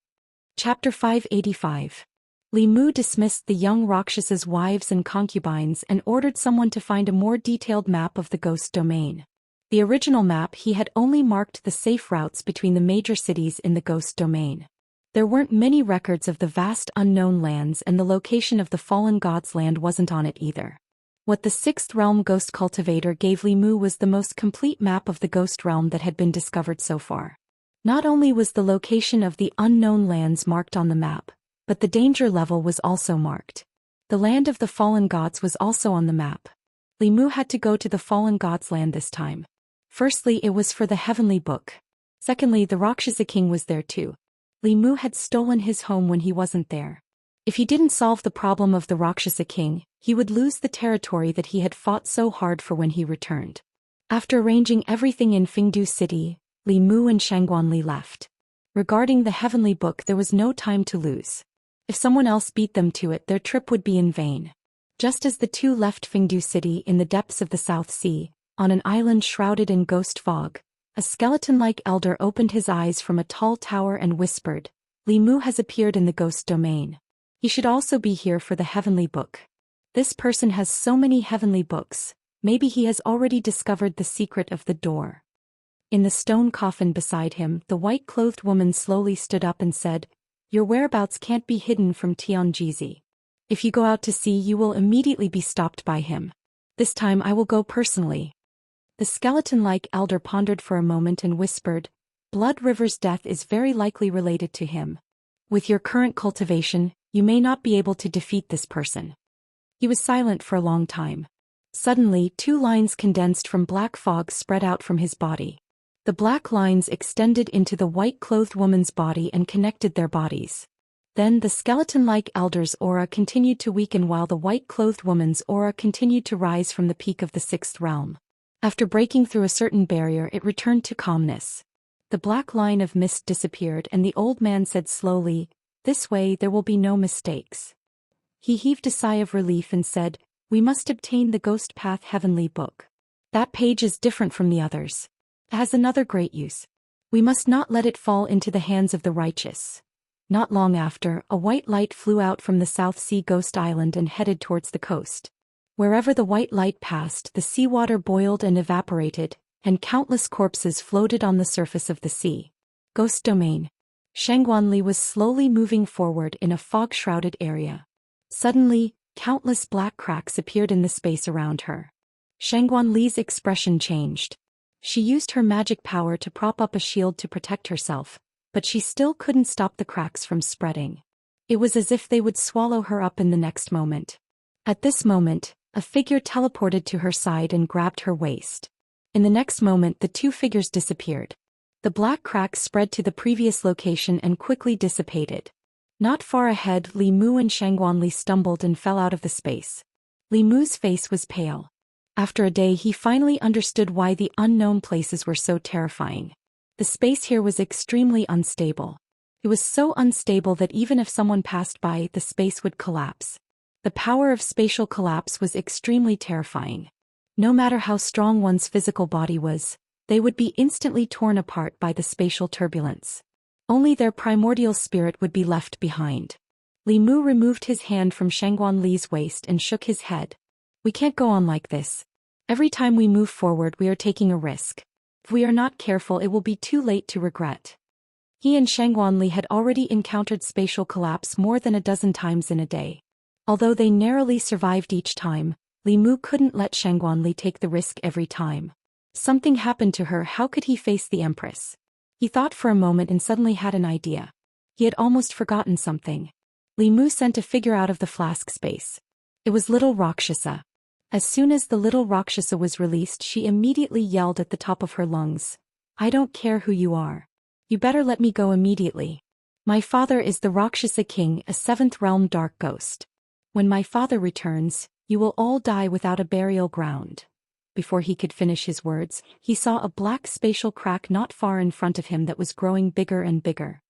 Chapter 585. Li Mu dismissed the young Rakshasa's wives and concubines and ordered someone to find a more detailed map of the ghost domain. The original map he had only marked the safe routes between the major cities in the ghost domain. There weren't many records of the vast unknown lands and the location of the fallen god's land wasn't on it either. What the sixth realm ghost cultivator gave Li Mu was the most complete map of the ghost realm that had been discovered so far. Not only was the location of the unknown lands marked on the map, but the danger level was also marked. The land of the fallen gods was also on the map. Li Mu had to go to the fallen god's land this time. Firstly, it was for the heavenly book. Secondly, the Rakshasa king was there too. Li Mu had stolen his home when he wasn't there. If he didn't solve the problem of the Rakshasa king, he would lose the territory that he had fought so hard for when he returned. After arranging everything in Fengdu City, Li Mu and Shangguan Li left. Regarding the heavenly book, there was no time to lose. If someone else beat them to it, their trip would be in vain. Just as the two left Fengdu City in the depths of the South Sea, on an island shrouded in ghost fog, a skeleton-like elder opened his eyes from a tall tower and whispered, "Li Mu has appeared in the ghost domain. He should also be here for the heavenly book. This person has so many heavenly books, maybe he has already discovered the secret of the door." In the stone coffin beside him, the white-clothed woman slowly stood up and said, "Your whereabouts can't be hidden from Tianjizi. If you go out to sea you will immediately be stopped by him. This time I will go personally." The skeleton-like elder pondered for a moment and whispered, "Blood River's death is very likely related to him. With your current cultivation, you may not be able to defeat this person." He was silent for a long time. Suddenly, two lines condensed from black fog spread out from his body. The black lines extended into the white-clothed woman's body and connected their bodies. Then the skeleton-like elder's aura continued to weaken while the white-clothed woman's aura continued to rise from the peak of the sixth realm. After breaking through a certain barrier, it returned to calmness. The black line of mist disappeared and the old man said slowly, "This way there will be no mistakes." He heaved a sigh of relief and said, "We must obtain the Ghost Path Heavenly Book. That page is different from the others. It has another great use. We must not let it fall into the hands of the righteous." Not long after, a white light flew out from the South Sea Ghost Island and headed towards the coast. Wherever the white light passed, the seawater boiled and evaporated, and countless corpses floated on the surface of the sea. Ghost Domain. Shangguan Li was slowly moving forward in a fog-shrouded area. Suddenly, countless black cracks appeared in the space around her. Shangguan Li's expression changed. She used her magic power to prop up a shield to protect herself, but she still couldn't stop the cracks from spreading. It was as if they would swallow her up in the next moment. At this moment, a figure teleported to her side and grabbed her waist. In the next moment, the two figures disappeared. The black cracks spread to the previous location and quickly dissipated. Not far ahead, Li Mu and Shangguan Li stumbled and fell out of the space. Li Mu's face was pale. After a day, he finally understood why the unknown places were so terrifying. The space here was extremely unstable. It was so unstable that even if someone passed by, the space would collapse. The power of spatial collapse was extremely terrifying. No matter how strong one's physical body was, they would be instantly torn apart by the spatial turbulence. Only their primordial spirit would be left behind. Li Mu removed his hand from Shangguan Li's waist and shook his head. We can't go on like this. Every time we move forward we are taking a risk. If we are not careful it will be too late to regret. He and Shangguan Li had already encountered spatial collapse more than a dozen times in a day. Although they narrowly survived each time, Li Mu couldn't let Shangguan Li take the risk every time. Something happened to her, how could he face the Empress? He thought for a moment and suddenly had an idea. He had almost forgotten something. Li Mu sent a figure out of the flask space. It was little Rakshasa. As soon as the little Rakshasa was released she immediately yelled at the top of her lungs. I don't care who you are. You better let me go immediately. My father is the Rakshasa king, a 7th realm dark ghost. When my father returns, you will all die without a burial ground. Before he could finish his words, he saw a black spatial crack not far in front of him that was growing bigger and bigger.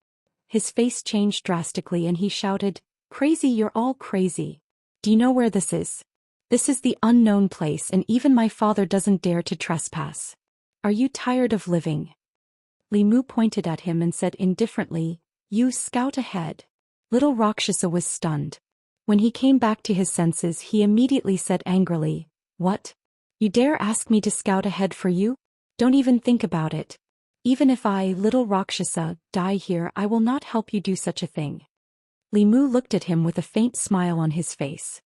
His face changed drastically and he shouted, Crazy, you're all crazy. Do you know where this is? This is the unknown place and even my father doesn't dare to trespass. Are you tired of living? Li Mu pointed at him and said indifferently, You scout ahead. Little Rakshasa was stunned. When he came back to his senses he immediately said angrily, What? You dare ask me to scout ahead for you? Don't even think about it. Even if I, little Rakshasa, die here I will not help you do such a thing. Li Mu looked at him with a faint smile on his face.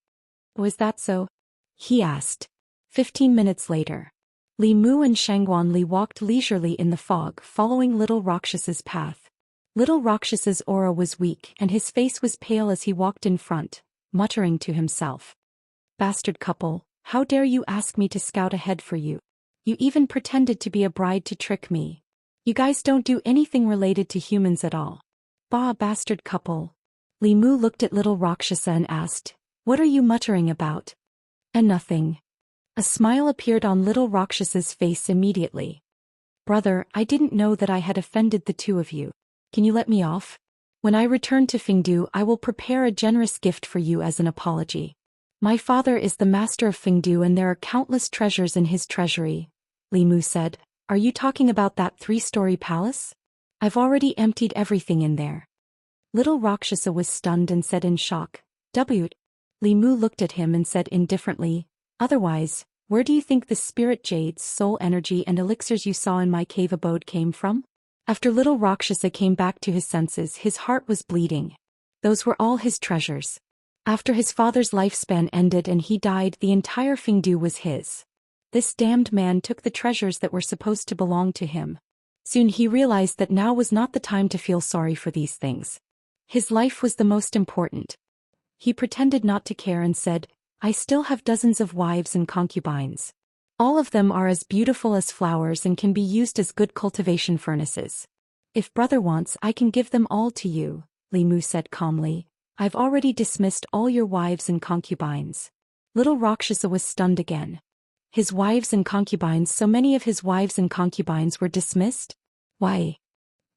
Was that so? He asked. 15 minutes later. Li Mu and Shangguan Li walked leisurely in the fog following little Rakshasa's path. Little Rakshasa's aura was weak and his face was pale as he walked in front, muttering to himself. Bastard couple, how dare you ask me to scout ahead for you? You even pretended to be a bride to trick me. You guys don't do anything related to humans at all. Bah, bastard couple. Li Mu looked at little Rakshasa and asked, What are you muttering about? And nothing. A smile appeared on little Rakshasa's face immediately. Brother, I didn't know that I had offended the two of you. Can you let me off? When I return to Fengdu I will prepare a generous gift for you as an apology. My father is the master of Fengdu and there are countless treasures in his treasury. Li Mu said, Are you talking about that 3-story palace? I've already emptied everything in there. Little Rakshasa was stunned and said in shock, W. Li Mu looked at him and said indifferently, Otherwise, where do you think the spirit jades, soul energy and elixirs you saw in my cave abode came from? After little Rakshasa came back to his senses his heart was bleeding. Those were all his treasures. After his father's lifespan ended and he died the entire Fengdu was his. This damned man took the treasures that were supposed to belong to him. Soon he realized that now was not the time to feel sorry for these things. His life was the most important. He pretended not to care and said, I still have dozens of wives and concubines. All of them are as beautiful as flowers and can be used as good cultivation furnaces. If brother wants I can give them all to you, Li Mu said calmly. I've already dismissed all your wives and concubines. Little Rakshasa was stunned again. His wives and concubines, so many of his wives and concubines were dismissed? Why?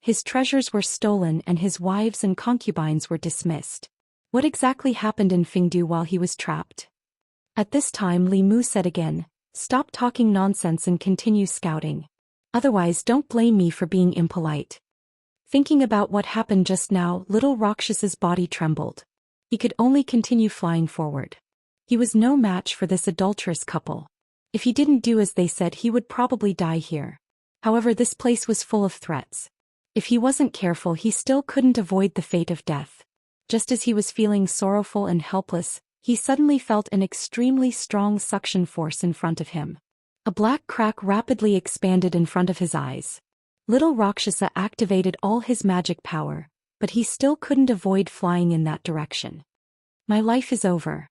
His treasures were stolen and his wives and concubines were dismissed. What exactly happened in Fengdu while he was trapped? At this time Li Mu said again, Stop talking nonsense and continue scouting. Otherwise don't blame me for being impolite. Thinking about what happened just now, little Rakshasa's body trembled. He could only continue flying forward. He was no match for this adulterous couple. If he didn't do as they said he would probably die here. However, this place was full of threats. If he wasn't careful he still couldn't avoid the fate of death. Just as he was feeling sorrowful and helpless, he suddenly felt an extremely strong suction force in front of him. A black crack rapidly expanded in front of his eyes. Little Rakshasa activated all his magic power, but he still couldn't avoid flying in that direction. My life is over.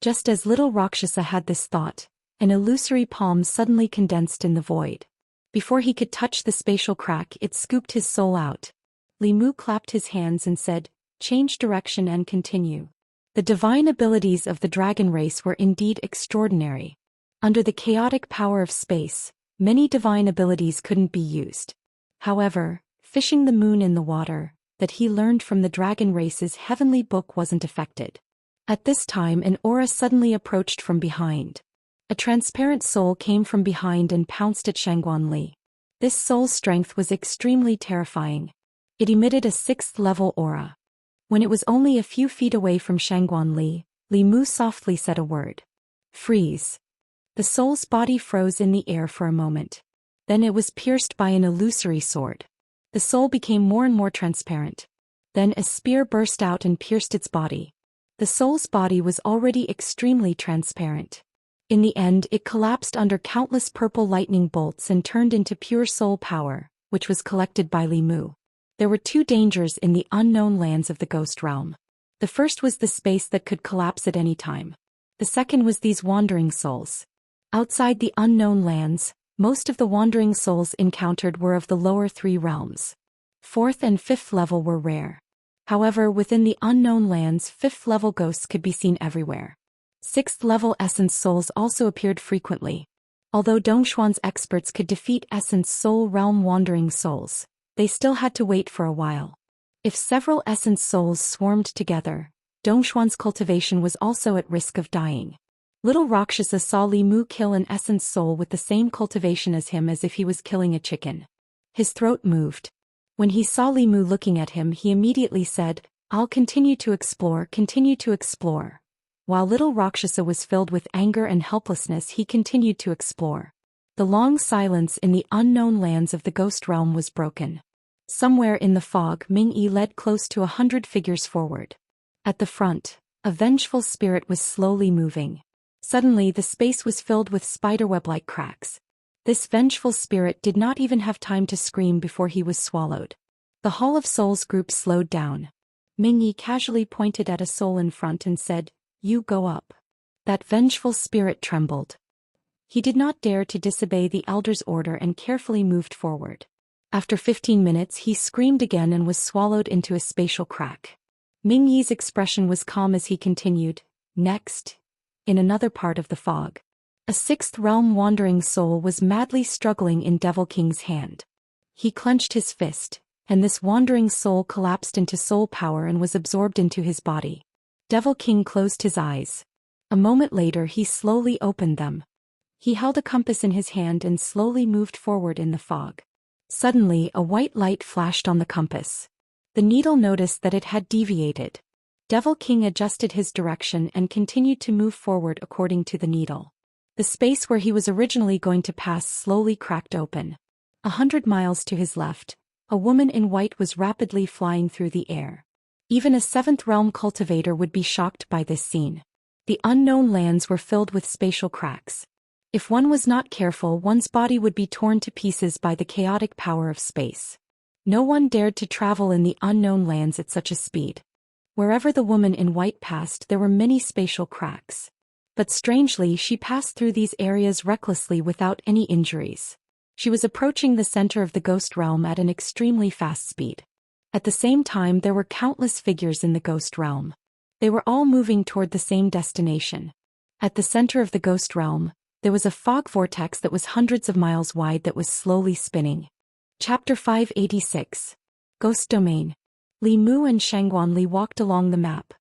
Just as little Rakshasa had this thought, an illusory palm suddenly condensed in the void. Before he could touch the spatial crack it scooped his soul out. Li Mu clapped his hands and said, Change direction and continue. The divine abilities of the dragon race were indeed extraordinary. Under the chaotic power of space, many divine abilities couldn't be used. However, fishing the moon in the water, that he learned from the dragon race's heavenly book wasn't affected. At this time an aura suddenly approached from behind. A transparent soul came from behind and pounced at Shangguan Li. This soul's strength was extremely terrifying. It emitted a 6th-level aura. When it was only a few feet away from Shangguan Li, Li Mu softly said a word. Freeze. The soul's body froze in the air for a moment. Then it was pierced by an illusory sword. The soul became more and more transparent. Then a spear burst out and pierced its body. The soul's body was already extremely transparent. In the end, it collapsed under countless purple lightning bolts and turned into pure soul power, which was collected by Li Mu. There were 2 dangers in the unknown lands of the ghost realm. The first was the space that could collapse at any time. The second was these wandering souls. Outside the unknown lands, most of the wandering souls encountered were of the lower 3 realms. 4th and 5th level were rare. However, within the unknown lands, 5th-level ghosts could be seen everywhere. 6th-level essence souls also appeared frequently. Although Dongshuan's experts could defeat essence soul realm wandering souls, they still had to wait for a while. If several essence souls swarmed together, Dongshuan's cultivation was also at risk of dying. Little Rakshasa saw Li Mu kill an essence soul with the same cultivation as him as if he was killing a chicken. His throat moved. When he saw Li Mu looking at him, he immediately said, "I'll continue to explore, continue to explore." While little Rakshasa was filled with anger and helplessness, he continued to explore. The long silence in the unknown lands of the ghost realm was broken. Somewhere in the fog, Ming-Yi led close to 100 figures forward. At the front, a vengeful spirit was slowly moving. Suddenly the space was filled with spiderweb-like cracks. This vengeful spirit did not even have time to scream before he was swallowed. The Hall of Souls group slowed down. Ming-Yi casually pointed at a soul in front and said, "You go up." That vengeful spirit trembled. He did not dare to disobey the elder's order and carefully moved forward. After 15 minutes he screamed again and was swallowed into a spatial crack. Ming-Yi's expression was calm as he continued, "Next." In another part of the fog, a 6th-realm wandering soul was madly struggling in Devil King's hand. He clenched his fist, and this wandering soul collapsed into soul power and was absorbed into his body. Devil King closed his eyes. A moment later he slowly opened them. He held a compass in his hand and slowly moved forward in the fog. Suddenly a white light flashed on the compass. The needle noticed that it had deviated. Devil King adjusted his direction and continued to move forward according to the needle. The space where he was originally going to pass slowly cracked open. 100 miles to his left, a woman in white was rapidly flying through the air. Even a 7th-realm cultivator would be shocked by this scene. The unknown lands were filled with spatial cracks. If one was not careful, one's body would be torn to pieces by the chaotic power of space. No one dared to travel in the unknown lands at such a speed. Wherever the woman in white passed, there were many spatial cracks. But strangely, she passed through these areas recklessly without any injuries. She was approaching the center of the ghost realm at an extremely fast speed. At the same time, there were countless figures in the ghost realm. They were all moving toward the same destination. At the center of the ghost realm, there was a fog vortex that was hundreds of miles wide that was slowly spinning. Chapter 586. Ghost Domain. Li Mu and Shangguan Li walked along the map.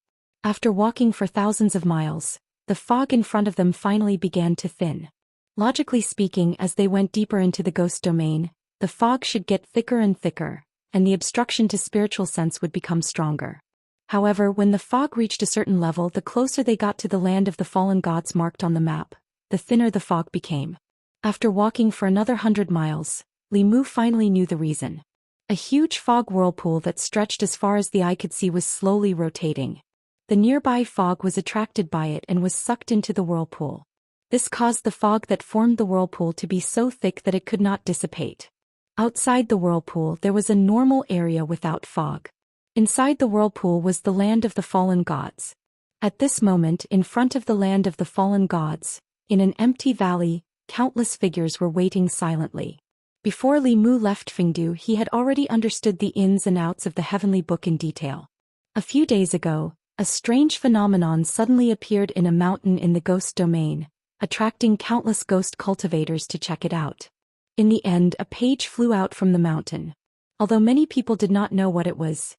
After walking for thousands of miles, the fog in front of them finally began to thin. Logically speaking, as they went deeper into the ghost domain, the fog should get thicker and thicker, and the obstruction to spiritual sense would become stronger. However, when the fog reached a certain level, the closer they got to the land of the fallen gods marked on the map, the thinner the fog became. After walking for another 100 miles, Li Mu finally knew the reason. A huge fog whirlpool that stretched as far as the eye could see was slowly rotating. The nearby fog was attracted by it and was sucked into the whirlpool. This caused the fog that formed the whirlpool to be so thick that it could not dissipate. Outside the whirlpool there was a normal area without fog. Inside the whirlpool was the land of the fallen gods. At this moment, in front of the land of the fallen gods, in an empty valley, countless figures were waiting silently. Before Li Mu left Fengdu, he had already understood the ins and outs of the heavenly book in detail. A few days ago, a strange phenomenon suddenly appeared in a mountain in the ghost domain, attracting countless ghost cultivators to check it out. In the end, a page flew out from the mountain. Although many people did not know what it was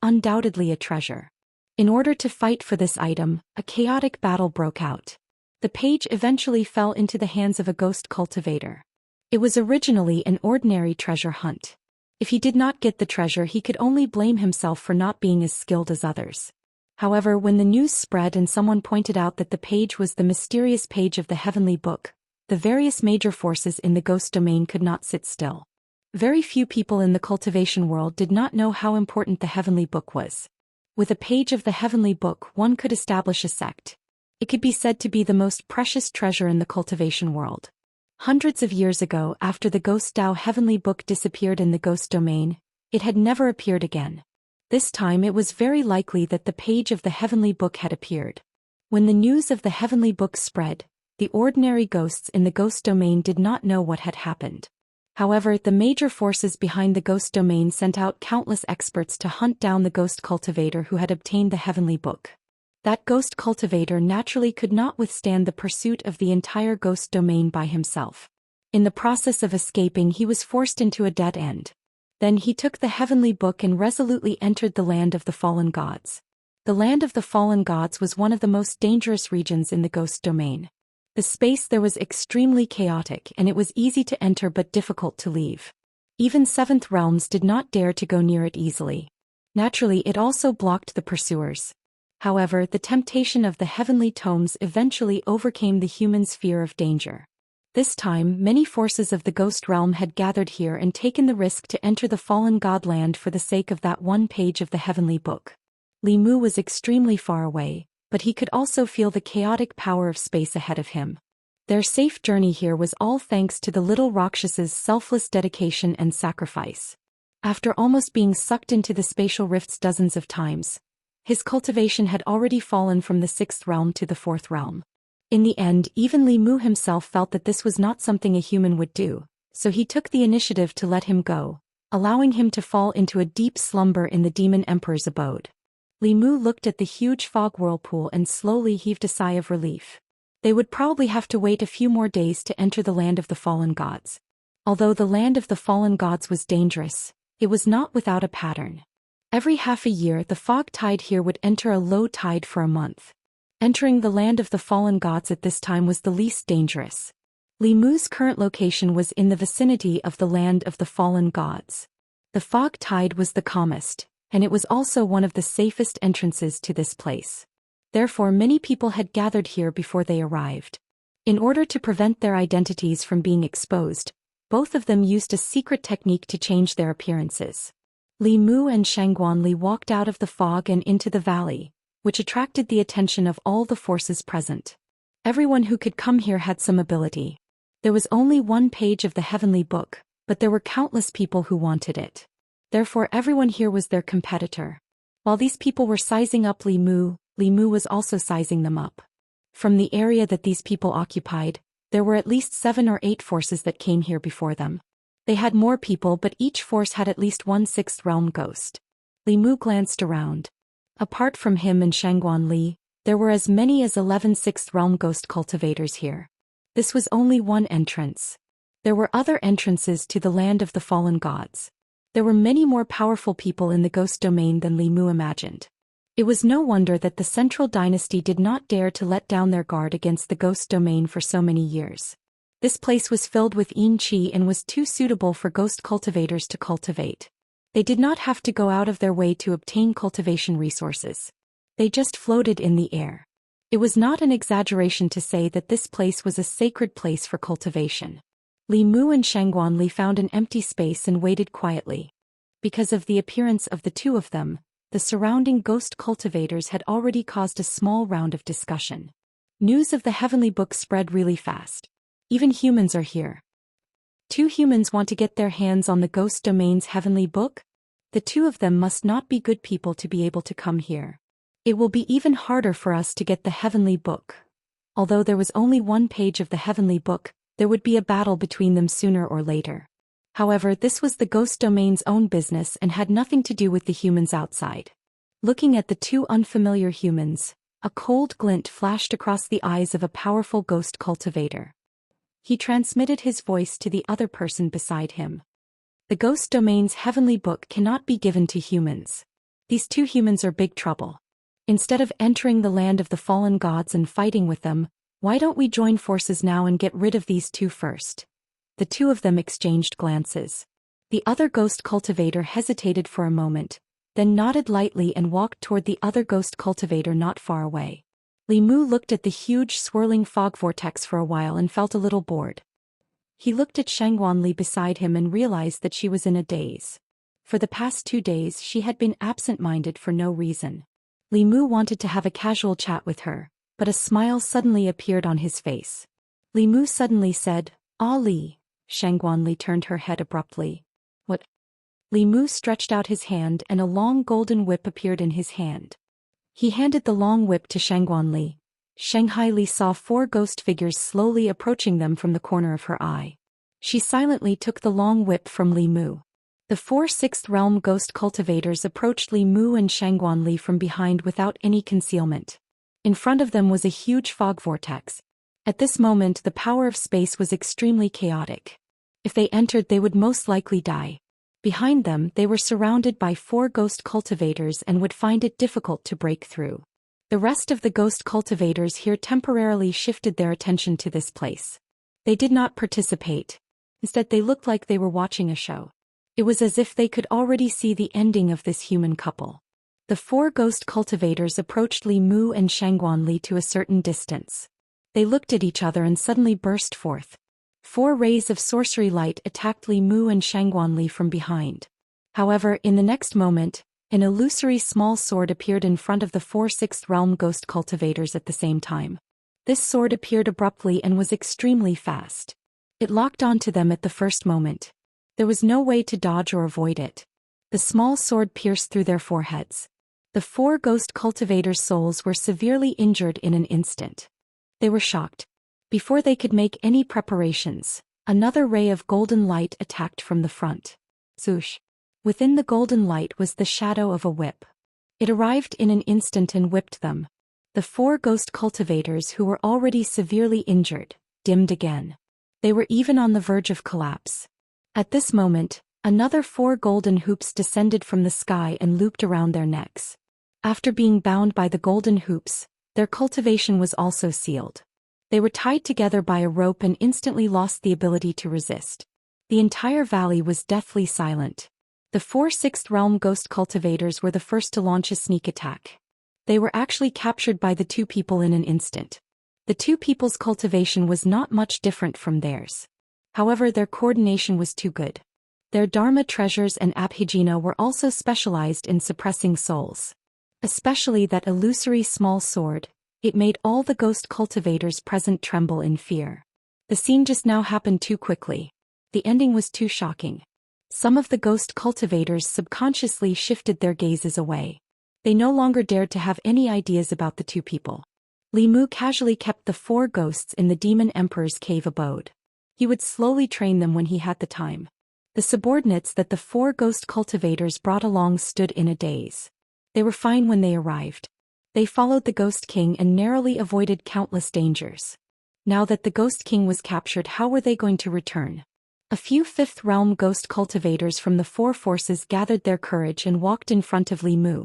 undoubtedly a treasure. In order to fight for this item, a chaotic battle broke out. The page eventually fell into the hands of a ghost cultivator. It was originally an ordinary treasure hunt. If he did not get the treasure, he could only blame himself for not being as skilled as others. However, when the news spread and someone pointed out that the page was the mysterious page of the heavenly book, the various major forces in the ghost domain could not sit still. Very few people in the cultivation world did not know how important the heavenly book was. With a page of the heavenly book, one could establish a sect. It could be said to be the most precious treasure in the cultivation world. Hundreds of years ago, after the Ghost Dao heavenly book disappeared in the ghost domain, it had never appeared again. This time it was very likely that the page of the heavenly book had appeared. When the news of the heavenly book spread, the ordinary ghosts in the ghost domain did not know what had happened. However, the major forces behind the ghost domain sent out countless experts to hunt down the ghost cultivator who had obtained the heavenly book. That ghost cultivator naturally could not withstand the pursuit of the entire ghost domain by himself. In the process of escaping, he was forced into a dead end. Then he took the heavenly book and resolutely entered the land of the fallen gods. The land of the fallen gods was one of the most dangerous regions in the ghost domain. The space there was extremely chaotic, and it was easy to enter but difficult to leave. Even seventh realms did not dare to go near it easily. Naturally, it also blocked the pursuers. However, the temptation of the heavenly tomes eventually overcame the humans' fear of danger. This time, many forces of the ghost realm had gathered here and taken the risk to enter the fallen god land for the sake of that one page of the heavenly book. Li Mu was extremely far away, but he could also feel the chaotic power of space ahead of him. Their safe journey here was all thanks to the little Rakshas's selfless dedication and sacrifice. After almost being sucked into the spatial rifts dozens of times, his cultivation had already fallen from the 6th realm to the 4th realm. In the end, even Li Mu himself felt that this was not something a human would do, so he took the initiative to let him go, allowing him to fall into a deep slumber in the Demon Emperor's abode. Li Mu looked at the huge fog whirlpool and slowly heaved a sigh of relief. They would probably have to wait a few more days to enter the land of the fallen gods. Although the land of the fallen gods was dangerous, it was not without a pattern. Every half a year, the fog tide here would enter a low tide for a month. Entering the land of the fallen gods at this time was the least dangerous. Li Mu's current location was in the vicinity of the land of the fallen gods. The fog tide was the calmest, and it was also one of the safest entrances to this place. Therefore, many people had gathered here before they arrived. In order to prevent their identities from being exposed, both of them used a secret technique to change their appearances. Li Mu and Shangguanli walked out of the fog and into the valley, which attracted the attention of all the forces present. Everyone who could come here had some ability. There was only one page of the heavenly book, but there were countless people who wanted it. Therefore, everyone here was their competitor. While these people were sizing up Li Mu was also sizing them up. From the area that these people occupied, there were at least 7 or 8 forces that came here before them. They had more people, but each force had at least one 6th realm ghost. Li Mu glanced around. Apart from him and Shangguanli, there were as many as 11 6th realm ghost cultivators here. This was only one entrance. There were other entrances to the land of the fallen gods. There were many more powerful people in the ghost domain than Li Mu imagined. It was no wonder that the central dynasty did not dare to let down their guard against the ghost domain for so many years. This place was filled with yin qi and was too suitable for ghost cultivators to cultivate. They did not have to go out of their way to obtain cultivation resources. They just floated in the air. It was not an exaggeration to say that this place was a sacred place for cultivation. Li Mu and Shangguanli found an empty space and waited quietly. Because of the appearance of the two of them, the surrounding ghost cultivators had already caused a small round of discussion. News of the heavenly book spread really fast. Even humans are here. 2 humans want to get their hands on the ghost domain's heavenly book? The 2 of them must not be good people to be able to come here. It will be even harder for us to get the heavenly book. Although there was only one page of the heavenly book, there would be a battle between them sooner or later. However, this was the ghost domain's own business and had nothing to do with the humans outside. Looking at the 2 unfamiliar humans, a cold glint flashed across the eyes of a powerful ghost cultivator. He transmitted his voice to the other person beside him. The ghost domain's heavenly book cannot be given to humans. These 2 humans are big trouble. Instead of entering the land of the fallen gods and fighting with them, Why don't we join forces now and get rid of these two first? The two of them exchanged glances. The other ghost cultivator hesitated for a moment, then nodded lightly and walked toward the other ghost cultivator not far away. Li Mu looked at the huge swirling fog vortex for a while and felt a little bored. He looked at Shangwanli beside him and realized that she was in a daze. For the past 2 days she had been absent-minded for no reason. Li Mu wanted to have a casual chat with her, but a smile suddenly appeared on his face. Li Mu suddenly said, "Ah Li." Shangwanli turned her head abruptly. "What?" Li Mu stretched out his hand and a long golden whip appeared in his hand. He handed the long whip to Shangwanli. Shanghai Li saw 4 ghost figures slowly approaching them from the corner of her eye. She silently took the long whip from Li Mu. The 4 sixth realm ghost cultivators approached Li Mu and Shangwanli from behind without any concealment. In front of them was a huge fog vortex. At this moment the power of space was extremely chaotic. If they entered they would most likely die. Behind them they were surrounded by 4 ghost cultivators and would find it difficult to break through. The rest of the ghost cultivators here temporarily shifted their attention to this place. They did not participate. Instead they looked like they were watching a show. It was as if they could already see the ending of this human couple. The 4 ghost cultivators approached Li Mu and Shangwanli to a certain distance. They looked at each other and suddenly burst forth. 4 rays of sorcery light attacked Li Mu and Shangwanli from behind. However, in the next moment, an illusory small sword appeared in front of the 4 sixth realm ghost cultivators at the same time. This sword appeared abruptly and was extremely fast. It locked onto them at the first moment. There was no way to dodge or avoid it. The small sword pierced through their foreheads. The 4 ghost cultivators' souls were severely injured in an instant. They were shocked. Before they could make any preparations, another ray of golden light attacked from the front. Zhoosh! Within the golden light was the shadow of a whip. It arrived in an instant and whipped them. The 4 ghost cultivators who were already severely injured, dimmed again. They were even on the verge of collapse. At this moment, another 4 golden hoops descended from the sky and looped around their necks. After being bound by the golden hoops, their cultivation was also sealed. They were tied together by a rope and instantly lost the ability to resist. The entire valley was deathly silent. The 4 sixth realm ghost cultivators were the first to launch a sneak attack. They were actually captured by the 2 people in an instant. The 2 people's cultivation was not much different from theirs. However, their coordination was too good. Their Dharma treasures and Abhijna were also specialized in suppressing souls. Especially that illusory small sword, it made all the ghost cultivators present tremble in fear. The scene just now happened too quickly. The ending was too shocking. Some of the ghost cultivators subconsciously shifted their gazes away. They no longer dared to have any ideas about the 2 people. Li Mu casually kept the 4 ghosts in the Demon Emperor's cave abode. He would slowly train them when he had the time. The subordinates that the 4 ghost cultivators brought along stood in a daze. They were fine when they arrived. They followed the Ghost King and narrowly avoided countless dangers. Now that the Ghost King was captured, how were they going to return? A few 5th realm ghost cultivators from the 4 forces gathered their courage and walked in front of Li Mu.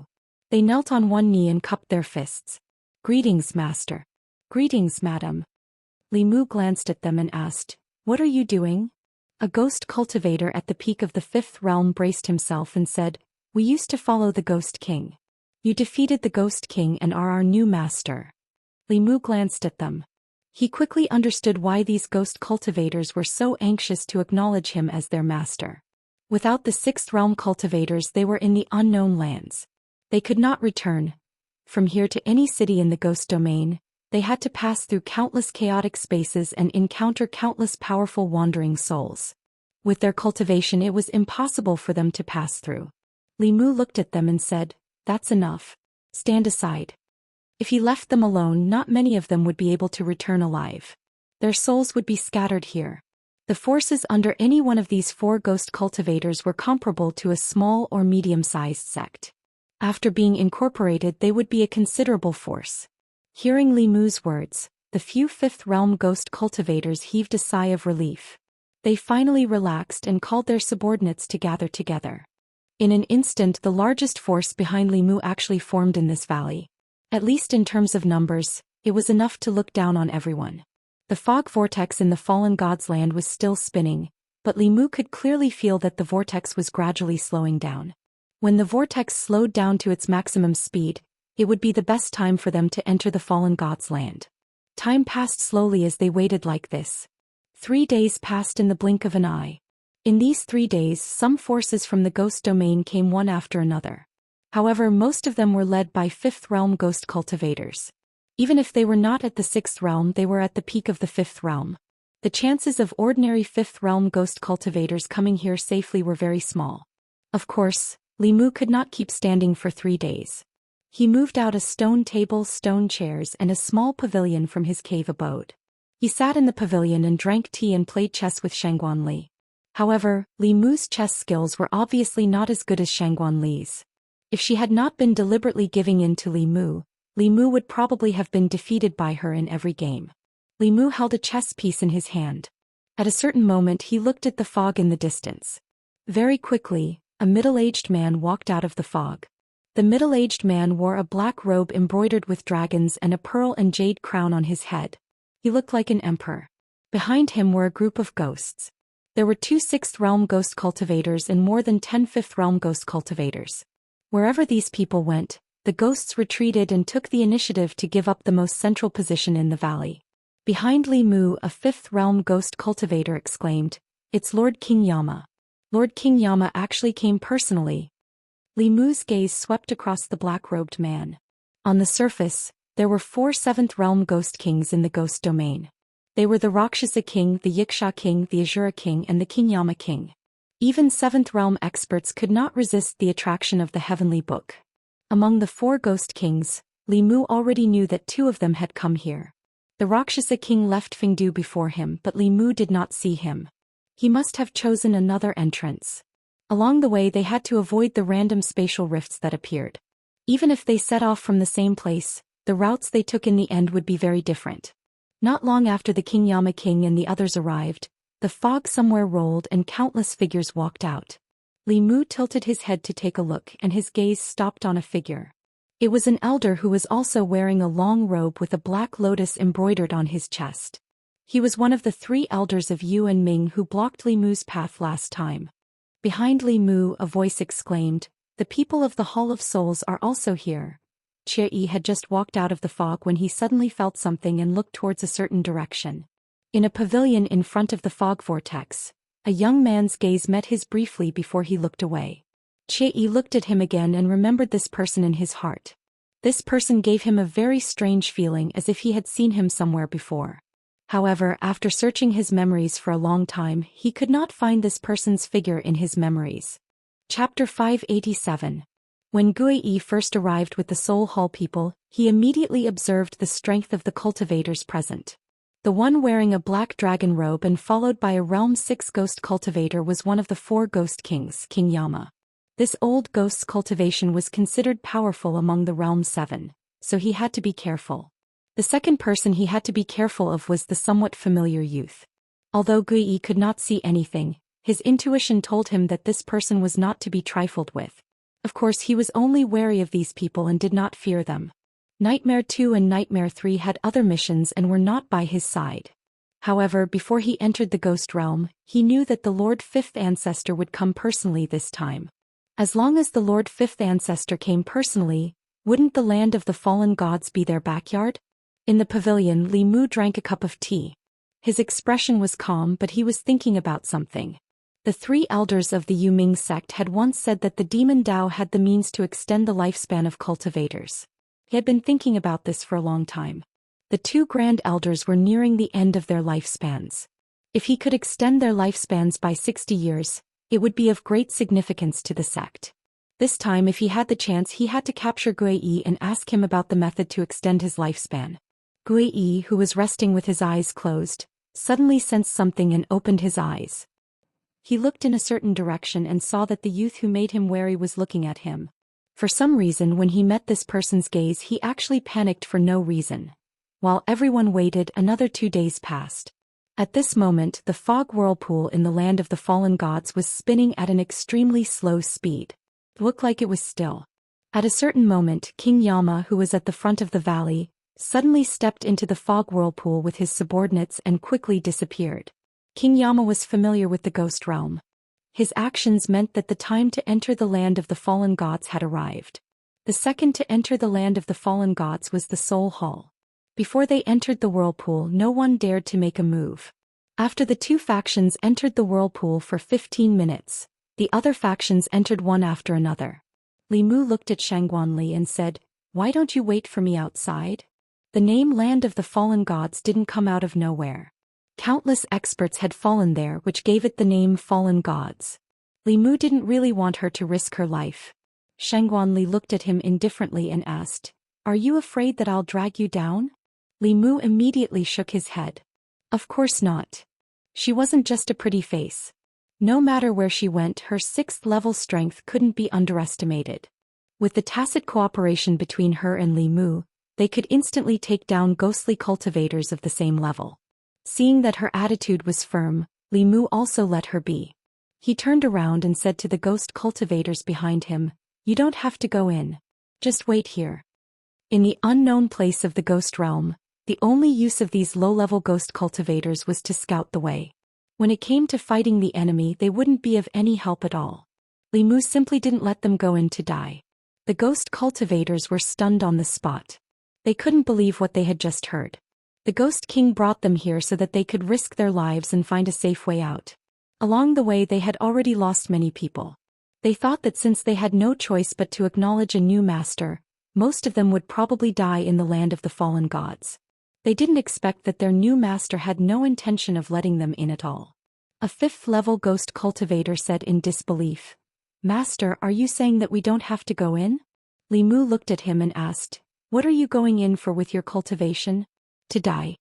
They knelt on one knee and cupped their fists. "Greetings, master." "Greetings, madam." Li Mu glanced at them and asked, "What are you doing?" A ghost cultivator at the peak of the 5th realm braced himself and said, "We used to follow the Ghost King. You defeated the Ghost King and are our new master." Li Mu glanced at them. He quickly understood why these ghost cultivators were so anxious to acknowledge him as their master. Without the 6th realm cultivators they were in the unknown lands. They could not return. From here to any city in the ghost domain, they had to pass through countless chaotic spaces and encounter countless powerful wandering souls. With their cultivation it was impossible for them to pass through. Li Mu looked at them and said, "That's enough. Stand aside." If he left them alone, not many of them would be able to return alive. Their souls would be scattered here. The forces under any one of these 4 ghost cultivators were comparable to a small or medium-sized sect. After being incorporated they would be a considerable force. Hearing Li Mu's words, the few 5th realm ghost cultivators heaved a sigh of relief. They finally relaxed and called their subordinates to gather together. In an instant the largest force behind Li Mu actually formed in this valley. At least in terms of numbers, It was enough to look down on everyone. The fog vortex in the fallen god's land was still spinning, but Li Mu could clearly feel that the vortex was gradually slowing down. When the vortex slowed down to its maximum speed, it would be the best time for them to enter the fallen god's land. Time passed slowly as they waited like this. 3 days passed in the blink of an eye. In these 3 days, some forces from the ghost domain came one after another. However, most of them were led by 5th realm ghost cultivators. Even if they were not at the 6th realm, they were at the peak of the 5th realm. The chances of ordinary 5th realm ghost cultivators coming here safely were very small. Of course, Li Mu could not keep standing for 3 days. He moved out a stone table, stone chairs, and a small pavilion from his cave abode. He sat in the pavilion and drank tea and played chess with Shangguan Li. However, Li Mu's chess skills were obviously not as good as Shangguan Li's. If she had not been deliberately giving in to Li Mu would probably have been defeated by her in every game. Li Mu held a chess piece in his hand. At a certain moment he looked at the fog in the distance. Very quickly, a middle-aged man walked out of the fog. The middle-aged man wore a black robe embroidered with dragons and a pearl and jade crown on his head. He looked like an emperor. Behind him were a group of ghosts. There were 2 6th realm ghost cultivators and more than 10 5th realm ghost cultivators. Wherever these people went, the ghosts retreated and took the initiative to give up the most central position in the valley. Behind Li Mu, a 5th realm ghost cultivator exclaimed, "It's Lord King Yama." Lord King Yama actually came personally. Li Mu's gaze swept across the black-robed man. On the surface, there were 4 7th realm ghost kings in the ghost domain. They were the Rakshasa king, the Yiksha king, the Azura king, and the King Yama king. Even 7th realm experts could not resist the attraction of the heavenly book. Among the 4 ghost kings, Li Mu already knew that 2 of them had come here. The Rakshasa king left Fengdu before him, but Li Mu did not see him. He must have chosen another entrance. Along the way they had to avoid the random spatial rifts that appeared. Even if they set off from the same place, the routes they took in the end would be very different. Not long after the King Yama king and the others arrived, the fog somewhere rolled and countless figures walked out. Li Mu tilted his head to take a look and his gaze stopped on a figure. It was an elder who was also wearing a long robe with a black lotus embroidered on his chest. He was one of the 3 elders of Yu and Ming who blocked Li Mu's path last time. Behind Li Mu, a voice exclaimed, "The people of the Hall of Souls are also here." Jie had just walked out of the fog when he suddenly felt something and looked towards a certain direction. In a pavilion in front of the fog vortex, a young man's gaze met his briefly before he looked away. Jie looked at him again and remembered this person in his heart. This person gave him a very strange feeling as if he had seen him somewhere before. However, after searching his memories for a long time, he could not find this person's figure in his memories. Chapter 587. When Gui first arrived with the Soul Hall people, he immediately observed the strength of the cultivators present. The one wearing a black dragon robe and followed by a Realm 6 ghost cultivator was one of the 4 ghost kings, King Yama. This old ghost's cultivation was considered powerful among the Realm 7, so he had to be careful. The second person he had to be careful of was the somewhat familiar youth. Although Gui could not see anything, his intuition told him that this person was not to be trifled with. Of course he was only wary of these people and did not fear them. Nightmare 2 and Nightmare 3 had other missions and were not by his side. However, before he entered the ghost realm, he knew that the Lord 5th Ancestor would come personally this time. As long as the Lord 5th Ancestor came personally, wouldn't the land of the fallen gods be their backyard? In the pavilion, Li Mu drank a cup of tea. His expression was calm, but he was thinking about something. The 3 elders of the Yu Ming sect had once said that the demon Dao had the means to extend the lifespan of cultivators. He had been thinking about this for a long time. The 2 grand elders were nearing the end of their lifespans. If he could extend their lifespans by 60 years, it would be of great significance to the sect. This time, if he had the chance, he had to capture Gui and ask him about the method to extend his lifespan. Gui, who was resting with his eyes closed, suddenly sensed something and opened his eyes. He looked in a certain direction and saw that the youth who made him wary was looking at him. For some reason, when he met this person's gaze, he actually panicked for no reason. While everyone waited, another 2 days passed. At this moment, the fog whirlpool in the land of the fallen gods was spinning at an extremely slow speed. It looked like it was still. At a certain moment, King Yama, who was at the front of the valley, suddenly stepped into the fog whirlpool with his subordinates and quickly disappeared. King Yama was familiar with the ghost realm. His actions meant that the time to enter the land of the fallen gods had arrived. The second to enter the land of the fallen gods was the Soul Hall. Before they entered the whirlpool, no one dared to make a move. After the two factions entered the whirlpool for 15 minutes, the other factions entered one after another. Li Mu looked at Shangguanli and said, "Why don't you wait for me outside?" The name Land of the Fallen Gods didn't come out of nowhere. Countless experts had fallen there, which gave it the name Fallen Gods. Li Mu didn't really want her to risk her life. Shangguanli looked at him indifferently and asked, "Are you afraid that I'll drag you down?" Li Mu immediately shook his head. Of course not. She wasn't just a pretty face. No matter where she went, her 6th-level strength couldn't be underestimated. With the tacit cooperation between her and Li Mu, they could instantly take down ghostly cultivators of the same level. Seeing that her attitude was firm, Li Mu also let her be. He turned around and said to the ghost cultivators behind him, "You don't have to go in. Just wait here." In the unknown place of the ghost realm, the only use of these low-level ghost cultivators was to scout the way. When it came to fighting the enemy, they wouldn't be of any help at all. Li Mu simply didn't let them go in to die. The ghost cultivators were stunned on the spot. They couldn't believe what they had just heard. The Ghost King brought them here so that they could risk their lives and find a safe way out. Along the way, they had already lost many people. They thought that since they had no choice but to acknowledge a new master, most of them would probably die in the land of the fallen gods. They didn't expect that their new master had no intention of letting them in at all. A 5th-level ghost cultivator said in disbelief, "Master, are you saying that we don't have to go in?" Li Mu looked at him and asked, "What are you going in for with your cultivation?" "To die."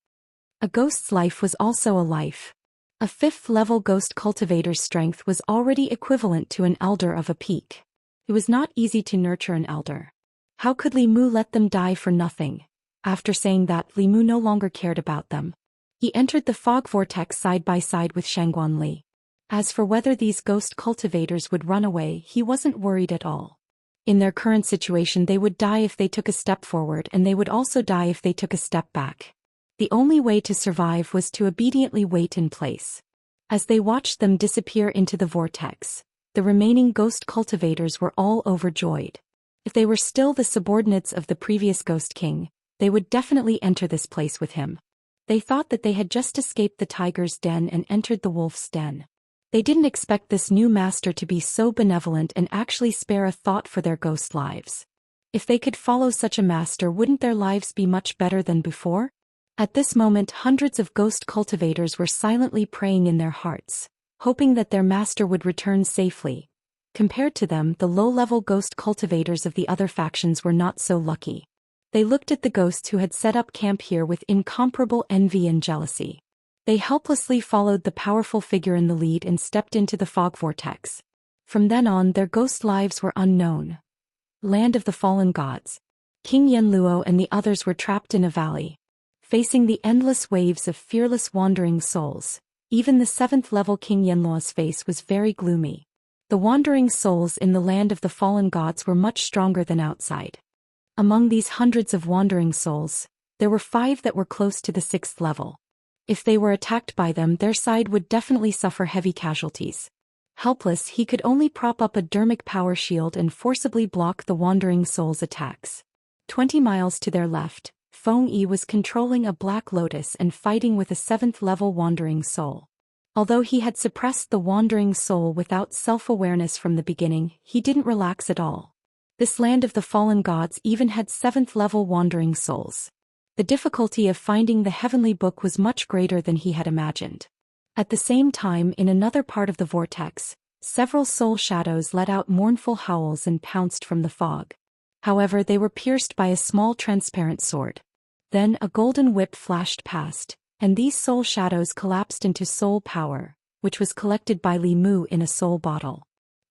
A ghost's life was also a life. A 5th-level ghost cultivator's strength was already equivalent to an elder of a peak. It was not easy to nurture an elder. How could Li Mu let them die for nothing? After saying that, Li Mu no longer cared about them. He entered the fog vortex side by side with Shangguanli. As for whether these ghost cultivators would run away, he wasn't worried at all. In their current situation, they would die if they took a step forward, and they would also die if they took a step back. The only way to survive was to obediently wait in place. As they watched them disappear into the vortex, the remaining ghost cultivators were all overjoyed. If they were still the subordinates of the previous Ghost King, they would definitely enter this place with him. They thought that they had just escaped the tiger's den and entered the wolf's den. They didn't expect this new master to be so benevolent and actually spare a thought for their ghost lives. If they could follow such a master, wouldn't their lives be much better than before? At this moment, hundreds of ghost cultivators were silently praying in their hearts, hoping that their master would return safely. Compared to them, the low-level ghost cultivators of the other factions were not so lucky. They looked at the ghosts who had set up camp here with incomparable envy and jealousy. They helplessly followed the powerful figure in the lead and stepped into the fog vortex. From then on, their ghost lives were unknown. Land of the Fallen Gods. King Yanluo and the others were trapped in a valley, facing the endless waves of fearless wandering souls. Even the 7th-level King Yanluo's face was very gloomy. The wandering souls in the land of the fallen gods were much stronger than outside. Among these hundreds of wandering souls, there were 5 that were close to the 6th level. If they were attacked by them, their side would definitely suffer heavy casualties. Helpless, he could only prop up a dermic power shield and forcibly block the wandering souls' attacks. 20 miles to their left, Feng Yi was controlling a black lotus and fighting with a 7th-level wandering soul. Although he had suppressed the wandering soul without self-awareness from the beginning, he didn't relax at all. This land of the fallen gods even had 7th-level wandering souls. The difficulty of finding the heavenly book was much greater than he had imagined. At the same time, in another part of the vortex, several soul shadows let out mournful howls and pounced from the fog. However, they were pierced by a small transparent sword. Then a golden whip flashed past, and these soul shadows collapsed into soul power, which was collected by Li Mu in a soul bottle.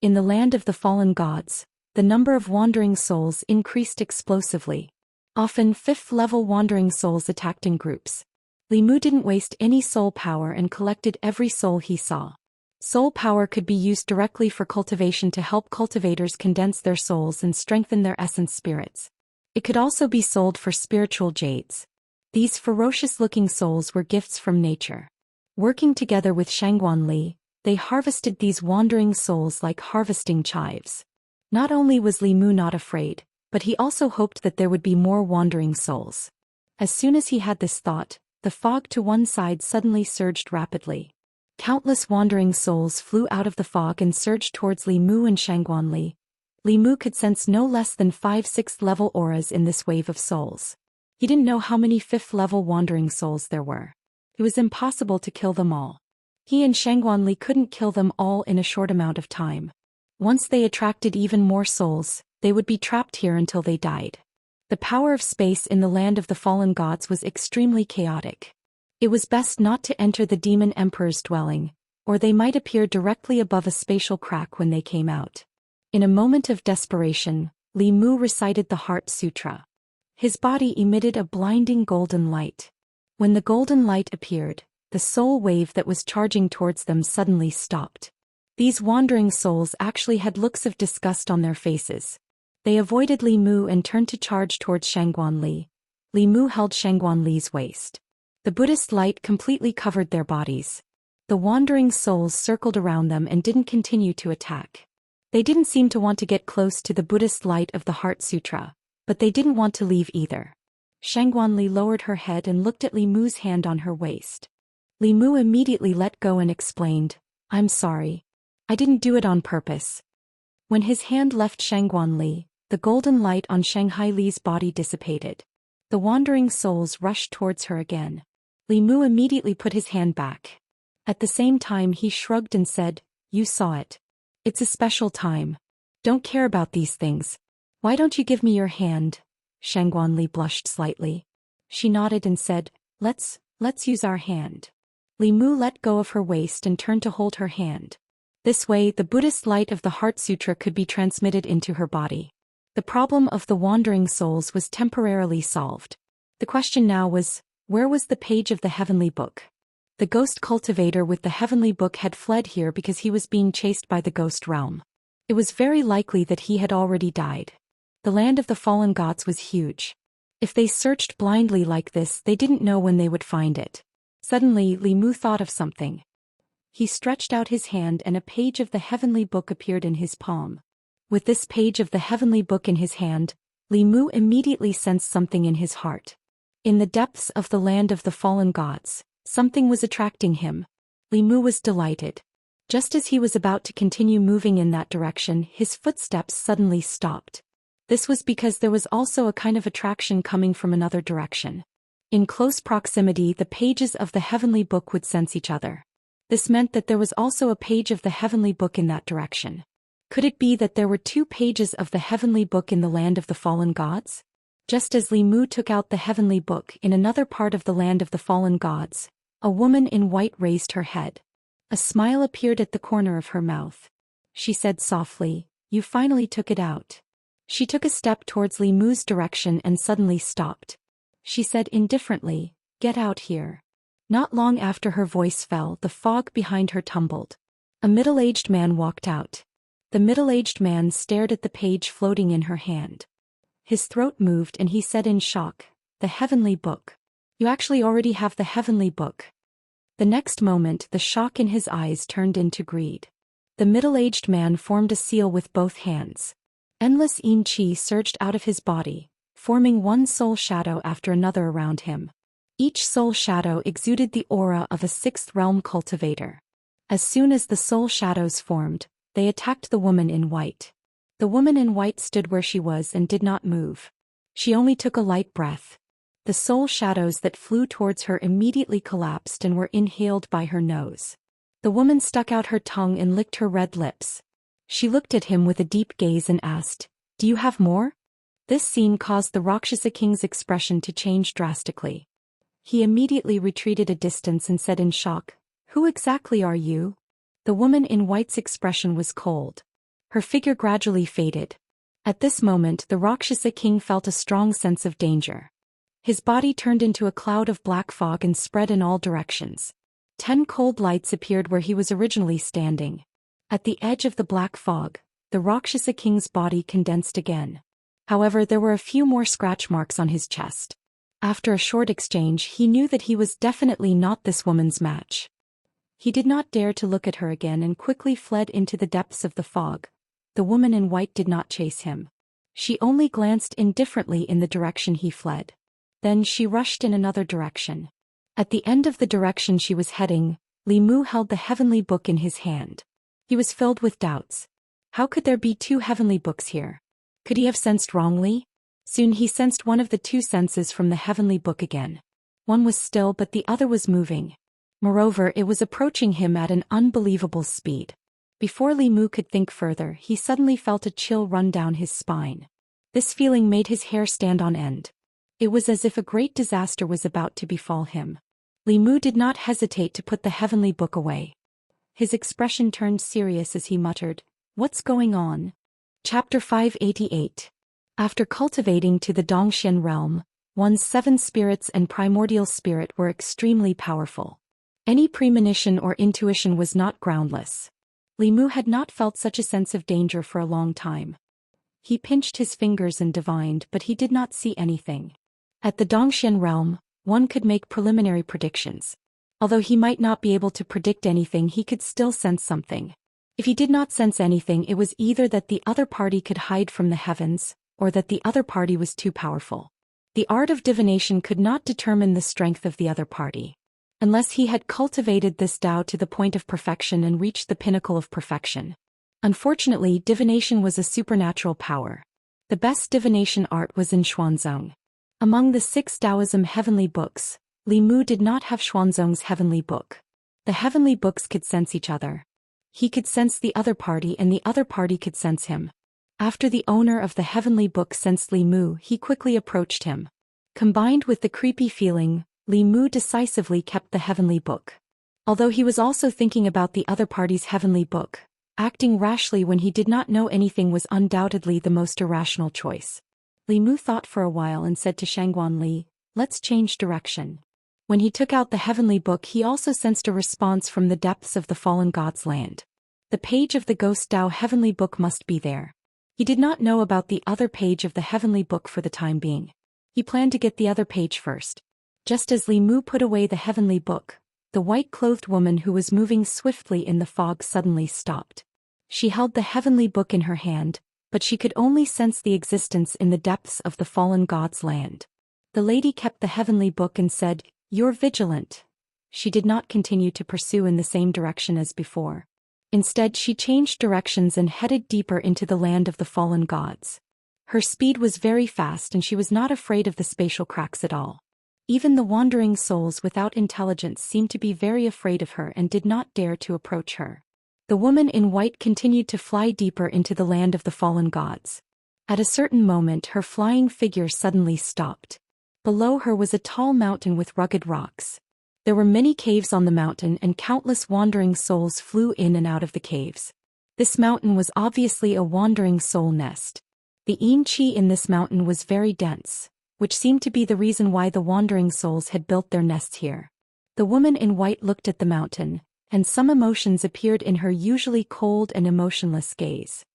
In the land of the fallen gods, the number of wandering souls increased explosively. Often 5th-level wandering souls attacked in groups. Li Mu didn't waste any soul power and collected every soul he saw. Soul power could be used directly for cultivation to help cultivators condense their souls and strengthen their essence spirits. It could also be sold for spiritual jades. These ferocious-looking souls were gifts from nature. Working together with Shangguan, they harvested these wandering souls like harvesting chives. Not only was Li Mu not afraid, but he also hoped that there would be more wandering souls. As soon as he had this thought, the fog to one side suddenly surged rapidly. Countless wandering souls flew out of the fog and surged towards Li Mu and Shangguan. Li Mu could sense no less than 5 6th-level auras in this wave of souls. He didn't know how many 5th-level wandering souls there were. It was impossible to kill them all. He and Shangguan couldn't kill them all in a short amount of time. Once they attracted even more souls, they would be trapped here until they died. The power of space in the land of the fallen gods was extremely chaotic. It was best not to enter the demon emperor's dwelling, or they might appear directly above a spatial crack when they came out. In a moment of desperation, Li Mu recited the Heart Sutra. His body emitted a blinding golden light. When the golden light appeared, the soul wave that was charging towards them suddenly stopped. These wandering souls actually had looks of disgust on their faces. They avoided Li Mu and turned to charge towards Shangguan. Li Mu held Shangguan's waist. The Buddhist light completely covered their bodies. The wandering souls circled around them and didn't continue to attack. They didn't seem to want to get close to the Buddhist light of the Heart Sutra, but they didn't want to leave either. Shangguan lowered her head and looked at Li Mu's hand on her waist. Li Mu immediately let go and explained, "I'm sorry. I didn't do it on purpose." When his hand left Shangguan, the golden light on Shanghai Li's body dissipated. The wandering souls rushed towards her again. Li Mu immediately put his hand back. At the same time he shrugged and said, "You saw it. It's a special time. Don't care about these things. Why don't you give me your hand?" Shangguan blushed slightly. She nodded and said, Let's use our hand." Li Mu let go of her waist and turned to hold her hand. This way the Buddhist light of the Heart Sutra could be transmitted into her body. The problem of the wandering souls was temporarily solved. The question now was, where was the page of the heavenly book? The ghost cultivator with the heavenly book had fled here because he was being chased by the ghost realm. It was very likely that he had already died. The land of the fallen gods was huge. If they searched blindly like this, they didn't know when they would find it. Suddenly, Li Mu thought of something. He stretched out his hand and a page of the heavenly book appeared in his palm. With this page of the heavenly book in his hand, Li Mu immediately sensed something in his heart. In the depths of the land of the fallen gods, something was attracting him. Li Mu was delighted. Just as he was about to continue moving in that direction, his footsteps suddenly stopped. This was because there was also a kind of attraction coming from another direction. In close proximity, the pages of the heavenly book would sense each other. This meant that there was also a page of the heavenly book in that direction. Could it be that there were 2 pages of the heavenly book in the land of the fallen gods? Just as Li Mu took out the heavenly book in another part of the land of the fallen gods, a woman in white raised her head. A smile appeared at the corner of her mouth. She said softly, "You finally took it out." She took a step towards Li Mu's direction and suddenly stopped. She said indifferently, "Get out here." Not long after her voice fell, the fog behind her tumbled. A middle-aged man walked out. The middle-aged man stared at the page floating in her hand. His throat moved and he said in shock, "The heavenly book. You actually already have the heavenly book." The next moment the shock in his eyes turned into greed. The middle-aged man formed a seal with both hands. Endless yin qi surged out of his body, forming one soul shadow after another around him. Each soul shadow exuded the aura of a 6th realm cultivator. As soon as the soul shadows formed, they attacked the woman in white. The woman in white stood where she was and did not move. She only took a light breath. The soul shadows that flew towards her immediately collapsed and were inhaled by her nose. The woman stuck out her tongue and licked her red lips. She looked at him with a deep gaze and asked, "Do you have more?" This scene caused the Rakshasa king's expression to change drastically. He immediately retreated a distance and said in shock, "Who exactly are you?" The woman in white's expression was cold. Her figure gradually faded. At this moment the Rakshasa king felt a strong sense of danger. His body turned into a cloud of black fog and spread in all directions. 10 cold lights appeared where he was originally standing. At the edge of the black fog, the Rakshasa king's body condensed again. However, there were a few more scratch marks on his chest. After a short exchange, he knew that he was definitely not this woman's match. He did not dare to look at her again and quickly fled into the depths of the fog. The woman in white did not chase him. She only glanced indifferently in the direction he fled. Then she rushed in another direction. At the end of the direction she was heading, Li Mu held the heavenly book in his hand. He was filled with doubts. How could there be two heavenly books here? Could he have sensed wrongly? Soon he sensed one of the two senses from the heavenly book again. One was still but the other was moving. Moreover, it was approaching him at an unbelievable speed. Before Li Mu could think further, he suddenly felt a chill run down his spine. This feeling made his hair stand on end. It was as if a great disaster was about to befall him. Li Mu did not hesitate to put the heavenly book away. His expression turned serious as he muttered, "What's going on?" Chapter 588. After cultivating to the Zhou Xian realm, one's 7 spirits and primordial spirit were extremely powerful. Any premonition or intuition was not groundless. Li Mu had not felt such a sense of danger for a long time. He pinched his fingers and divined, but he did not see anything. At the Zhou Xian realm, one could make preliminary predictions. Although he might not be able to predict anything, he could still sense something. If he did not sense anything, it was either that the other party could hide from the heavens, or that the other party was too powerful. The art of divination could not determine the strength of the other party. Unless he had cultivated this Tao to the point of perfection and reached the pinnacle of perfection. Unfortunately, divination was a supernatural power. The best divination art was in Xuanzong. Among the 6 Taoism heavenly books, Li Mu did not have Xuanzong's heavenly book. The heavenly books could sense each other. He could sense the other party and the other party could sense him. After the owner of the heavenly book sensed Li Mu, he quickly approached him. Combined with the creepy feeling, Li Mu decisively kept the heavenly book. Although he was also thinking about the other party's heavenly book, acting rashly when he did not know anything was undoubtedly the most irrational choice. Li Mu thought for a while and said to Shangguan Li, "Let's change direction." When he took out the heavenly book, he also sensed a response from the depths of the fallen god's land. The page of the Ghost Tao heavenly book must be there. He did not know about the other page of the heavenly book for the time being. He planned to get the other page first. Just as Li Mu put away the heavenly book, the white-clothed woman who was moving swiftly in the fog suddenly stopped. She held the heavenly book in her hand, but she could only sense the existence in the depths of the fallen god's land. The lady kept the heavenly book and said, "You're vigilant." She did not continue to pursue in the same direction as before. Instead, she changed directions and headed deeper into the land of the fallen gods. Her speed was very fast and she was not afraid of the spatial cracks at all. Even the wandering souls without intelligence seemed to be very afraid of her and did not dare to approach her. The woman in white continued to fly deeper into the land of the fallen gods. At a certain moment, her flying figure suddenly stopped. Below her was a tall mountain with rugged rocks. There were many caves on the mountain and countless wandering souls flew in and out of the caves. This mountain was obviously a wandering soul nest. The yin qi in this mountain was very dense, which seemed to be the reason why the wandering souls had built their nests here. The woman in white looked at the mountain, and some emotions appeared in her usually cold and emotionless gaze.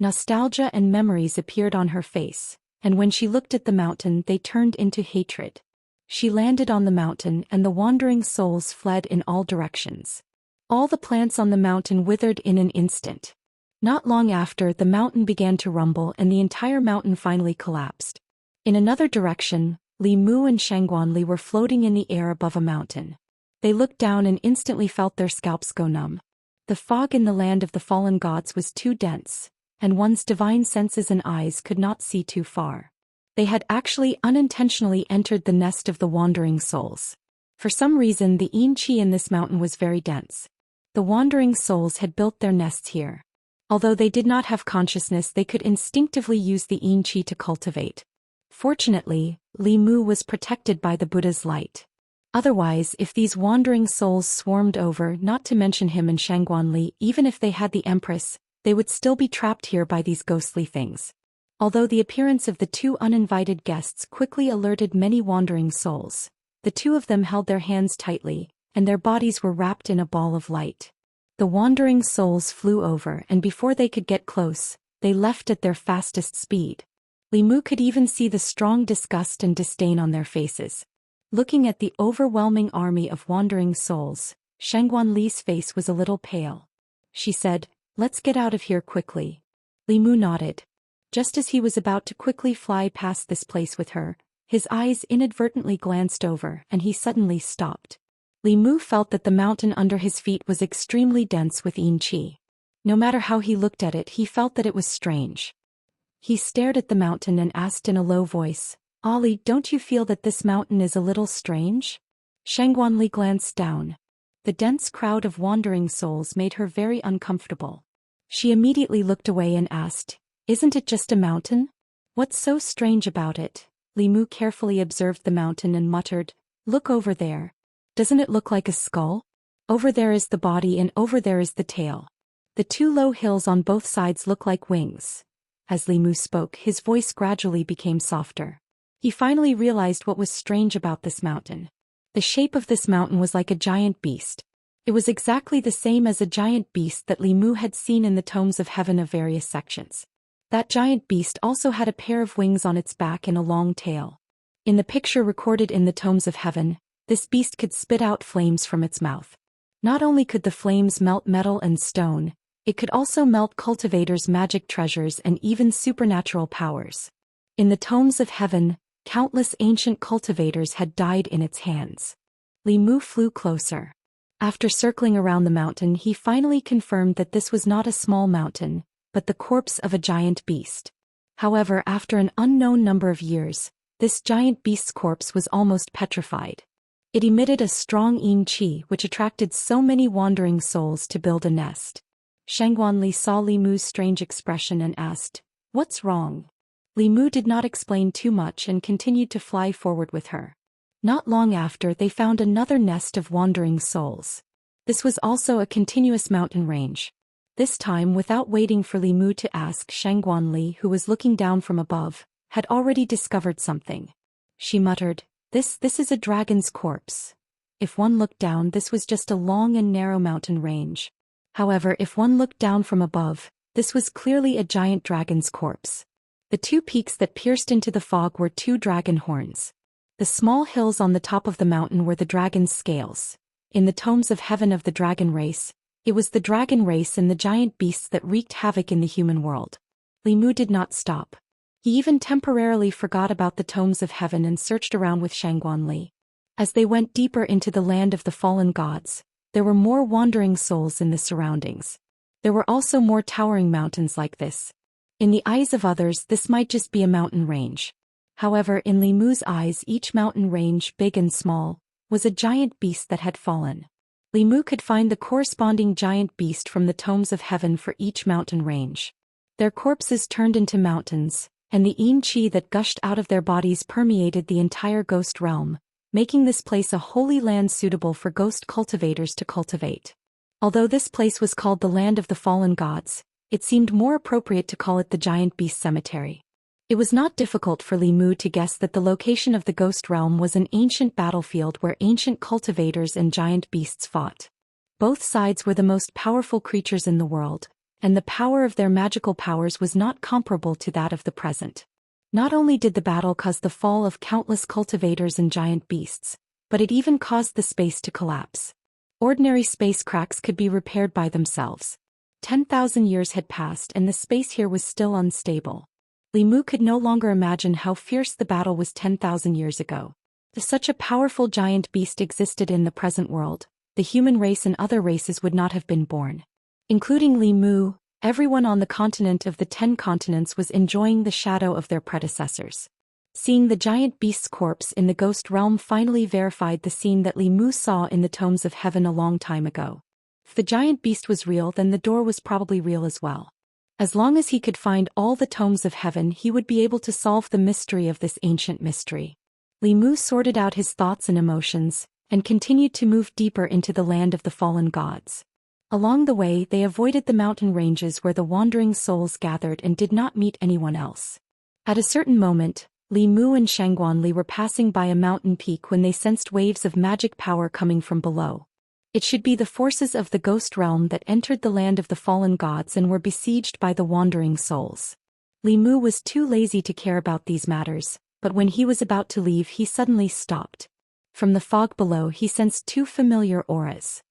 Nostalgia and memories appeared on her face, and when she looked at the mountain they turned into hatred. She landed on the mountain and the wandering souls fled in all directions. All the plants on the mountain withered in an instant. Not long after, the mountain began to rumble and the entire mountain finally collapsed. In another direction, Li Mu and Shangguan Li were floating in the air above a mountain. They looked down and instantly felt their scalps go numb. The fog in the land of the fallen gods was too dense, and one's divine senses and eyes could not see too far. They had actually unintentionally entered the nest of the wandering souls. For some reason, the yin qi in this mountain was very dense. The wandering souls had built their nests here. Although they did not have consciousness, they could instinctively use the yin qi to cultivate. Fortunately, Li Mu was protected by the Buddha's light. Otherwise, if these wandering souls swarmed over, not to mention him and Shangguan Li, even if they had the Empress, they would still be trapped here by these ghostly things. Although the appearance of the 2 uninvited guests quickly alerted many wandering souls, the 2 of them held their hands tightly, and their bodies were wrapped in a ball of light. The wandering souls flew over, and before they could get close, they left at their fastest speed. Li Mu could even see the strong disgust and disdain on their faces. Looking at the overwhelming army of wandering souls, Shangguan Li's face was a little pale. She said, "Let's get out of here quickly." Li Mu nodded. Just as he was about to quickly fly past this place with her, his eyes inadvertently glanced over and he suddenly stopped. Li Mu felt that the mountain under his feet was extremely dense with yin qi. No matter how he looked at it, he felt that it was strange. He stared at the mountain and asked in a low voice, "Ali, don't you feel that this mountain is a little strange?" Shangguan Li glanced down. The dense crowd of wandering souls made her very uncomfortable. She immediately looked away and asked, "Isn't it just a mountain? What's so strange about it?" Li Mu carefully observed the mountain and muttered, "Look over there. Doesn't it look like a skull? Over there is the body and over there is the tail. The two low hills on both sides look like wings." As Li Mu spoke, his voice gradually became softer. He finally realized what was strange about this mountain. The shape of this mountain was like a giant beast. It was exactly the same as a giant beast that Li Mu had seen in the tomes of heaven of various sections. That giant beast also had a pair of wings on its back and a long tail. In the picture recorded in the tomes of heaven, this beast could spit out flames from its mouth. Not only could the flames melt metal and stone, it could also melt cultivators' magic treasures and even supernatural powers. In the tomes of heaven, countless ancient cultivators had died in its hands. Li Mu flew closer. After circling around the mountain, he finally confirmed that this was not a small mountain, but the corpse of a giant beast. However, after an unknown number of years, this giant beast's corpse was almost petrified. It emitted a strong yin qi which attracted so many wandering souls to build a nest. Shangguan Li saw Li Mu's strange expression and asked, "What's wrong?" Li Mu did not explain too much and continued to fly forward with her. Not long after, they found another nest of wandering souls. This was also a continuous mountain range. This time, without waiting for Li Mu to ask, Shangguan Li, who was looking down from above, had already discovered something. She muttered, This is a dragon's corpse." If one looked down, this was just a long and narrow mountain range. However, if one looked down from above, this was clearly a giant dragon's corpse. The two peaks that pierced into the fog were two dragon horns. The small hills on the top of the mountain were the dragon's scales. In the tomes of heaven of the dragon race, it was the dragon race and the giant beasts that wreaked havoc in the human world. Li Mu did not stop. He even temporarily forgot about the tomes of heaven and searched around with Shangguan Li. As they went deeper into the land of the fallen gods, there were more wandering souls in the surroundings. There were also more towering mountains like this. In the eyes of others, this might just be a mountain range. However, in Li Mu's eyes, each mountain range, big and small, was a giant beast that had fallen. Li Mu could find the corresponding giant beast from the tomes of heaven for each mountain range. Their corpses turned into mountains, and the yin qi that gushed out of their bodies permeated the entire ghost realm, making this place a holy land suitable for ghost cultivators to cultivate. Although this place was called the Land of the Fallen Gods, it seemed more appropriate to call it the Giant Beast Cemetery. It was not difficult for Li Mu to guess that the location of the ghost realm was an ancient battlefield where ancient cultivators and giant beasts fought. Both sides were the most powerful creatures in the world, and the power of their magical powers was not comparable to that of the present. Not only did the battle cause the fall of countless cultivators and giant beasts, but it even caused the space to collapse. Ordinary space cracks could be repaired by themselves. 10,000 years had passed and the space here was still unstable. Li Mu could no longer imagine how fierce the battle was 10,000 years ago. If such a powerful giant beast existed in the present world, the human race and other races would not have been born. Including Li Mu, everyone on the continent of the 10 continents was enjoying the shadow of their predecessors. Seeing the giant beast's corpse in the ghost realm finally verified the scene that Li Mu saw in the tomes of heaven a long time ago. If the giant beast was real, then the door was probably real as well. As long as he could find all the tomes of heaven, he would be able to solve the mystery of this ancient mystery. Li Mu sorted out his thoughts and emotions, and continued to move deeper into the land of the fallen gods. Along the way, they avoided the mountain ranges where the wandering souls gathered and did not meet anyone else. At a certain moment, Li Mu and Shangguan Li were passing by a mountain peak when they sensed waves of magic power coming from below. It should be the forces of the ghost realm that entered the land of the fallen gods and were besieged by the wandering souls. Li Mu was too lazy to care about these matters, but when he was about to leave he suddenly stopped. From the fog below he sensed two familiar auras.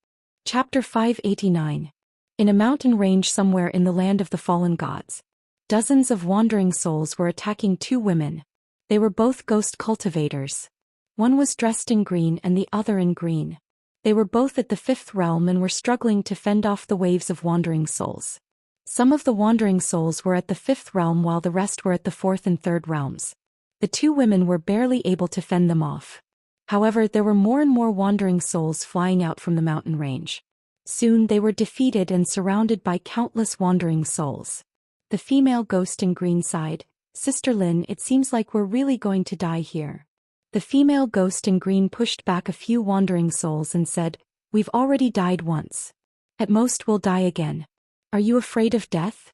Chapter 589. In a mountain range somewhere in the land of the fallen gods, dozens of wandering souls were attacking two women. They were both ghost cultivators. One was dressed in green and the other in green. They were both at the fifth realm and were struggling to fend off the waves of wandering souls. Some of the wandering souls were at the fifth realm while the rest were at the fourth and third realms. The two women were barely able to fend them off. However, there were more and more wandering souls flying out from the mountain range. Soon they were defeated and surrounded by countless wandering souls. The female ghost in green sighed, "Sister Lin, it seems like we're really going to die here." The female ghost in green pushed back a few wandering souls and said, "We've already died once. At most we'll die again. Are you afraid of death?"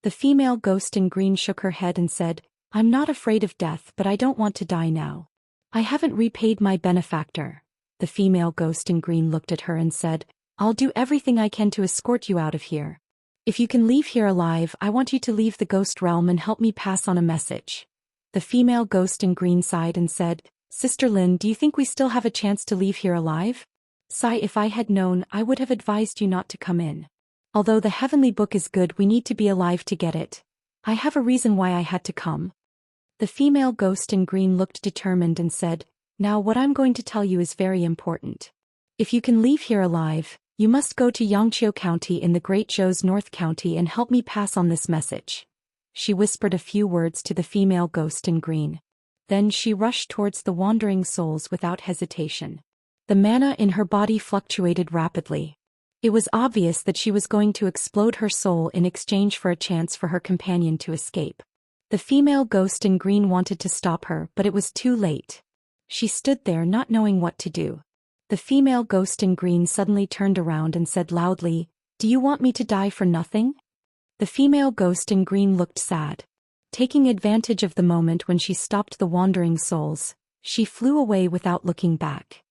The female ghost in green shook her head and said, "I'm not afraid of death, but I don't want to die now. I haven't repaid my benefactor." The female ghost in green looked at her and said, "I'll do everything I can to escort you out of here. If you can leave here alive, I want you to leave the ghost realm and help me pass on a message." The female ghost in green sighed and said, "Sister Lin, do you think we still have a chance to leave here alive?" "Sigh, if I had known, I would have advised you not to come in. Although the heavenly book is good, we need to be alive to get it. I have a reason why I had to come." The female ghost in green looked determined and said, "Now what I'm going to tell you is very important. If you can leave here alive, you must go to Xianxia County in the Great Zhou's North County and help me pass on this message." She whispered a few words to the female ghost in green. Then she rushed towards the wandering souls without hesitation. The mana in her body fluctuated rapidly. It was obvious that she was going to explode her soul in exchange for a chance for her companion to escape. The female ghost in green wanted to stop her, but it was too late. She stood there not knowing what to do. The female ghost in green suddenly turned around and said loudly, "Do you want me to die for nothing?" The female ghost in green looked sad. Taking advantage of the moment when she stopped the wandering souls, she flew away without looking back.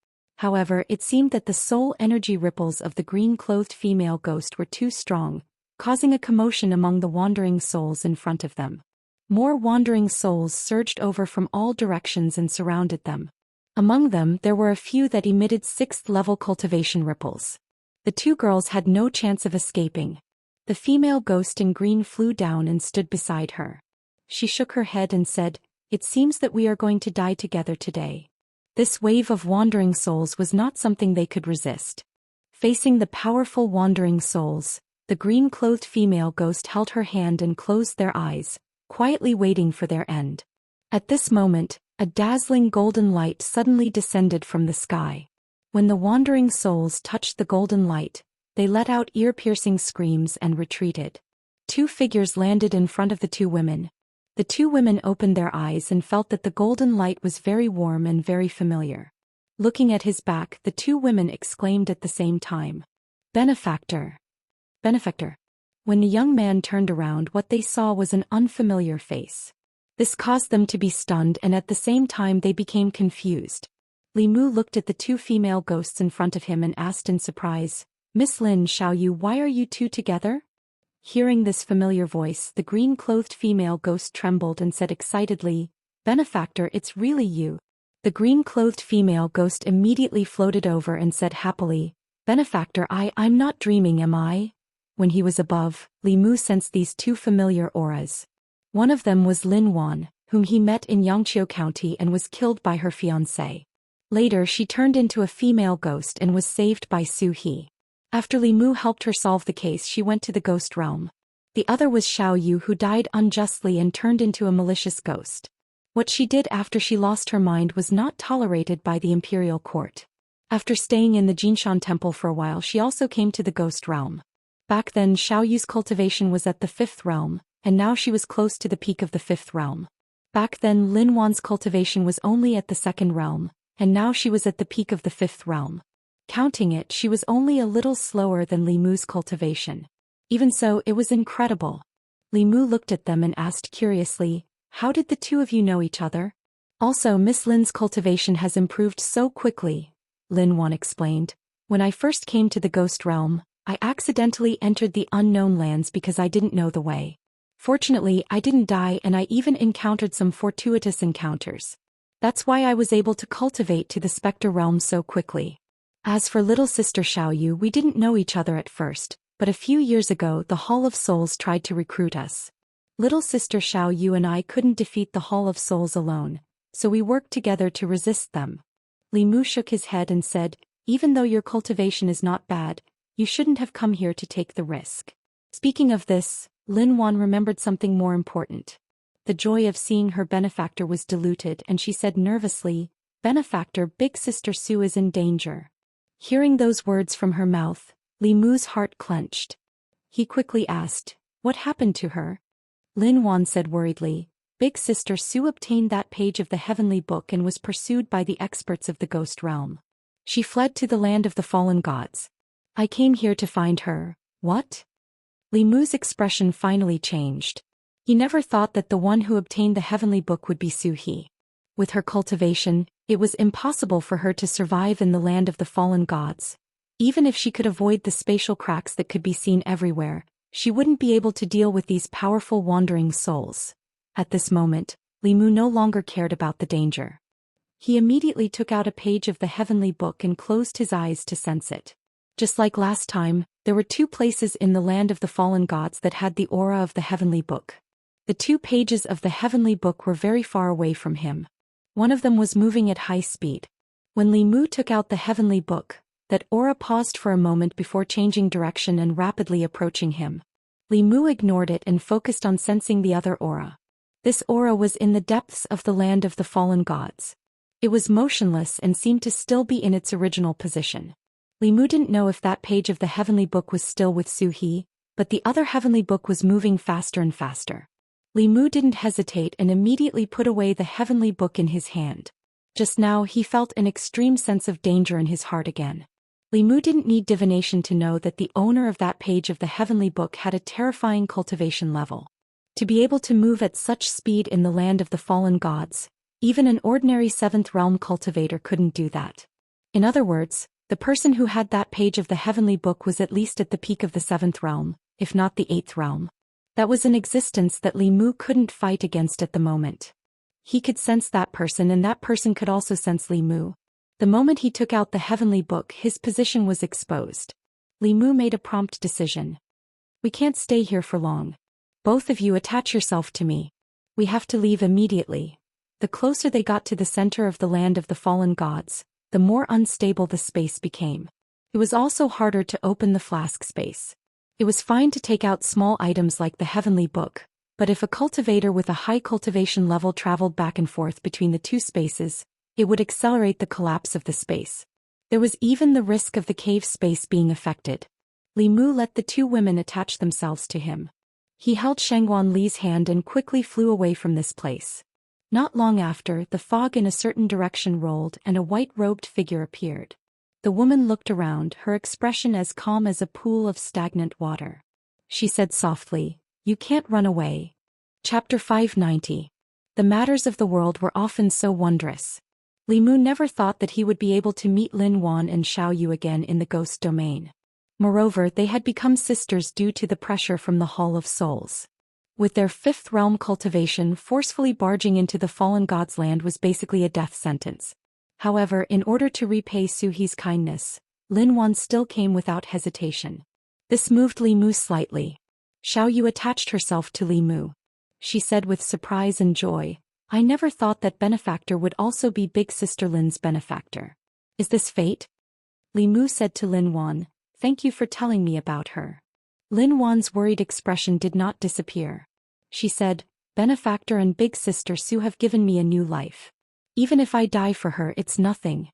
However, it seemed that the soul energy ripples of the green-clothed female ghost were too strong, causing a commotion among the wandering souls in front of them. More wandering souls surged over from all directions and surrounded them. Among them, there were a few that emitted 6th-level cultivation ripples. The two girls had no chance of escaping. The female ghost in green flew down and stood beside her. She shook her head and said, "It seems that we are going to die together today." This wave of wandering souls was not something they could resist. Facing the powerful wandering souls, the green-clothed female ghost held her hand and closed their eyes, quietly waiting for their end. At this moment, a dazzling golden light suddenly descended from the sky. When the wandering souls touched the golden light, they let out ear-piercing screams and retreated. Two figures landed in front of the two women. The two women opened their eyes and felt that the golden light was very warm and very familiar. Looking at his back, the two women exclaimed at the same time, "Benefactor! Benefactor!" When the young man turned around, what they saw was an unfamiliar face. This caused them to be stunned, and at the same time they became confused. Li Mu looked at the two female ghosts in front of him and asked in surprise, "Miss Lin Xiaoyu, why are you two together?" Hearing this familiar voice, the green-clothed female ghost trembled and said excitedly, "Benefactor, it's really you." The green-clothed female ghost immediately floated over and said happily, "Benefactor, I'm not dreaming, am I?" When he was above, Li Mu sensed these two familiar auras. One of them was Lin Wan, whom he met in Yangqiu County and was killed by her fiancé. Later she turned into a female ghost and was saved by Su He. After Li Mu helped her solve the case, she went to the ghost realm. The other was Xiao Yu, who died unjustly and turned into a malicious ghost. What she did after she lost her mind was not tolerated by the imperial court. After staying in the Jinshan temple for a while, she also came to the ghost realm. Back then, Xiao Yu's cultivation was at the 5th realm, and now she was close to the peak of the 5th realm. Back then, Lin Wan's cultivation was only at the 2nd realm, and now she was at the peak of the 5th realm. Counting it, she was only a little slower than Li Mu's cultivation. Even so, it was incredible. Li Mu looked at them and asked curiously, "How did the two of you know each other?" "Also, Miss Lin's cultivation has improved so quickly," Lin Wan explained. "When I first came to the ghost realm, I accidentally entered the unknown lands because I didn't know the way. Fortunately, I didn't die and I even encountered some fortuitous encounters. That's why I was able to cultivate to the specter realm so quickly. As for little sister Xiaoyu, we didn't know each other at first, but a few years ago the Hall of Souls tried to recruit us. Little sister Xiaoyu and I couldn't defeat the Hall of Souls alone, so we worked together to resist them. Li Mu shook his head and said, even though your cultivation is not bad, you shouldn't have come here to take the risk. Speaking of this, Lin Wan remembered something more important. The joy of seeing her benefactor was diluted and she said nervously, benefactor, big sister Su is in danger. Hearing those words from her mouth, Li Mu's heart clenched. He quickly asked, what happened to her? Lin Wan said worriedly, big sister Su obtained that page of the heavenly book and was pursued by the experts of the ghost realm. She fled to the land of the fallen gods. I came here to find her. What? Li Mu's expression finally changed. He never thought that the one who obtained the heavenly book would be Su He. With her cultivation, it was impossible for her to survive in the land of the fallen gods. Even if she could avoid the spatial cracks that could be seen everywhere, she wouldn't be able to deal with these powerful wandering souls. At this moment, Li Mu no longer cared about the danger. He immediately took out a page of the heavenly book and closed his eyes to sense it. Just like last time, there were 2 places in the land of the fallen gods that had the aura of the heavenly book. The 2 pages of the heavenly book were very far away from him. One of them was moving at high speed. When Li Mu took out the heavenly book, that aura paused for a moment before changing direction and rapidly approaching him. Li Mu ignored it and focused on sensing the other aura. This aura was in the depths of the land of the fallen gods. It was motionless and seemed to still be in its original position. Li Mu didn't know if that page of the heavenly book was still with Su He, but the other heavenly book was moving faster and faster. Li Mu didn't hesitate and immediately put away the heavenly book in his hand. Just now he felt an extreme sense of danger in his heart again. Li Mu didn't need divination to know that the owner of that page of the heavenly book had a terrifying cultivation level. To be able to move at such speed in the land of the fallen gods, even an ordinary 7th realm cultivator couldn't do that. In other words, the person who had that page of the heavenly book was at least at the peak of the 7th realm, if not the 8th realm. That was an existence that Li Mu couldn't fight against at the moment. He could sense that person and that person could also sense Li Mu. The moment he took out the heavenly book, his position was exposed. Li Mu made a prompt decision. We can't stay here for long. Both of you attach yourself to me. We have to leave immediately. The closer they got to the center of the land of the fallen gods, the more unstable the space became. It was also harder to open the flask space. It was fine to take out small items like the heavenly book, but if a cultivator with a high cultivation level traveled back and forth between the 2 spaces, it would accelerate the collapse of the space. There was even the risk of the cave space being affected. Li Mu let the 2 women attach themselves to him. He held Shangguan Li's hand and quickly flew away from this place. Not long after, the fog in a certain direction rolled and a white-robed figure appeared. The woman looked around, her expression as calm as a pool of stagnant water. She said softly, "You can't run away." Chapter 590. The matters of the world were often so wondrous. Li Mu never thought that he would be able to meet Lin Wan and Xiao Yu again in the ghost domain. Moreover, they had become sisters due to the pressure from the Hall of Souls. With their 5th realm cultivation, forcefully barging into the fallen god's land was basically a death sentence. However, in order to repay Su He's kindness, Lin Wan still came without hesitation. This moved Li Mu slightly. Xiao Yu attached herself to Li Mu. She said with surprise and joy, "I never thought that benefactor would also be big sister Lin's benefactor. Is this fate?" Li Mu said to Lin Wan, "Thank you for telling me about her." Lin Wan's worried expression did not disappear. She said, "Benefactor and big sister Su have given me a new life. Even if I die for her, it's nothing."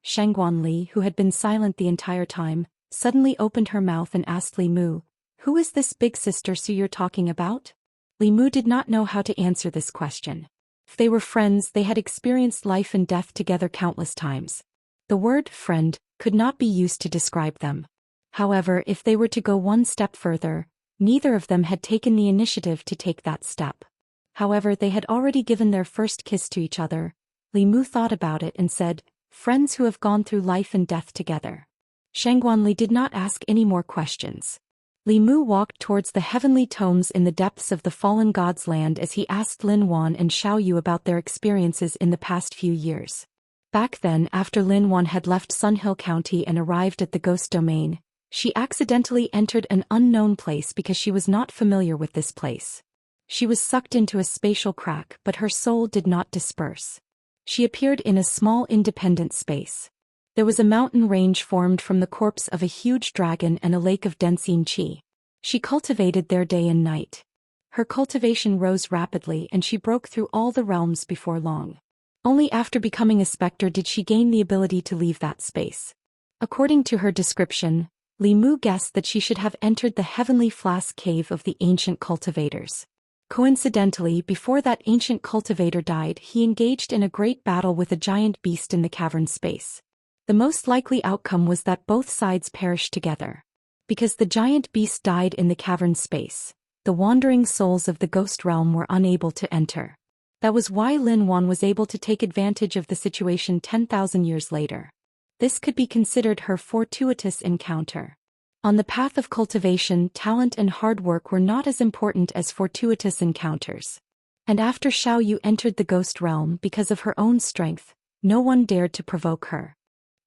Shangguan Li, who had been silent the entire time, suddenly opened her mouth and asked Li Mu, "Who is this big sister Su you're talking about?" Li Mu did not know how to answer this question. If they were friends, they had experienced life and death together countless times. The word friend could not be used to describe them. However, if they were to go one step further, neither of them had taken the initiative to take that step. However, they had already given their first kiss to each other. Li Mu thought about it and said, "Friends who have gone through life and death together." Shangguan Li did not ask any more questions. Li Mu walked towards the heavenly tomes in the depths of the fallen god's land as he asked Lin Wan and Xiao Yu about their experiences in the past few years. Back then, after Lin Wan had left Sunhill County and arrived at the ghost domain, she accidentally entered an unknown place because she was not familiar with this place. She was sucked into a spatial crack, but her soul did not disperse. She appeared in a small independent space. There was a mountain range formed from the corpse of a huge dragon and a lake of Densine Qi. She cultivated there day and night. Her cultivation rose rapidly and she broke through all the realms before long. Only after becoming a specter did she gain the ability to leave that space. According to her description, Li Mu guessed that she should have entered the heavenly flask cave of the ancient cultivators. Coincidentally, before that ancient cultivator died, he engaged in a great battle with a giant beast in the cavern space. The most likely outcome was that both sides perished together. Because the giant beast died in the cavern space, the wandering souls of the ghost realm were unable to enter. That was why Lin Wan was able to take advantage of the situation 10,000 years later. This could be considered her fortuitous encounter. On the path of cultivation, talent and hard work were not as important as fortuitous encounters. And after Xiao Yu entered the ghost realm because of her own strength, no one dared to provoke her.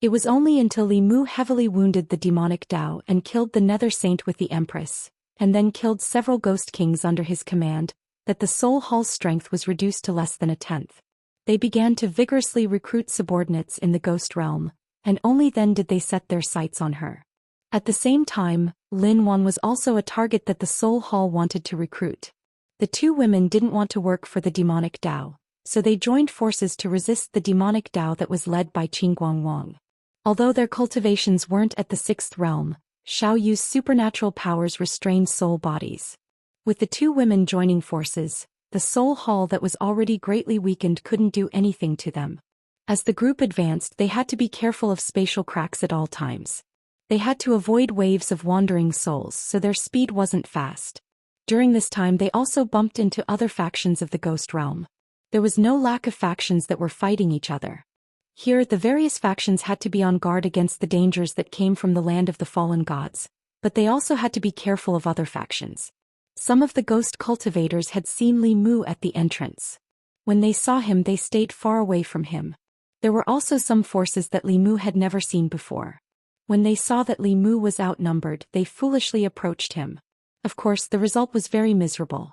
It was only until Li Mu heavily wounded the demonic Dao and killed the Nether Saint with the Empress, and then killed several ghost kings under his command, that the Soul Hall's strength was reduced to less than a tenth. They began to vigorously recruit subordinates in the ghost realm, and only then did they set their sights on her. At the same time, Lin Wan was also a target that the Soul Hall wanted to recruit. The two women didn't want to work for the demonic Dao, so they joined forces to resist the demonic Dao that was led by Qingguang Wang. Although their cultivations weren't at the sixth realm, Xiao Yu's supernatural powers restrained soul bodies. With the two women joining forces, the Soul Hall that was already greatly weakened couldn't do anything to them. As the group advanced, they had to be careful of spatial cracks at all times. They had to avoid waves of wandering souls, so their speed wasn't fast. During this time they also bumped into other factions of the ghost realm. There was no lack of factions that were fighting each other. Here, the various factions had to be on guard against the dangers that came from the land of the fallen gods, but they also had to be careful of other factions. Some of the ghost cultivators had seen Li Mu at the entrance. When they saw him, they stayed far away from him. There were also some forces that Li Mu had never seen before. When they saw that Li Mu was outnumbered, they foolishly approached him. Of course, the result was very miserable.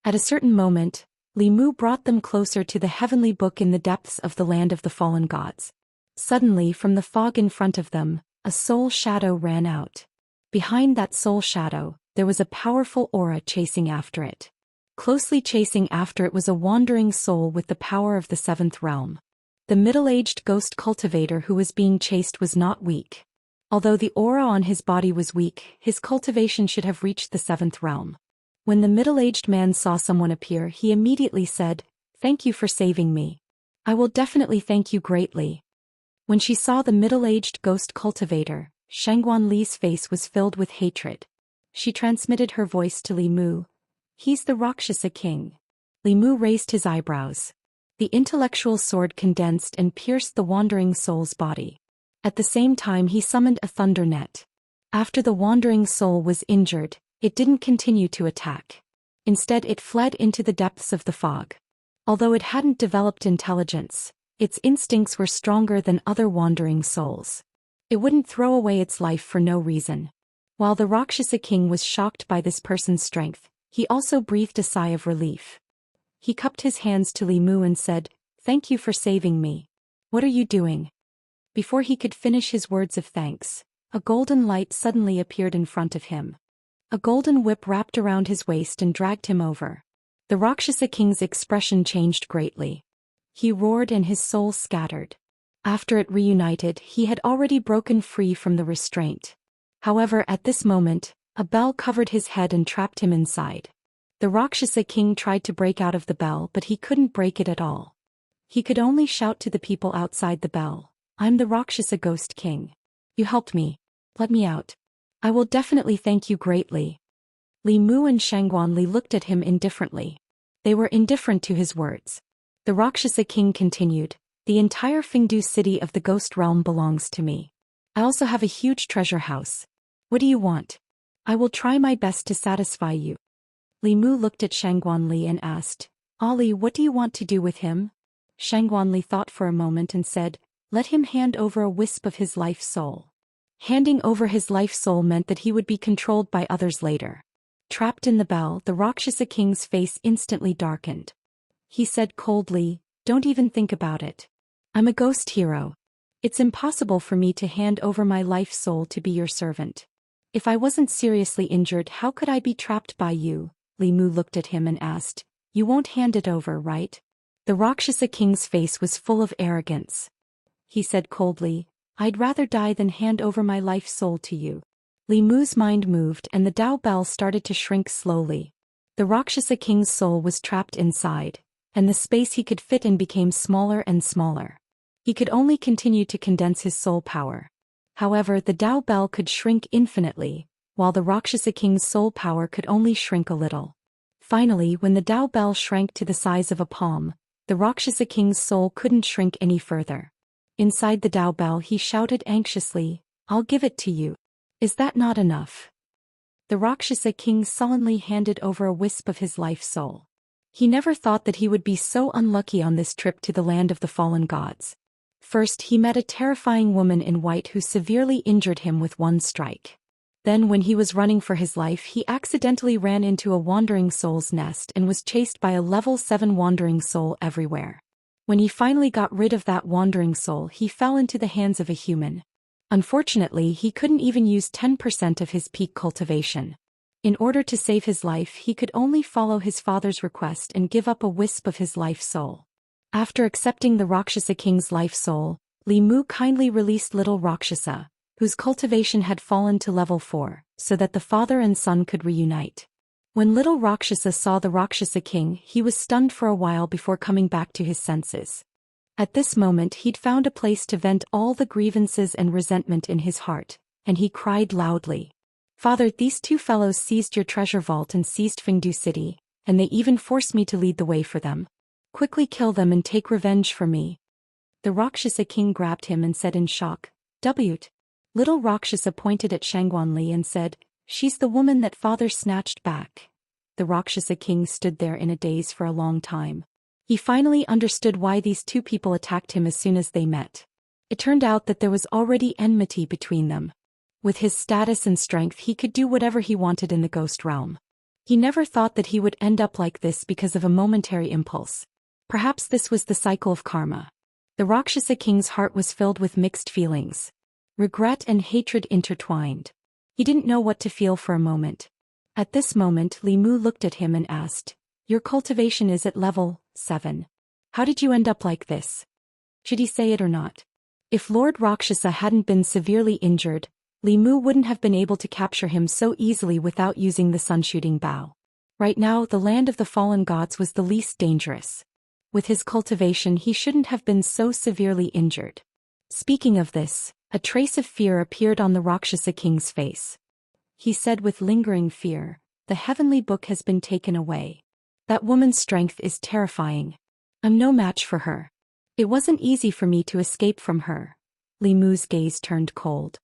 At a certain moment, Li Mu brought them closer to the heavenly book in the depths of the land of the fallen gods. Suddenly, from the fog in front of them, a soul shadow ran out. Behind that soul shadow, there was a powerful aura chasing after it. Closely chasing after it was a wandering soul with the power of the seventh realm. The middle-aged ghost cultivator who was being chased was not weak. Although the aura on his body was weak, his cultivation should have reached the seventh realm. When the middle-aged man saw someone appear, he immediately said, "Thank you for saving me. I will definitely thank you greatly." When she saw the middle-aged ghost cultivator, Shangguan Li's face was filled with hatred. She transmitted her voice to Li Mu. "He's the Rakshasa king." Li Mu raised his eyebrows. The intellectual sword condensed and pierced the wandering soul's body. At the same time he summoned a thunder net. After the wandering soul was injured, it didn't continue to attack. Instead it fled into the depths of the fog. Although it hadn't developed intelligence, its instincts were stronger than other wandering souls. It wouldn't throw away its life for no reason. While the Rakshasa king was shocked by this person's strength, he also breathed a sigh of relief. He cupped his hands to Li Mu and said, "Thank you for saving me. What are you doing?" Before he could finish his words of thanks, a golden light suddenly appeared in front of him. A golden whip wrapped around his waist and dragged him over. The Rakshasa king's expression changed greatly. He roared and his soul scattered. After it reunited, he had already broken free from the restraint. However, at this moment, a bell covered his head and trapped him inside. The Rakshasa king tried to break out of the bell, but he couldn't break it at all. He could only shout to the people outside the bell, "I'm the Rakshasa ghost king. You helped me. Let me out. I will definitely thank you greatly." Li Mu and Shangguan Li looked at him indifferently. They were indifferent to his words. The Rakshasa king continued, "The entire Fengdu city of the ghost realm belongs to me. I also have a huge treasure house. What do you want?" I will try my best to satisfy you. Li Mu looked at Shangguanli and asked, Ali, what do you want to do with him? Shangguanli thought for a moment and said, let him hand over a wisp of his life soul. Handing over his life soul meant that he would be controlled by others later. Trapped in the bell, the Rakshasa king's face instantly darkened. He said coldly, don't even think about it. I'm a ghost hero. It's impossible for me to hand over my life soul to be your servant. If I wasn't seriously injured, how could I be trapped by you? Li Mu looked at him and asked, you won't hand it over, right? The Rakshasa king's face was full of arrogance. He said coldly, I'd rather die than hand over my life soul to you. Li Mu's mind moved and the Dao bell started to shrink slowly. The Rakshasa king's soul was trapped inside, and the space he could fit in became smaller and smaller. He could only continue to condense his soul power. However, the Dao bell could shrink infinitely, while the Rakshasa king's soul power could only shrink a little. Finally, when the Dao bell shrank to the size of a palm, the Rakshasa king's soul couldn't shrink any further. Inside the Dao bell he shouted anxiously, I'll give it to you. Is that not enough? The Rakshasa king sullenly handed over a wisp of his life soul. He never thought that he would be so unlucky on this trip to the land of the fallen gods. First, he met a terrifying woman in white who severely injured him with one strike. Then when he was running for his life, he accidentally ran into a wandering soul's nest and was chased by a level 7 wandering soul everywhere. When he finally got rid of that wandering soul, he fell into the hands of a human. Unfortunately, he couldn't even use 10% of his peak cultivation. In order to save his life, he could only follow his father's request and give up a wisp of his life soul. After accepting the Rakshasa king's life soul, Li Mu kindly released little Rakshasa, whose cultivation had fallen to level 4, so that the father and son could reunite. When little Rakshasa saw the Rakshasa king, he was stunned for a while before coming back to his senses. At this moment he'd found a place to vent all the grievances and resentment in his heart, and he cried loudly. Father, these two fellows seized your treasure vault and seized Fengdu City, and they even forced me to lead the way for them. Quickly kill them and take revenge for me. The Rakshasa king grabbed him and said in shock, W't. Little Rakshasa pointed at Shangguanli and said, she's the woman that father snatched back. The Rakshasa king stood there in a daze for a long time. He finally understood why these two people attacked him as soon as they met. It turned out that there was already enmity between them. With his status and strength, he could do whatever he wanted in the ghost realm. He never thought that he would end up like this because of a momentary impulse. Perhaps this was the cycle of karma. The Rakshasa king's heart was filled with mixed feelings. Regret and hatred intertwined. He didn't know what to feel for a moment. At this moment, Li Mu looked at him and asked, your cultivation is at level 7. How did you end up like this? Should he say it or not? If Lord Rakshasa hadn't been severely injured, Li Mu wouldn't have been able to capture him so easily without using the sun-shooting bow. Right now, the land of the fallen gods was the least dangerous. With his cultivation, he shouldn't have been so severely injured. Speaking of this, a trace of fear appeared on the Rakshasa king's face. He said with lingering fear, the heavenly book has been taken away. That woman's strength is terrifying. I'm no match for her. It wasn't easy for me to escape from her. Li Mu's gaze turned cold.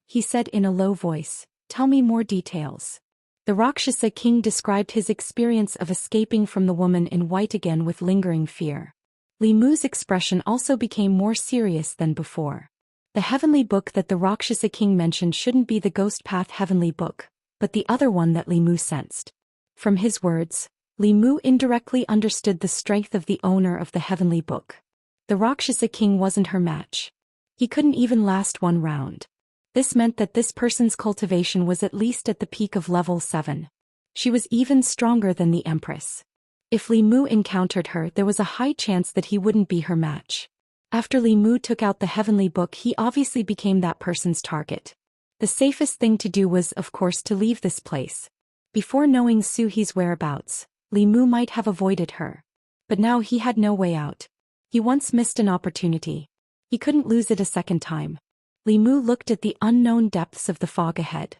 He said in a low voice, tell me more details. The Rakshasa king described his experience of escaping from the woman in white again with lingering fear. Li Mu's expression also became more serious than before. The heavenly book that the Rakshasa king mentioned shouldn't be the Ghost Path heavenly book, but the other one that Li Mu sensed. From his words, Li Mu indirectly understood the strength of the owner of the heavenly book. The Rakshasa king wasn't her match. He couldn't even last one round. This meant that this person's cultivation was at least at the peak of level 7. She was even stronger than the Empress. If Li Mu encountered her, there was a high chance that he wouldn't be her match. After Li Mu took out the heavenly book, he obviously became that person's target. The safest thing to do was, of course, to leave this place. Before knowing Su He's whereabouts, Li Mu might have avoided her. But now he had no way out. He once missed an opportunity. He couldn't lose it a second time. Li Mu looked at the unknown depths of the fog ahead.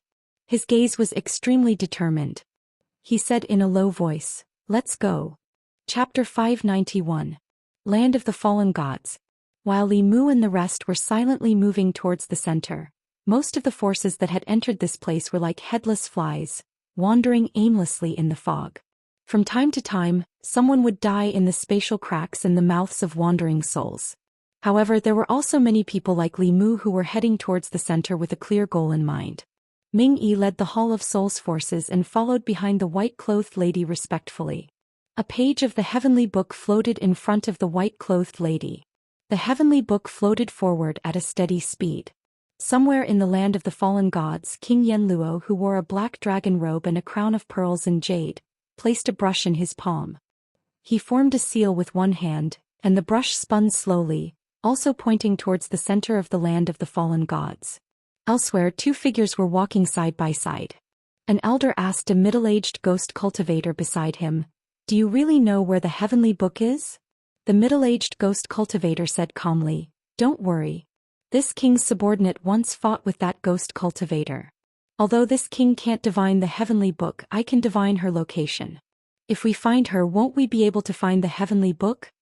His gaze was extremely determined. He said in a low voice, let's go. Chapter 591. Land of the Fallen Gods. While Li Mu and the rest were silently moving towards the center, Most of the forces that had entered this place were like headless flies, wandering aimlessly in the fog. From time to time, someone would die in the spatial cracks in the mouths of wandering souls. However, there were also many people like Li Mu who were heading towards the center with a clear goal in mind. Ming Yi led the Hall of Souls forces and followed behind the white-clothed lady respectfully. A page of the heavenly book floated in front of the white-clothed lady. The heavenly book floated forward at a steady speed. Somewhere in the land of the fallen gods, King Yanluo, who wore a black dragon robe and a crown of pearls and jade, placed a brush in his palm. He formed a seal with one hand, and the brush spun slowly, also pointing towards the center of the land of the fallen gods. Elsewhere, two figures were walking side by side. An elder asked a middle-aged ghost cultivator beside him, "Do you really know where the heavenly book is?" The middle-aged ghost cultivator said calmly, "Don't worry. This king's subordinate once fought with that ghost cultivator. Although this king can't divine the heavenly book, I can divine her location. If we find her, won't we be able to find the heavenly book?"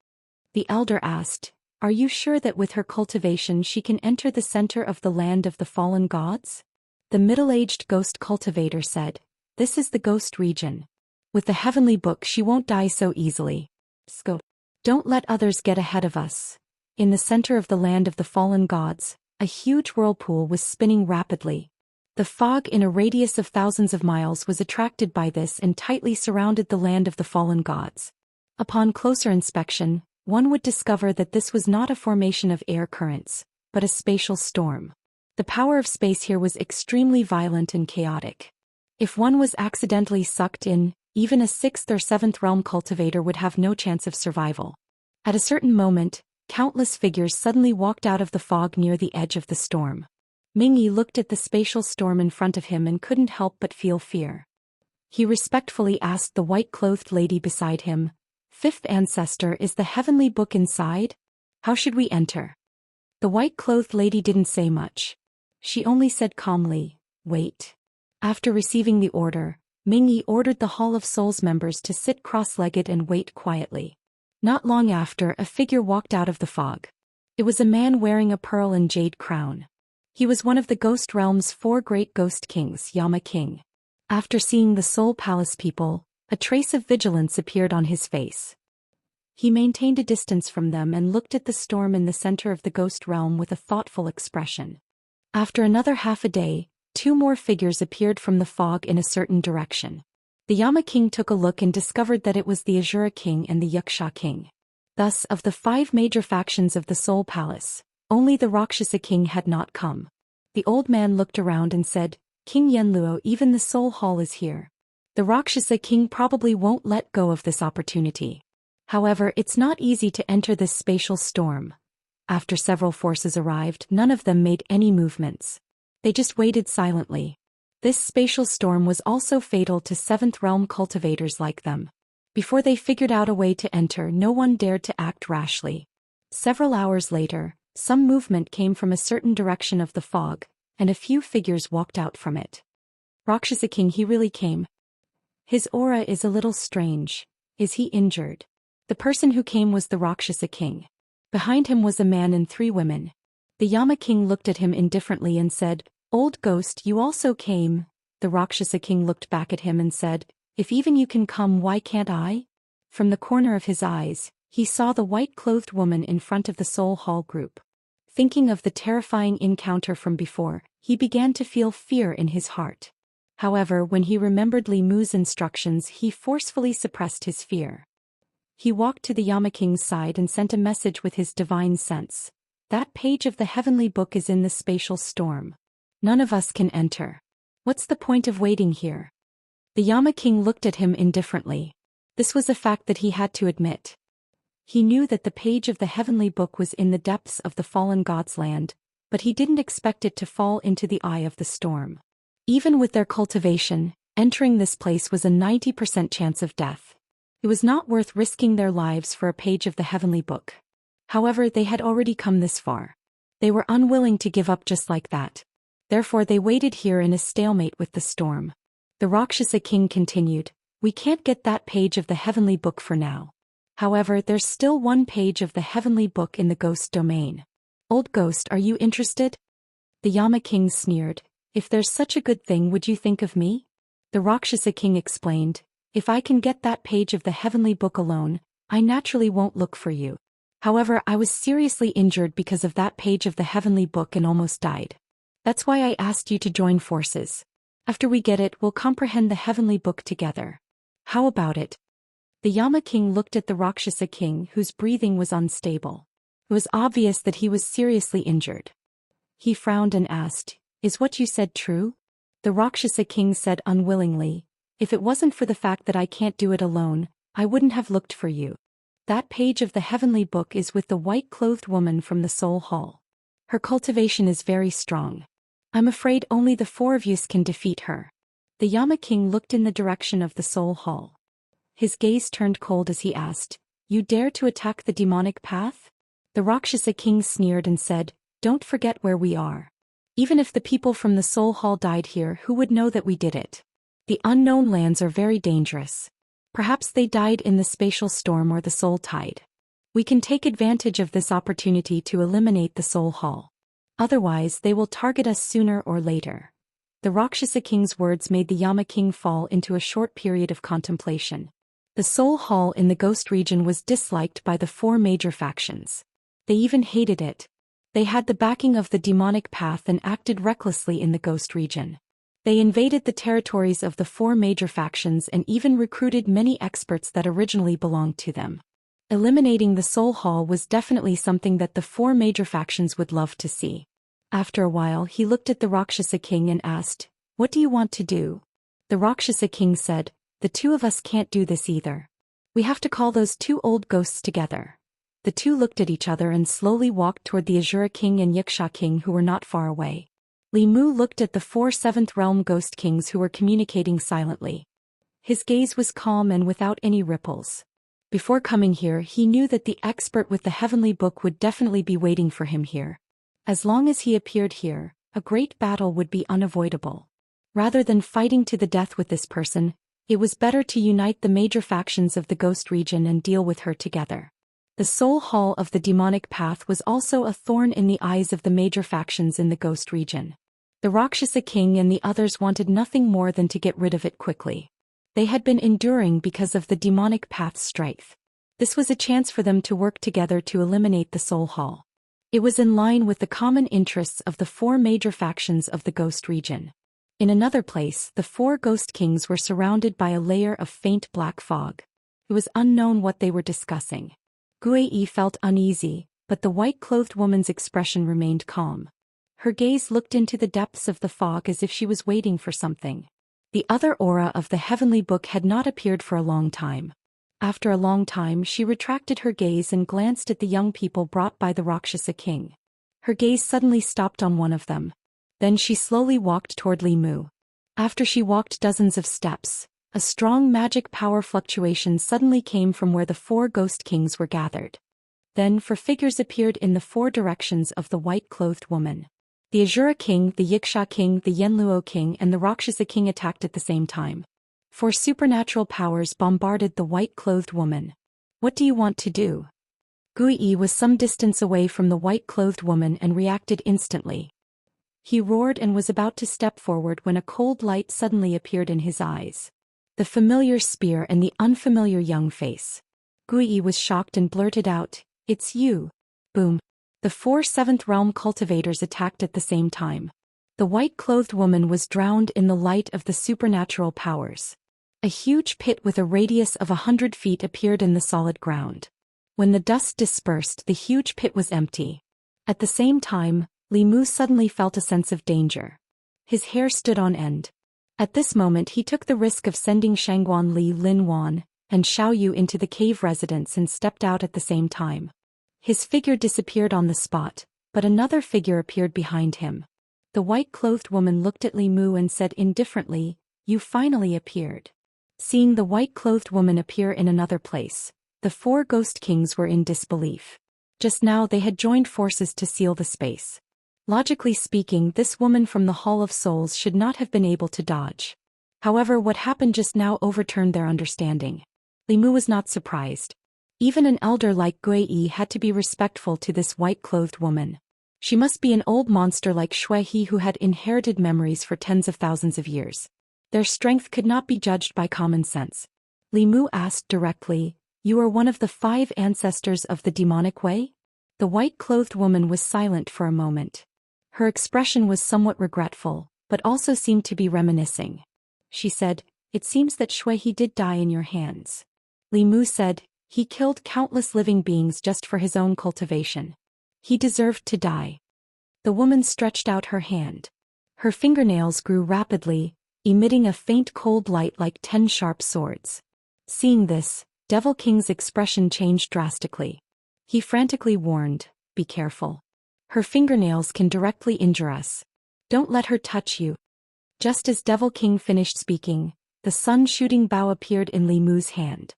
The elder asked, "Are you sure that with her cultivation she can enter the center of the land of the fallen gods?" The middle-aged ghost cultivator said, "This is the ghost region. With the heavenly book she won't die so easily. Scope. Don't let others get ahead of us." In the center of the land of the fallen gods, a huge whirlpool was spinning rapidly. The fog in a radius of thousands of miles was attracted by this and tightly surrounded the land of the fallen gods. Upon closer inspection, one would discover that this was not a formation of air currents, but a spatial storm. The power of space here was extremely violent and chaotic. If one was accidentally sucked in, even a 6th or 7th realm cultivator would have no chance of survival. At a certain moment, countless figures suddenly walked out of the fog near the edge of the storm. Ming Yi looked at the spatial storm in front of him and couldn't help but feel fear. He respectfully asked the white-clothed lady beside him, "Fifth ancestor, is the heavenly book inside? How should we enter?" The white-clothed lady didn't say much. She only said calmly, "Wait." After receiving the order, Ming Yi ordered the Hall of Souls members to sit cross-legged and wait quietly. Not long after, a figure walked out of the fog. It was a man wearing a pearl and jade crown. He was one of the Ghost Realm's 4 great ghost kings, Yama King. After seeing the Soul Palace people, a trace of vigilance appeared on his face. He maintained a distance from them and looked at the storm in the center of the Ghost Realm with a thoughtful expression. After another half a day, 2 more figures appeared from the fog in a certain direction. The Yama King took a look and discovered that it was the Azura King and the Wuxia King. Thus, of the 5 major factions of the Soul Palace, only the Rakshasa King had not come. The old man looked around and said, "King Yanluo, even the Soul Hall is here. The Rakshasa King probably won't let go of this opportunity. However, it's not easy to enter this spatial storm." After several forces arrived, none of them made any movements. They just waited silently. This spatial storm was also fatal to 7th realm cultivators like them. Before they figured out a way to enter, no one dared to act rashly. Several hours later, some movement came from a certain direction of the fog, and a few figures walked out from it. "Rakshasa King, he really came. His aura is a little strange. Is he injured?" The person who came was the Rakshasa King. Behind him was a man and 3 women. The Yama King looked at him indifferently and said, "Old ghost, you also came." The Rakshasa King looked back at him and said, "If even you can come, why can't I?" From the corner of his eyes, he saw the white-clothed woman in front of the Soul Hall group. Thinking of the terrifying encounter from before, he began to feel fear in his heart. However, when he remembered Li Mu's instructions, he forcefully suppressed his fear. He walked to the Yama King's side and sent a message with his divine sense. "That page of the heavenly book is in the spatial storm. None of us can enter. What's the point of waiting here?" The Yama King looked at him indifferently. This was a fact that he had to admit. He knew that the page of the heavenly book was in the depths of the fallen god's land, but he didn't expect it to fall into the eye of the storm. Even with their cultivation, entering this place was a 90% chance of death. It was not worth risking their lives for a page of the heavenly book. However, they had already come this far. They were unwilling to give up just like that. Therefore they waited here in a stalemate with the storm. The Rakshasa King continued, "We can't get that page of the heavenly book for now. However, there's still 1 page of the heavenly book in the ghost domain. Old ghost, are you interested?" The Yama king sneered. If there's such a good thing, would you think of me? The Rakshasa king explained. If I can get that page of the heavenly book alone, I naturally won't look for you. However, I was seriously injured because of that page of the heavenly book and almost died. That's why I asked you to join forces. After we get it, we'll comprehend the heavenly book together. How about it? The Yama king looked at the Rakshasa king, whose breathing was unstable. It was obvious that he was seriously injured. He frowned and asked, Is what you said true? The Rakshasa king said unwillingly, If it wasn't for the fact that I can't do it alone, I wouldn't have looked for you. That page of the heavenly book is with the white-clothed woman from the Soul Hall. Her cultivation is very strong. I'm afraid only the four of you can defeat her. The Yama king looked in the direction of the Soul Hall. His gaze turned cold as he asked, You dare to attack the demonic path? The Rakshasa king sneered and said, Don't forget where we are. Even if the people from the Soul Hall died here, who would know that we did it? The unknown lands are very dangerous. Perhaps they died in the spatial storm or the soul tide. We can take advantage of this opportunity to eliminate the Soul Hall. Otherwise, they will target us sooner or later. The Rakshasa king's words made the Yama king fall into a short period of contemplation. The Soul Hall in the Ghost region was disliked by the four major factions. They even hated it. They had the backing of the demonic path and acted recklessly in the Ghost region. They invaded the territories of the four major factions and even recruited many experts that originally belonged to them. Eliminating the Soul Hall was definitely something that the four major factions would love to see. After a while, he looked at the Rakshasa king and asked, What do you want to do? The Rakshasa king said, The two of us can't do this either. We have to call those two old ghosts together. The two looked at each other and slowly walked toward the Azura king and Xianxia king, who were not far away. Li Mu looked at the four seventh realm ghost kings who were communicating silently. His gaze was calm and without any ripples. Before coming here, he knew that the expert with the heavenly book would definitely be waiting for him here. As long as he appeared here, a great battle would be unavoidable. Rather than fighting to the death with this person, it was better to unite the major factions of the Ghost region and deal with her together. The Soul Hall of the demonic path was also a thorn in the eyes of the major factions in the Ghost region. The Rakshasa king and the others wanted nothing more than to get rid of it quickly. They had been enduring because of the demonic path's strength. This was a chance for them to work together to eliminate the Soul Hall. It was in line with the common interests of the four major factions of the Ghost region. In another place, the four Ghost Kings were surrounded by a layer of faint black fog. It was unknown what they were discussing. Gui felt uneasy, but the white-clothed woman's expression remained calm. Her gaze looked into the depths of the fog as if she was waiting for something. The other aura of the heavenly book had not appeared for a long time. After a long time, she retracted her gaze and glanced at the young people brought by the Rakshasa king. Her gaze suddenly stopped on one of them. Then she slowly walked toward Li Mu. After she walked dozens of steps, a strong magic power fluctuation suddenly came from where the four ghost kings were gathered. Then four figures appeared in the four directions of the white-clothed woman. The Azura king, the Xianxia king, the Yanluo king and the Rakshasa king attacked at the same time. Four supernatural powers bombarded the white-clothed woman. What do you want to do? Gui was some distance away from the white-clothed woman and reacted instantly. He roared and was about to step forward when a cold light suddenly appeared in his eyes. The familiar spear and the unfamiliar young face. Gui was shocked and blurted out, It's you. Boom. The four seventh realm cultivators attacked at the same time. The white-clothed woman was drowned in the light of the supernatural powers. A huge pit with a radius of 100 feet appeared in the solid ground. When the dust dispersed, the huge pit was empty. At the same time, Li Mu suddenly felt a sense of danger. His hair stood on end. At this moment he took the risk of sending Shangguan Li, Lin Wan, and Xiao Yu into the cave residence and stepped out at the same time. His figure disappeared on the spot, but another figure appeared behind him. The white-clothed woman looked at Li Mu and said indifferently, You finally appeared. Seeing the white-clothed woman appear in another place, the four ghost kings were in disbelief. Just now they had joined forces to seal the space. Logically speaking, this woman from the Hall of Souls should not have been able to dodge. However, what happened just now overturned their understanding. Li Mu was not surprised. Even an elder like Gui had to be respectful to this white-clothed woman. She must be an old monster like Shui who had inherited memories for tens of thousands of years. Their strength could not be judged by common sense. Li Mu asked directly, "You are one of the 5 ancestors of the demonic way?" The white-clothed woman was silent for a moment. Her expression was somewhat regretful, but also seemed to be reminiscing. She said, "It seems that Shui did die in your hands." Li Mu said, "He killed countless living beings just for his own cultivation. He deserved to die." The woman stretched out her hand. Her fingernails grew rapidly, emitting a faint cold light like 10 sharp swords. Seeing this, Devil King's expression changed drastically. He frantically warned, "Be careful. Her fingernails can directly injure us. Don't let her touch you." Just as Devil King finished speaking, the sun-shooting bow appeared in Li Mu's hand.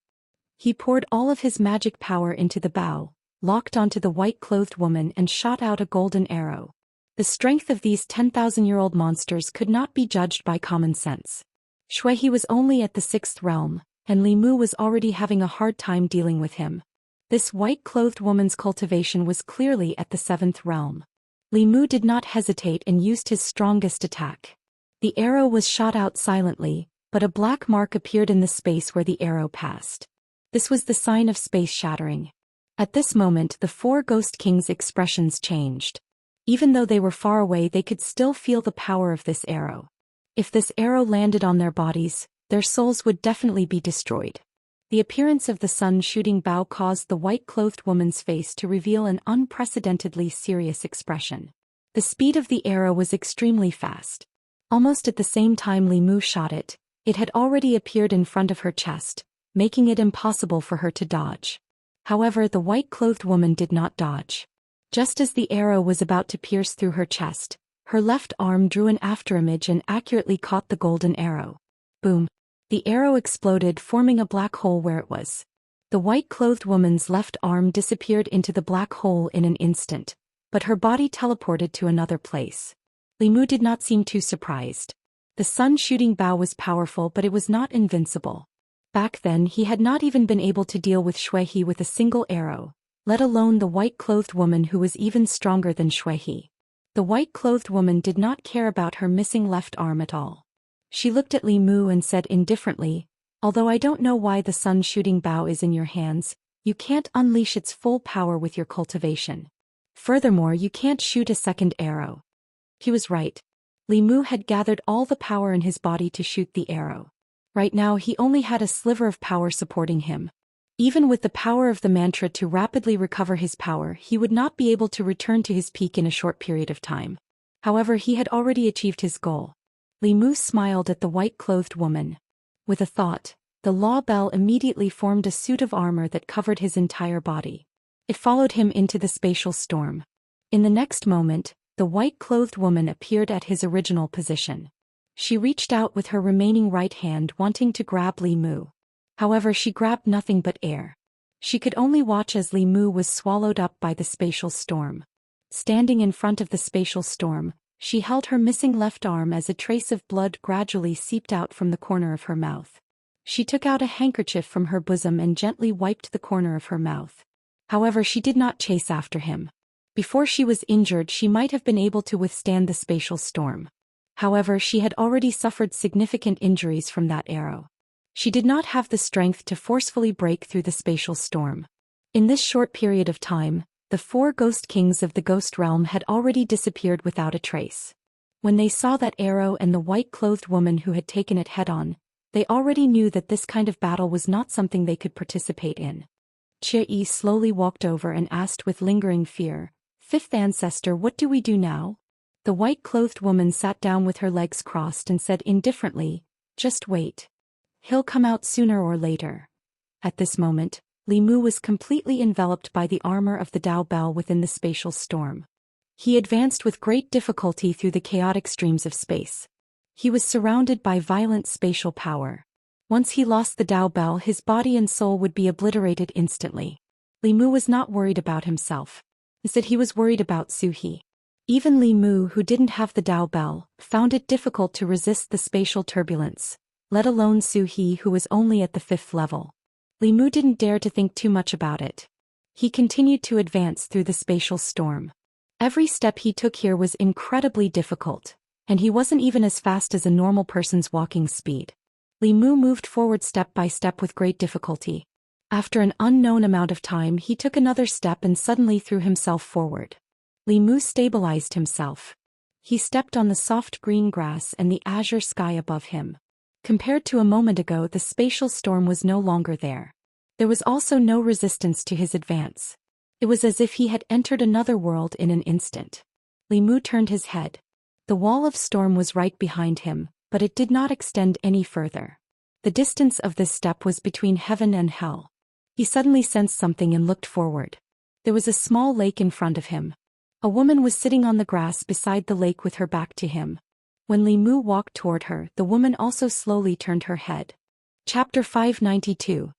He poured all of his magic power into the bow, locked onto the white-clothed woman and shot out a golden arrow. The strength of these 10,000-year-old monsters could not be judged by common sense. Shui was only at the 6th realm, and Li Mu was already having a hard time dealing with him. This white-clothed woman's cultivation was clearly at the 7th realm. Li Mu did not hesitate and used his strongest attack. The arrow was shot out silently, but a black mark appeared in the space where the arrow passed. This was the sign of space shattering. At this moment the 4 Ghost Kings' expressions changed. Even though they were far away, they could still feel the power of this arrow. If this arrow landed on their bodies, their souls would definitely be destroyed. The appearance of the sun-shooting bow caused the white-clothed woman's face to reveal an unprecedentedly serious expression. The speed of the arrow was extremely fast. Almost at the same time Li Mu shot it, it had already appeared in front of her chest, making it impossible for her to dodge. However, the white-clothed woman did not dodge. Just as the arrow was about to pierce through her chest, her left arm drew an afterimage and accurately caught the golden arrow. Boom! The arrow exploded, forming a black hole where it was. The white-clothed woman's left arm disappeared into the black hole in an instant, but her body teleported to another place. Li Mu did not seem too surprised. The sun-shooting bow was powerful, but it was not invincible. Back then he had not even been able to deal with Shui with a single arrow, let alone the white-clothed woman who was even stronger than Shui. The white-clothed woman did not care about her missing left arm at all. She looked at Li Mu and said indifferently, "Although I don't know why the sun-shooting bow is in your hands, you can't unleash its full power with your cultivation. Furthermore, you can't shoot a second arrow." He was right. Li Mu had gathered all the power in his body to shoot the arrow. Right now he only had a sliver of power supporting him. Even with the power of the mantra to rapidly recover his power, he would not be able to return to his peak in a short period of time. However, he had already achieved his goal. Li Mu smiled at the white-clothed woman. With a thought, the law bell immediately formed a suit of armor that covered his entire body. It followed him into the spatial storm. In the next moment, the white-clothed woman appeared at his original position. She reached out with her remaining right hand, wanting to grab Li Mu. However, she grabbed nothing but air. She could only watch as Li Mu was swallowed up by the spatial storm. Standing in front of the spatial storm, she held her missing left arm as a trace of blood gradually seeped out from the corner of her mouth. She took out a handkerchief from her bosom and gently wiped the corner of her mouth. However, she did not chase after him. Before she was injured, she might have been able to withstand the spatial storm. However, she had already suffered significant injuries from that arrow. She did not have the strength to forcefully break through the spatial storm. In this short period of time, the 4 Ghost Kings of the Ghost Realm had already disappeared without a trace. When they saw that arrow and the white-clothed woman who had taken it head-on, they already knew that this kind of battle was not something they could participate in. Qi slowly walked over and asked with lingering fear, "Fifth ancestor, what do we do now?" The white-clothed woman sat down with her legs crossed and said indifferently, "Just wait. He'll come out sooner or later." At this moment, Li Mu was completely enveloped by the armor of the Dao Bell within the spatial storm. He advanced with great difficulty through the chaotic streams of space. He was surrounded by violent spatial power. Once he lost the Dao Bell, his body and soul would be obliterated instantly. Li Mu was not worried about himself. Instead, he was worried about Suhi. Even Li Mu, who didn't have the Dao Bell, found it difficult to resist the spatial turbulence, let alone Suhi, who was only at the 5th level. Li Mu didn't dare to think too much about it. He continued to advance through the spatial storm. Every step he took here was incredibly difficult, and he wasn't even as fast as a normal person's walking speed. Li Mu moved forward step by step with great difficulty. After an unknown amount of time, he took another step and suddenly threw himself forward. Li Mu stabilized himself. He stepped on the soft green grass and the azure sky above him. Compared to a moment ago, the spatial storm was no longer there. There was also no resistance to his advance. It was as if he had entered another world in an instant. Li Mu turned his head. The wall of storm was right behind him, but it did not extend any further. The distance of this step was between heaven and hell. He suddenly sensed something and looked forward. There was a small lake in front of him. A woman was sitting on the grass beside the lake with her back to him. When Li Mu walked toward her, the woman also slowly turned her head. Chapter 592.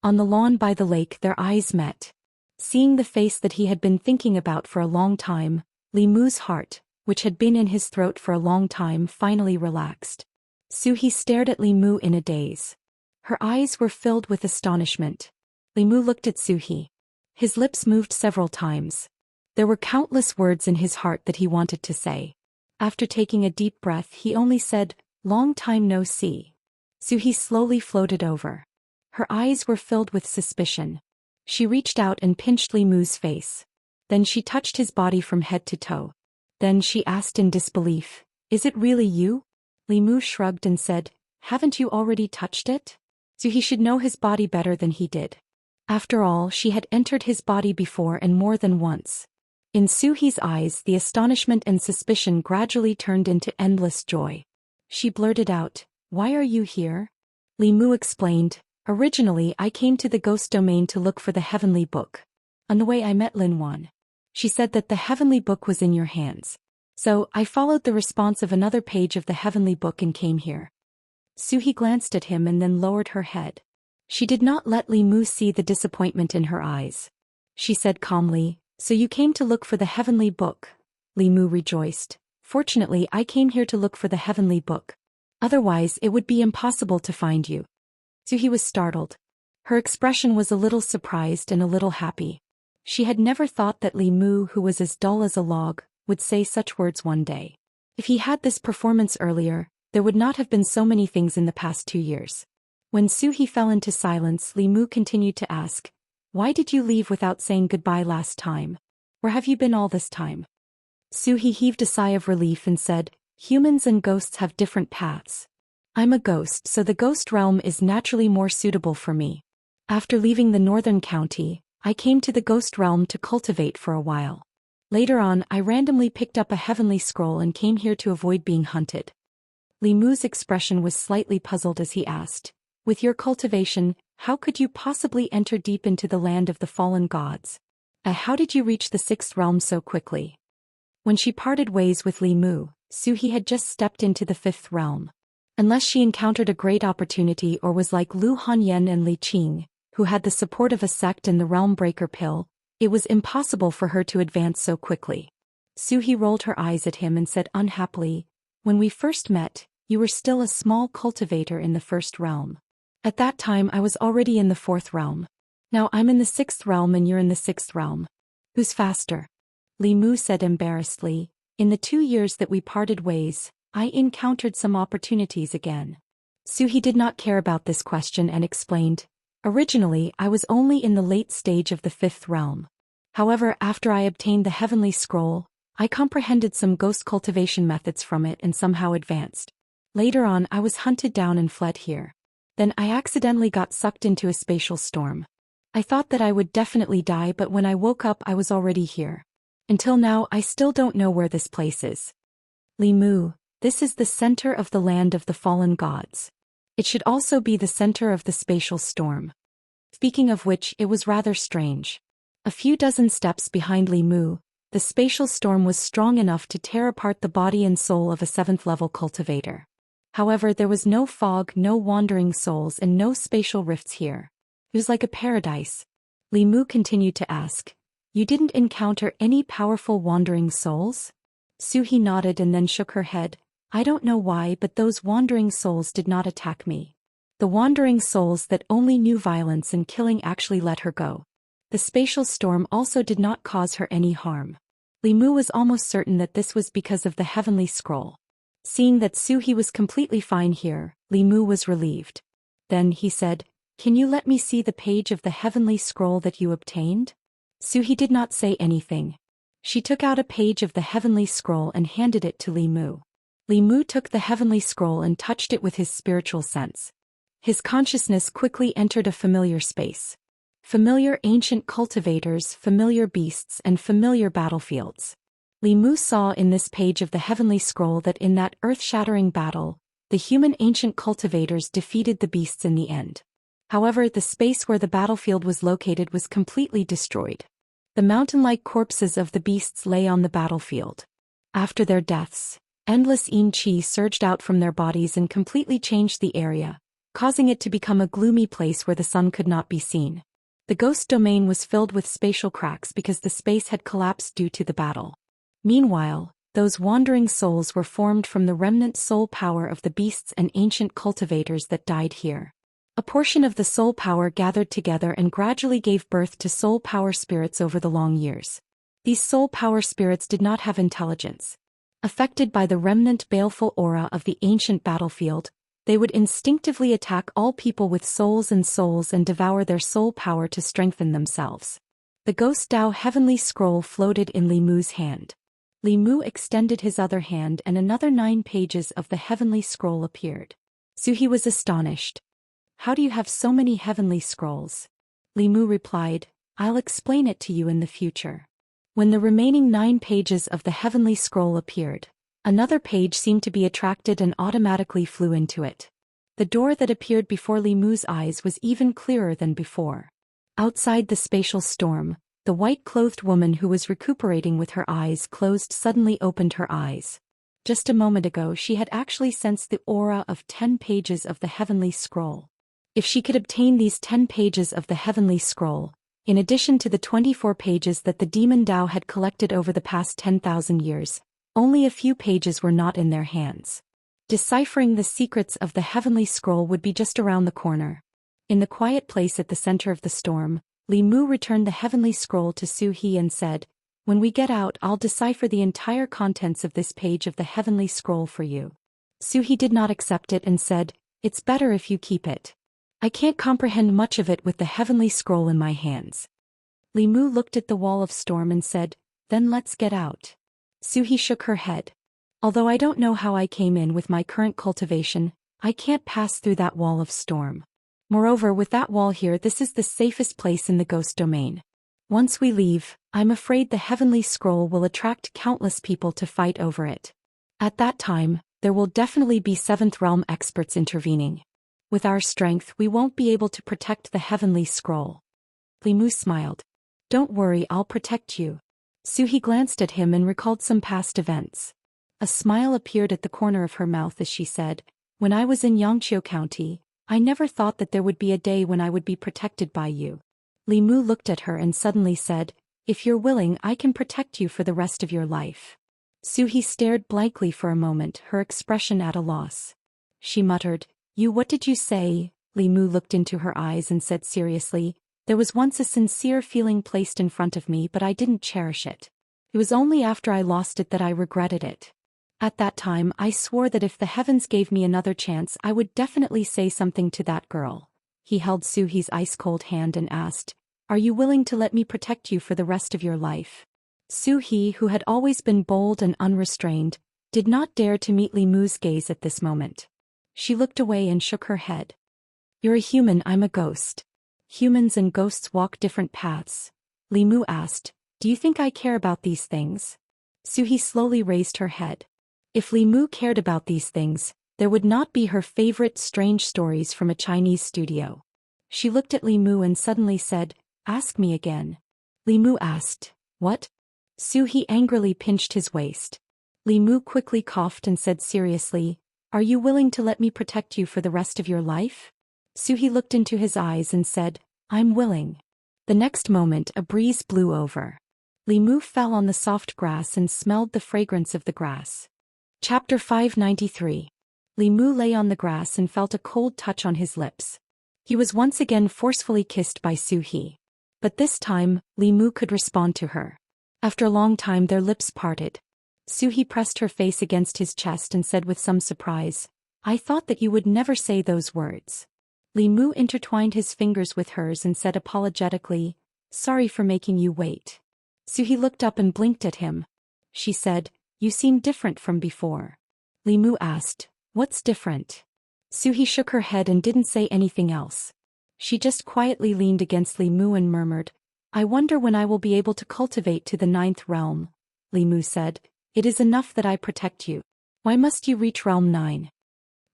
On the lawn by the lake, their eyes met. Seeing the face that he had been thinking about for a long time, Li Mu's heart, which had been in his throat for a long time, finally relaxed. Suhi stared at Li Mu in a daze. Her eyes were filled with astonishment. Li Mu looked at Suhi. His lips moved several times. There were countless words in his heart that he wanted to say. After taking a deep breath, he only said, "Long time no see." Suhi slowly floated over. Her eyes were filled with suspicion. She reached out and pinched Li Mu's face. Then she touched his body from head to toe. Then she asked in disbelief, "Is it really you?" Li Mu shrugged and said, "Haven't you already touched it?" Suhi should know his body better than he did. After all, she had entered his body before and more than once. In Suhi's eyes, the astonishment and suspicion gradually turned into endless joy. She blurted out, "Why are you here?" Li Mu explained, "Originally I came to the ghost domain to look for the heavenly book. On the way I met Lin Wan. She said that the heavenly book was in your hands. So I followed the response of another page of the heavenly book and came here." Suhi glanced at him and then lowered her head. She did not let Li Mu see the disappointment in her eyes. She said calmly, "So you came to look for the heavenly book?" Li Mu rejoiced. "Fortunately, I came here to look for the heavenly book. Otherwise, it would be impossible to find you." Suhi was startled. Her expression was a little surprised and a little happy. She had never thought that Li Mu, who was as dull as a log, would say such words one day. If he had this performance earlier, there would not have been so many things in the past 2 years. When Suhi fell into silence, Li Mu continued to ask, "Why did you leave without saying goodbye last time? Where have you been all this time?" Suhi heaved a sigh of relief and said, "Humans and ghosts have different paths. I'm a ghost, so the ghost realm is naturally more suitable for me. After leaving the northern county, I came to the ghost realm to cultivate for a while. Later on, I randomly picked up a heavenly scroll and came here to avoid being hunted." Li Mu's expression was slightly puzzled as he asked, "With your cultivation, how could you possibly enter deep into the land of the fallen gods? How did you reach the sixth realm so quickly?" When she parted ways with Li Mu, Suhi had just stepped into the fifth realm. Unless she encountered a great opportunity or was like Lu Hanyan and Li Qing, who had the support of a sect and the realm breaker pill, it was impossible for her to advance so quickly. Suhi rolled her eyes at him and said unhappily, "When we first met, you were still a small cultivator in the first realm. At that time I was already in the fourth realm. Now I'm in the sixth realm and you're in the sixth realm. Who's faster?" Li Mu said embarrassedly, "In the 2 years that we parted ways, I encountered some opportunities again." Suhi did not care about this question and explained, "Originally I was only in the late stage of the fifth realm. However, after I obtained the heavenly scroll, I comprehended some ghost cultivation methods from it and somehow advanced. Later on I was hunted down and fled here. Then I accidentally got sucked into a spatial storm. I thought that I would definitely die, but when I woke up I was already here. Until now I still don't know where this place is." "Li Mu, this is the center of the land of the fallen gods. It should also be the center of the spatial storm." Speaking of which, it was rather strange. A few dozen steps behind Li Mu, the spatial storm was strong enough to tear apart the body and soul of a 7th-level cultivator. However, there was no fog, no wandering souls and no spatial rifts here. It was like a paradise. Li Mu continued to ask, "You didn't encounter any powerful wandering souls?" Suhi nodded and then shook her head. "I don't know why, but those wandering souls did not attack me. The wandering souls that only knew violence and killing actually let her go. The spatial storm also did not cause her any harm." Li Mu was almost certain that this was because of the heavenly scroll. Seeing that Su He was completely fine here, Li Mu was relieved. Then he said, "Can you let me see the page of the heavenly scroll that you obtained?" Su He did not say anything. She took out a page of the heavenly scroll and handed it to Li Mu. Li Mu took the heavenly scroll and touched it with his spiritual sense. His consciousness quickly entered a familiar space. Familiar ancient cultivators, familiar beasts, and familiar battlefields. Li Mu saw in this page of the heavenly scroll that in that earth-shattering battle, the human ancient cultivators defeated the beasts in the end. However, the space where the battlefield was located was completely destroyed. The mountain-like corpses of the beasts lay on the battlefield. After their deaths, endless yin qi surged out from their bodies and completely changed the area, causing it to become a gloomy place where the sun could not be seen. The ghost domain was filled with spatial cracks because the space had collapsed due to the battle. Meanwhile, those wandering souls were formed from the remnant soul power of the beasts and ancient cultivators that died here. A portion of the soul power gathered together and gradually gave birth to soul power spirits over the long years. These soul power spirits did not have intelligence. Affected by the remnant baleful aura of the ancient battlefield, they would instinctively attack all people with souls and devour their soul power to strengthen themselves. The Ghost Dao heavenly scroll floated in Li Mu's hand. Li Mu extended his other hand and another 9 pages of the heavenly scroll appeared. Su He was astonished. "How do you have so many heavenly scrolls?" Li Mu replied, "I'll explain it to you in the future." When the remaining 9 pages of the heavenly scroll appeared, another page seemed to be attracted and automatically flew into it. The door that appeared before Li Mu's eyes was even clearer than before. Outside the spatial storm, the white-clothed woman who was recuperating with her eyes closed suddenly opened her eyes. Just a moment ago she had actually sensed the aura of 10 pages of the heavenly scroll. If she could obtain these 10 pages of the heavenly scroll, in addition to the 24 pages that the demon Dao had collected over the past 10,000 years, only a few pages were not in their hands. Deciphering the secrets of the heavenly scroll would be just around the corner. In the quiet place at the center of the storm, Li Mu returned the heavenly scroll to Su He and said, "When we get out, I'll decipher the entire contents of this page of the heavenly scroll for you." Su He did not accept it and said, "It's better if you keep it. I can't comprehend much of it with the heavenly scroll in my hands." Li Mu looked at the wall of storm and said, "Then let's get out." Su He shook her head. "Although I don't know how I came in with my current cultivation, I can't pass through that wall of storm. Moreover, with that wall here, this is the safest place in the ghost domain. Once we leave, I'm afraid the heavenly scroll will attract countless people to fight over it. At that time, there will definitely be 7th realm experts intervening. With our strength, we won't be able to protect the heavenly scroll." Li Mu smiled. "Don't worry, I'll protect you." Su He glanced at him and recalled some past events. A smile appeared at the corner of her mouth as she said, "When I was in Xianxia County, I never thought that there would be a day when I would be protected by you." Li Mu looked at her and suddenly said, "If you're willing, I can protect you for the rest of your life." Su He stared blankly for a moment, her expression at a loss. She muttered, What did you say?" Li Mu looked into her eyes and said seriously, "There was once a sincere feeling placed in front of me, but I didn't cherish it. It was only after I lost it that I regretted it. At that time I swore that if the heavens gave me another chance I would definitely say something to that girl." He held Su He's ice-cold hand and asked, "Are you willing to let me protect you for the rest of your life?" Su He, who had always been bold and unrestrained, did not dare to meet Li Mu's gaze at this moment. She looked away and shook her head. "You're a human, I'm a ghost. Humans and ghosts walk different paths." Li Mu asked, "Do you think I care about these things?" Su He slowly raised her head. If Li Mu cared about these things, there would not be her favorite strange stories from a Chinese studio. She looked at Li Mu and suddenly said, "Ask me again." Li Mu asked, "What?" Su He angrily pinched his waist. Li Mu quickly coughed and said seriously, "Are you willing to let me protect you for the rest of your life?" Su He looked into his eyes and said, "I'm willing." The next moment a breeze blew over. Li Mu fell on the soft grass and smelled the fragrance of the grass. Chapter 593. Li Mu lay on the grass and felt a cold touch on his lips. He was once again forcefully kissed by Su He. But this time, Li Mu could respond to her. After a long time their lips parted. Suhi pressed her face against his chest and said with some surprise, "I thought that you would never say those words." Li Mu intertwined his fingers with hers and said apologetically, "Sorry for making you wait." Suhi looked up and blinked at him. She said, "You seem different from before." Li Mu asked, "What's different?" Suhi shook her head and didn't say anything else. She just quietly leaned against Li Mu and murmured, "I wonder when I will be able to cultivate to the 9th realm." Li Mu said, "It is enough that I protect you. Why must you reach realm 9?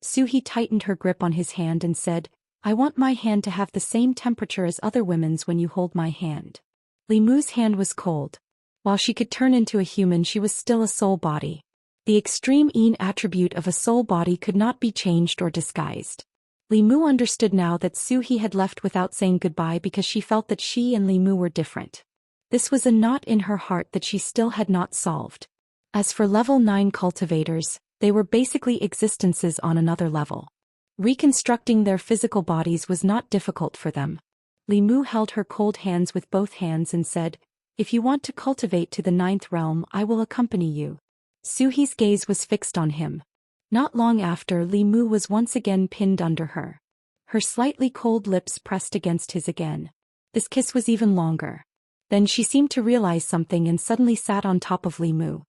Suhi tightened her grip on his hand and said, "I want my hand to have the same temperature as other women's when you hold my hand." Li Mu's hand was cold. While she could turn into a human, she was still a soul body. The extreme yin attribute of a soul body could not be changed or disguised. Li Mu understood now that Suhi had left without saying goodbye because she felt that she and Li Mu were different. This was a knot in her heart that she still had not solved. As for level 9 cultivators, they were basically existences on another level. Reconstructing their physical bodies was not difficult for them. Li Mu held her cold hands with both hands and said, "If you want to cultivate to the 9th realm, I will accompany you." Suhi's gaze was fixed on him. Not long after, Li Mu was once again pinned under her. Her slightly cold lips pressed against his again. This kiss was even longer. Then she seemed to realize something and suddenly sat on top of Li Mu.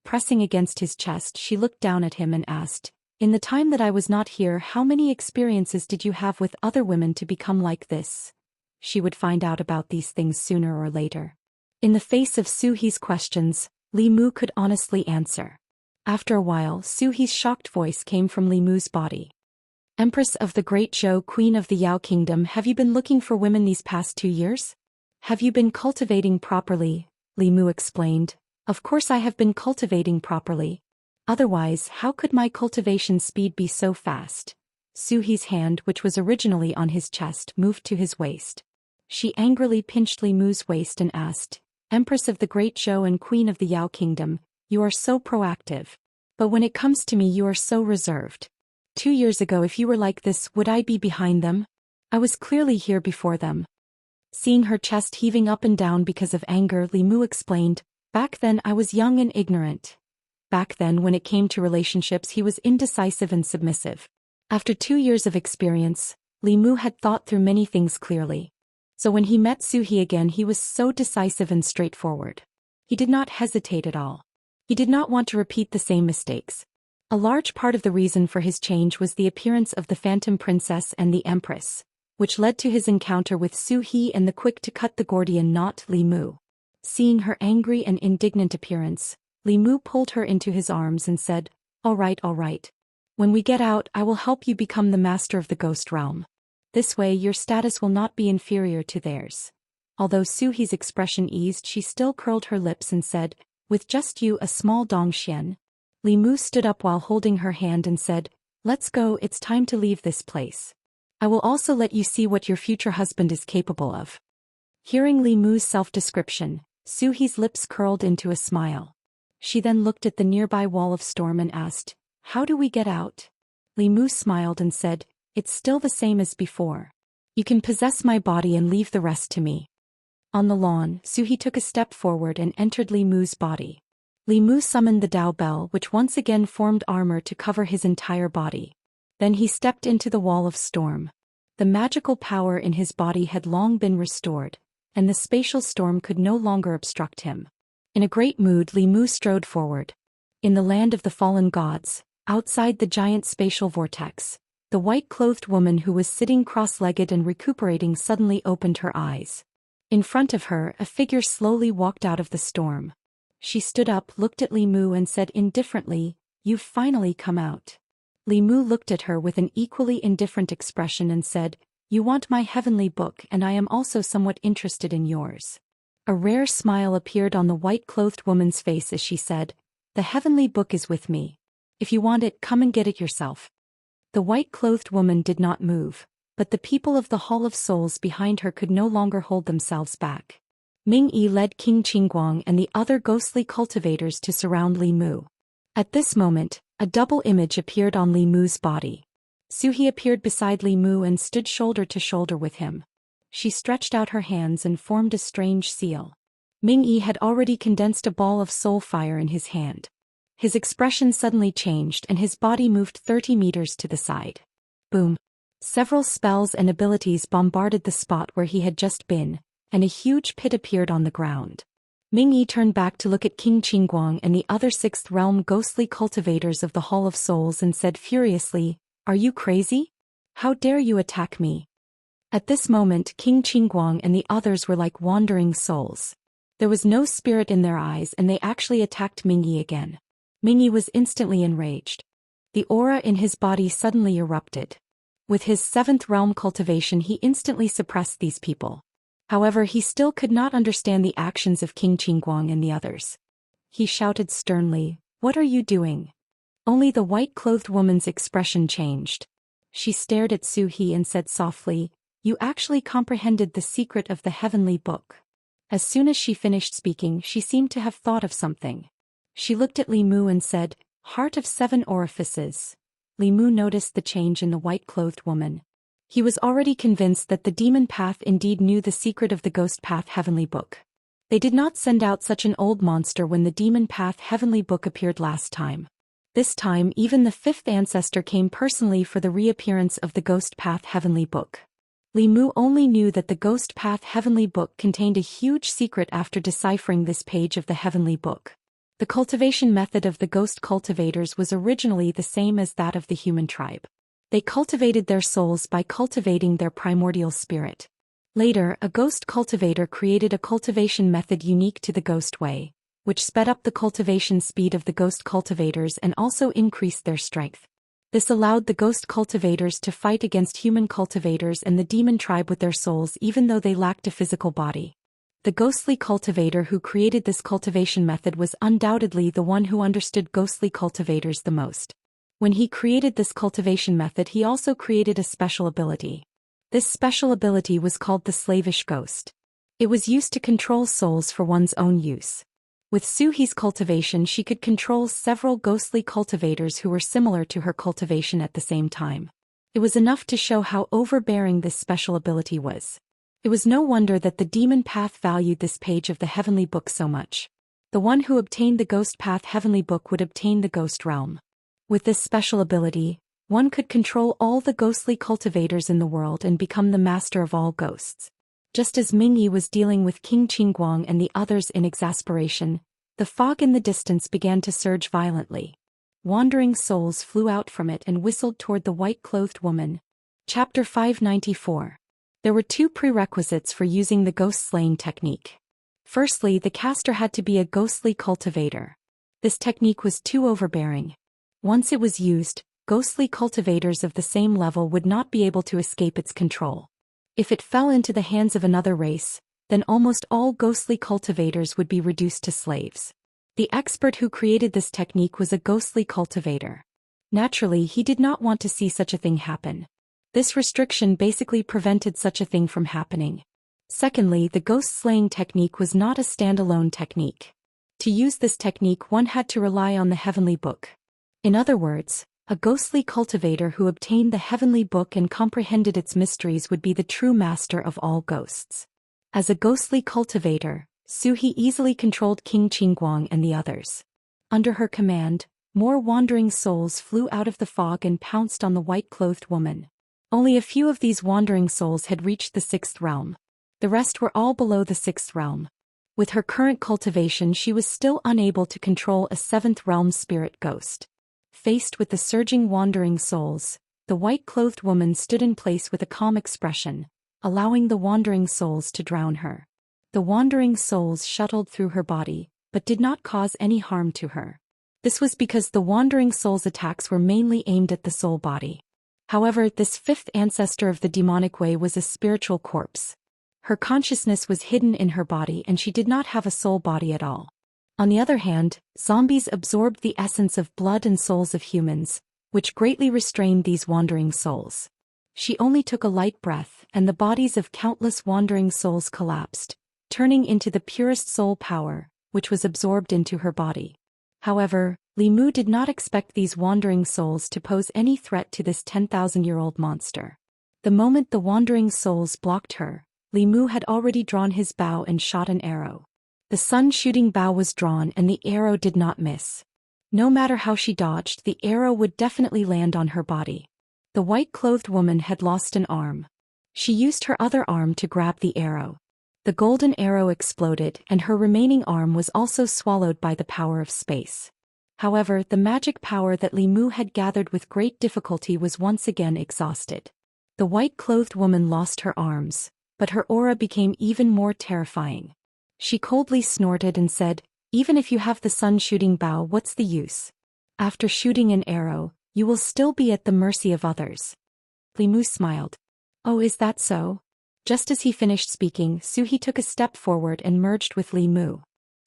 Pressing against his chest, she looked down at him and asked, "In the time that I was not here, how many experiences did you have with other women to become like this?" She would find out about these things sooner or later. In the face of Suhi's questions, Li Mu could honestly answer. After a while, Suhi's shocked voice came from Li Mu's body. "Empress of the Great Zhou, Queen of the Yao Kingdom, have you been looking for women these past 2 years? Have you been cultivating properly?" Li Mu explained, "Of course I have been cultivating properly. Otherwise, how could my cultivation speed be so fast?" Suhi's hand, which was originally on his chest, moved to his waist. She angrily pinched Li Mu's waist and asked, "Empress of the Great Zhou and Queen of the Yao Kingdom, you are so proactive. But when it comes to me you are so reserved. 2 years ago if you were like this, would I be behind them? I was clearly here before them." Seeing her chest heaving up and down because of anger, Li Mu explained, "Back then I was young and ignorant. Back then when it came to relationships he was indecisive and submissive. After 2 years of experience, Li Mu had thought through many things clearly. So when he met Suhi again he was so decisive and straightforward. He did not hesitate at all. He did not want to repeat the same mistakes. A large part of the reason for his change was the appearance of the Phantom Princess and the Empress, which led to his encounter with Suhi and the quick-to-cut the Gordian knot Li Mu. Seeing her angry and indignant appearance, Li Mu pulled her into his arms and said, all right. When we get out I will help you become the master of the ghost realm. This way your status will not be inferior to theirs." Although Suhi's expression eased, she still curled her lips and said, "With just you, a small Zhou Xian." Li Mu stood up while holding her hand and said, "Let's go, it's time to leave this place. I will also let you see what your future husband is capable of." Hearing Li Mu's self-description, Suhi's lips curled into a smile. She then looked at the nearby wall of storm and asked, "How do we get out?" Li Mu smiled and said, "It's still the same as before. You can possess my body and leave the rest to me." On the lawn, Suhi took a step forward and entered Li Mu's body. Li Mu summoned the Dao Bell, which once again formed armor to cover his entire body. Then he stepped into the wall of storm. The magical power in his body had long been restored, and the spatial storm could no longer obstruct him. In a great mood, Li Mu strode forward. In the land of the fallen gods, outside the giant spatial vortex, the white-clothed woman who was sitting cross-legged and recuperating suddenly opened her eyes. In front of her, a figure slowly walked out of the storm. She stood up, looked at Li Mu and said indifferently, "You've finally come out." Li Mu looked at her with an equally indifferent expression and said, "You want my heavenly book and I am also somewhat interested in yours." A rare smile appeared on the white-clothed woman's face as she said, "The heavenly book is with me. If you want it, come and get it yourself." The white-clothed woman did not move, but the people of the Hall of Souls behind her could no longer hold themselves back. Ming Yi led King Qingguang and the other ghostly cultivators to surround Li Mu. At this moment, a double image appeared on Li Mu's body. Suhi appeared beside Li Mu and stood shoulder to shoulder with him. She stretched out her hands and formed a strange seal. Ming-Yi had already condensed a ball of soul fire in his hand. His expression suddenly changed and his body moved 30 meters to the side. Boom. Several spells and abilities bombarded the spot where he had just been, and a huge pit appeared on the ground. Ming-Yi turned back to look at King Qingguang and the other 6th realm ghostly cultivators of the Hall of Souls and said furiously, "Are you crazy? How dare you attack me?" At this moment King Qingguang and the others were like wandering souls. There was no spirit in their eyes and they actually attacked Ming-Yi again. Ming-Yi was instantly enraged. The aura in his body suddenly erupted. With his 7th realm cultivation he instantly suppressed these people. However, he still could not understand the actions of King Qingguang and the others. He shouted sternly, "What are you doing?" Only the white-clothed woman's expression changed. She stared at Zhou Xian and said softly, "You actually comprehended the secret of the heavenly book." As soon as she finished speaking, she seemed to have thought of something. She looked at Li Mu and said, "Heart of 7 orifices." Li Mu noticed the change in the white-clothed woman. He was already convinced that the demon path indeed knew the secret of the ghost path heavenly book. They did not send out such an old monster when the demon path heavenly book appeared last time. This time even the 5th ancestor came personally for the reappearance of the ghost path heavenly book. Li Mu only knew that the ghost path heavenly book contained a huge secret after deciphering this page of the heavenly book. The cultivation method of the ghost cultivators was originally the same as that of the human tribe. They cultivated their souls by cultivating their primordial spirit. Later, a ghost cultivator created a cultivation method unique to the ghost way, which sped up the cultivation speed of the ghost cultivators and also increased their strength. This allowed the ghost cultivators to fight against human cultivators and the demon tribe with their souls even though they lacked a physical body. The ghostly cultivator who created this cultivation method was undoubtedly the one who understood ghostly cultivators the most. When he created this cultivation method he also created a special ability. This special ability was called the slavish ghost. It was used to control souls for one's own use. With Zhou Xi's cultivation she could control several ghostly cultivators who were similar to her cultivation at the same time. It was enough to show how overbearing this special ability was. It was no wonder that the demon path valued this page of the heavenly book so much. The one who obtained the ghost path heavenly book would obtain the ghost realm. With this special ability, one could control all the ghostly cultivators in the world and become the master of all ghosts. Just as Ming-Yi was dealing with King Qingguang and the others in exasperation, the fog in the distance began to surge violently. Wandering souls flew out from it and whistled toward the white-clothed woman. Chapter 594. There were 2 prerequisites for using the ghost-slaying technique. Firstly, the caster had to be a ghostly cultivator. This technique was too overbearing. Once it was used, ghostly cultivators of the same level would not be able to escape its control. If it fell into the hands of another race, then almost all ghostly cultivators would be reduced to slaves. The expert who created this technique was a ghostly cultivator. Naturally, he did not want to see such a thing happen. This restriction basically prevented such a thing from happening. Secondly, the ghost-slaying technique was not a standalone technique. To use this technique one had to rely on the heavenly book. In other words, a ghostly cultivator who obtained the heavenly book and comprehended its mysteries would be the true master of all ghosts. As a ghostly cultivator, Zhou Xian easily controlled King Qingguang and the others. Under her command, more wandering souls flew out of the fog and pounced on the white-clothed woman. Only a few of these wandering souls had reached the 6th realm. The rest were all below the 6th realm. With her current cultivation she was still unable to control a 7th realm spirit ghost. Faced with the surging wandering souls, the white-clothed woman stood in place with a calm expression, allowing the wandering souls to drown her. The wandering souls shuttled through her body, but did not cause any harm to her. This was because the wandering souls' attacks were mainly aimed at the soul body. However, this 5th ancestor of the demonic way was a spiritual corpse. Her consciousness was hidden in her body and she did not have a soul body at all. On the other hand, zombies absorbed the essence of blood and souls of humans, which greatly restrained these wandering souls. She only took a light breath and the bodies of countless wandering souls collapsed, turning into the purest soul power, which was absorbed into her body. However, Li Mu did not expect these wandering souls to pose any threat to this 10,000-year-old monster. The moment the wandering souls blocked her, Li Mu had already drawn his bow and shot an arrow. The sun-shooting bow was drawn and the arrow did not miss. No matter how she dodged, the arrow would definitely land on her body. The white-clothed woman had lost an arm. She used her other arm to grab the arrow. The golden arrow exploded and her remaining arm was also swallowed by the power of space. However, the magic power that Li Mu had gathered with great difficulty was once again exhausted. The white-clothed woman lost her arms, but her aura became even more terrifying. She coldly snorted and said, "Even if you have the sun-shooting bow, what's the use? After shooting an arrow, you will still be at the mercy of others." Li Mu smiled. "Oh, is that so?" Just as he finished speaking, Suhi took a step forward and merged with Li Mu.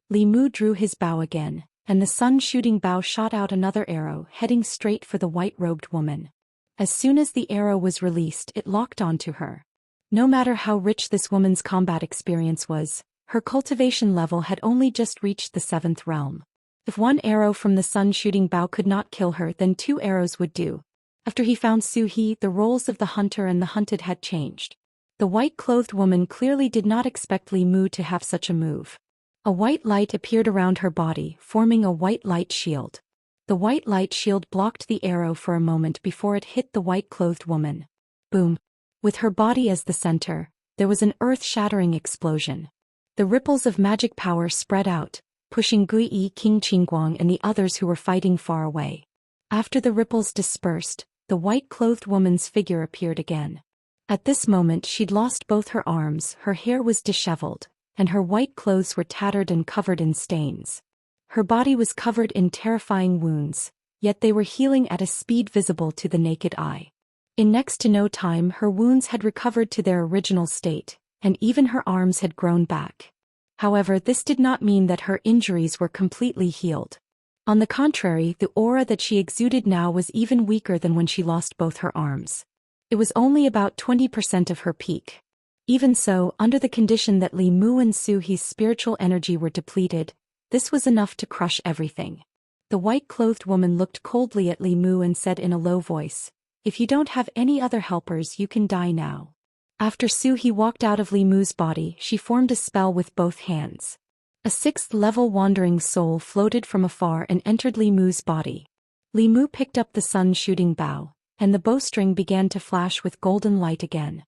Li Mu drew his bow again, and the sun-shooting bow shot out another arrow, heading straight for the white-robed woman. As soon as the arrow was released, it locked onto her. No matter how rich this woman's combat experience was, her cultivation level had only just reached the 7th realm. If one arrow from the sun-shooting bow could not kill her, then 2 arrows would do. After he found Suhi, the roles of the hunter and the hunted had changed. The white-clothed woman clearly did not expect Li Mu to have such a move. A white light appeared around her body, forming a white light shield. The white light shield blocked the arrow for a moment before it hit the white-clothed woman. Boom! With her body as the center, there was an earth-shattering explosion. The ripples of magic power spread out, pushing Gui Yi, King Qingguang and the others who were fighting far away. After the ripples dispersed, the white-clothed woman's figure appeared again. At this moment she'd lost both her arms, her hair was disheveled, and her white clothes were tattered and covered in stains. Her body was covered in terrifying wounds, yet they were healing at a speed visible to the naked eye. In next to no time her wounds had recovered to their original state, and even her arms had grown back. However, this did not mean that her injuries were completely healed. On the contrary, the aura that she exuded now was even weaker than when she lost both her arms. It was only about 20% of her peak. Even so, under the condition that Li Mu and Suhi's spiritual energy were depleted, this was enough to crush everything. The white-clothed woman looked coldly at Li Mu and said in a low voice, "If you don't have any other helpers, you can die now." After Suhi walked out of Li Mu's body, she formed a spell with both hands. A 6th-level wandering soul floated from afar and entered Li Mu's body. Li Mu picked up the sun-shooting bow, and the bowstring began to flash with golden light again.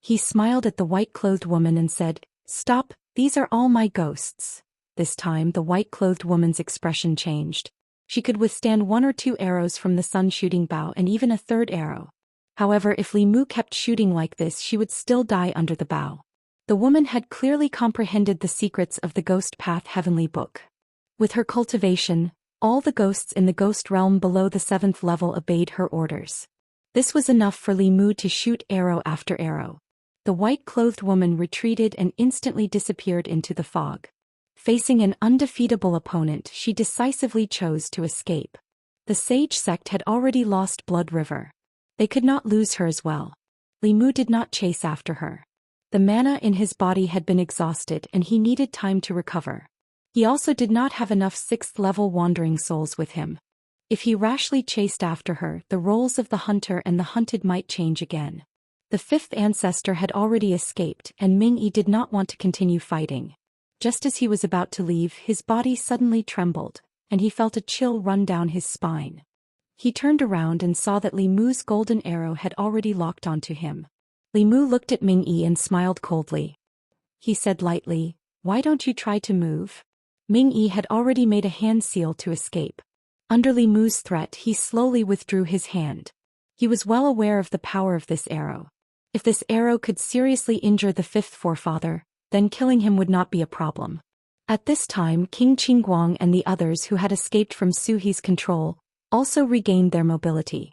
He smiled at the white-clothed woman and said, "Stop, these are all my ghosts." This time the white-clothed woman's expression changed. She could withstand 1 or 2 arrows from the sun-shooting bow and even a 3rd arrow. However, if Li Mu kept shooting like this, she would still die under the bow. The woman had clearly comprehended the secrets of the Ghost Path Heavenly Book. With her cultivation, all the ghosts in the ghost realm below the 7th level obeyed her orders. This was enough for Li Mu to shoot arrow after arrow. The white-clothed woman retreated and instantly disappeared into the fog. Facing an undefeatable opponent, she decisively chose to escape. The Sage sect had already lost Blood River. They could not lose her as well. Li Mu did not chase after her. The mana in his body had been exhausted and he needed time to recover. He also did not have enough 6th-level wandering souls with him. If he rashly chased after her, the roles of the hunter and the hunted might change again. The 5th ancestor had already escaped and Ming Yi did not want to continue fighting. Just as he was about to leave, his body suddenly trembled, and he felt a chill run down his spine. He turned around and saw that Li Mu's golden arrow had already locked onto him. Li Mu looked at Ming Yi and smiled coldly. He said lightly, "Why don't you try to move?" Ming Yi had already made a hand seal to escape. Under Li Mu's threat, he slowly withdrew his hand. He was well aware of the power of this arrow. If this arrow could seriously injure the 5th forefather, then killing him would not be a problem. At this time, King Qingguang and the others who had escaped from Suhi's control also regained their mobility.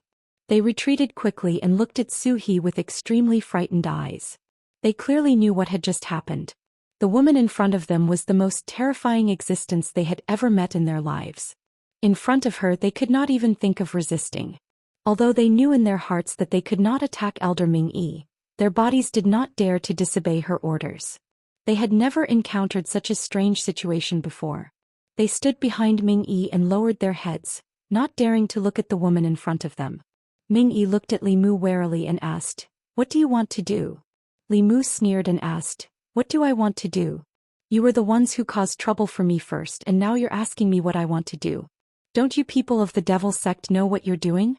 They retreated quickly and looked at Suhi with extremely frightened eyes. They clearly knew what had just happened. The woman in front of them was the most terrifying existence they had ever met in their lives. In front of her, they could not even think of resisting. Although they knew in their hearts that they could not attack Elder Ming Yi, their bodies did not dare to disobey her orders. They had never encountered such a strange situation before. They stood behind Ming Yi and lowered their heads, not daring to look at the woman in front of them. Ming Yi looked at Li Mu warily and asked, "What do you want to do?" Li Mu sneered and asked, "What do I want to do?" You were the ones who caused trouble for me first and now you're asking me what I want to do. Don't you people of the devil sect know what you're doing?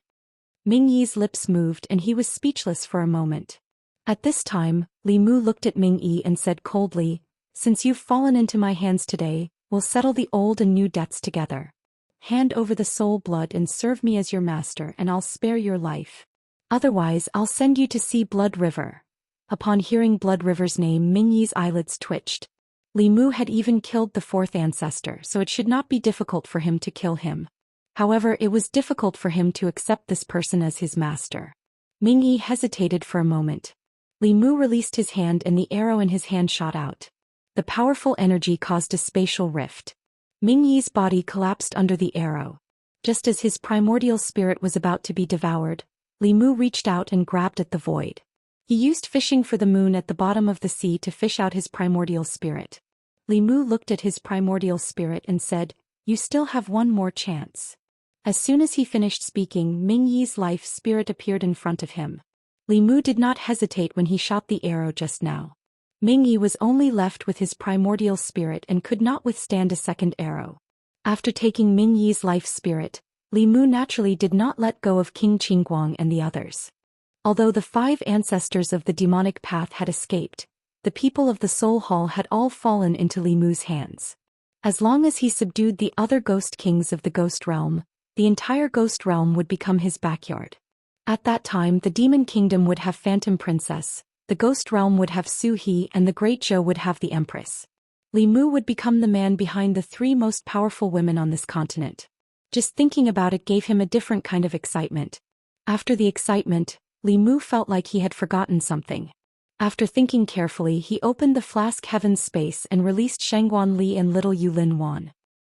Ming Yi's lips moved and he was speechless for a moment. At this time, Li Mu looked at Ming Yi and said coldly, "Since you've fallen into my hands today, we'll settle the old and new debts together. Hand over the soul blood and serve me as your master and I'll spare your life. Otherwise I'll send you to see Blood River." Upon hearing Blood River's name, Ming Yi's eyelids twitched. Li Mu had even killed the fourth ancestor, so it should not be difficult for him to kill him. However, it was difficult for him to accept this person as his master. Ming Yi hesitated for a moment. Li Mu released his hand and the arrow in his hand shot out. The powerful energy caused a spatial rift. Ming Yi's body collapsed under the arrow. Just as his primordial spirit was about to be devoured, Li Mu reached out and grabbed at the void. He used fishing for the moon at the bottom of the sea to fish out his primordial spirit. Li Mu looked at his primordial spirit and said, "You still have one more chance." As soon as he finished speaking, Ming Yi's life spirit appeared in front of him. Li Mu did not hesitate when he shot the arrow just now. Ming Yi was only left with his primordial spirit and could not withstand a second arrow. After taking Ming Yi's life spirit, Li Mu naturally did not let go of King Qingguang and the others. Although the 5 ancestors of the demonic path had escaped, the people of the Soul Hall had all fallen into Li Mu's hands. As long as he subdued the other ghost kings of the ghost realm, the entire ghost realm would become his backyard. At that time the demon kingdom would have Phantom Princess, the ghost realm would have Su He and the Great Zhou would have the Empress. Li Mu would become the man behind the 3 most powerful women on this continent. Just thinking about it gave him a different kind of excitement. After the excitement, Li Mu felt like he had forgotten something. After thinking carefully, he opened the flask Heaven's Space and released Shangguan Li and Little Yulin Wan.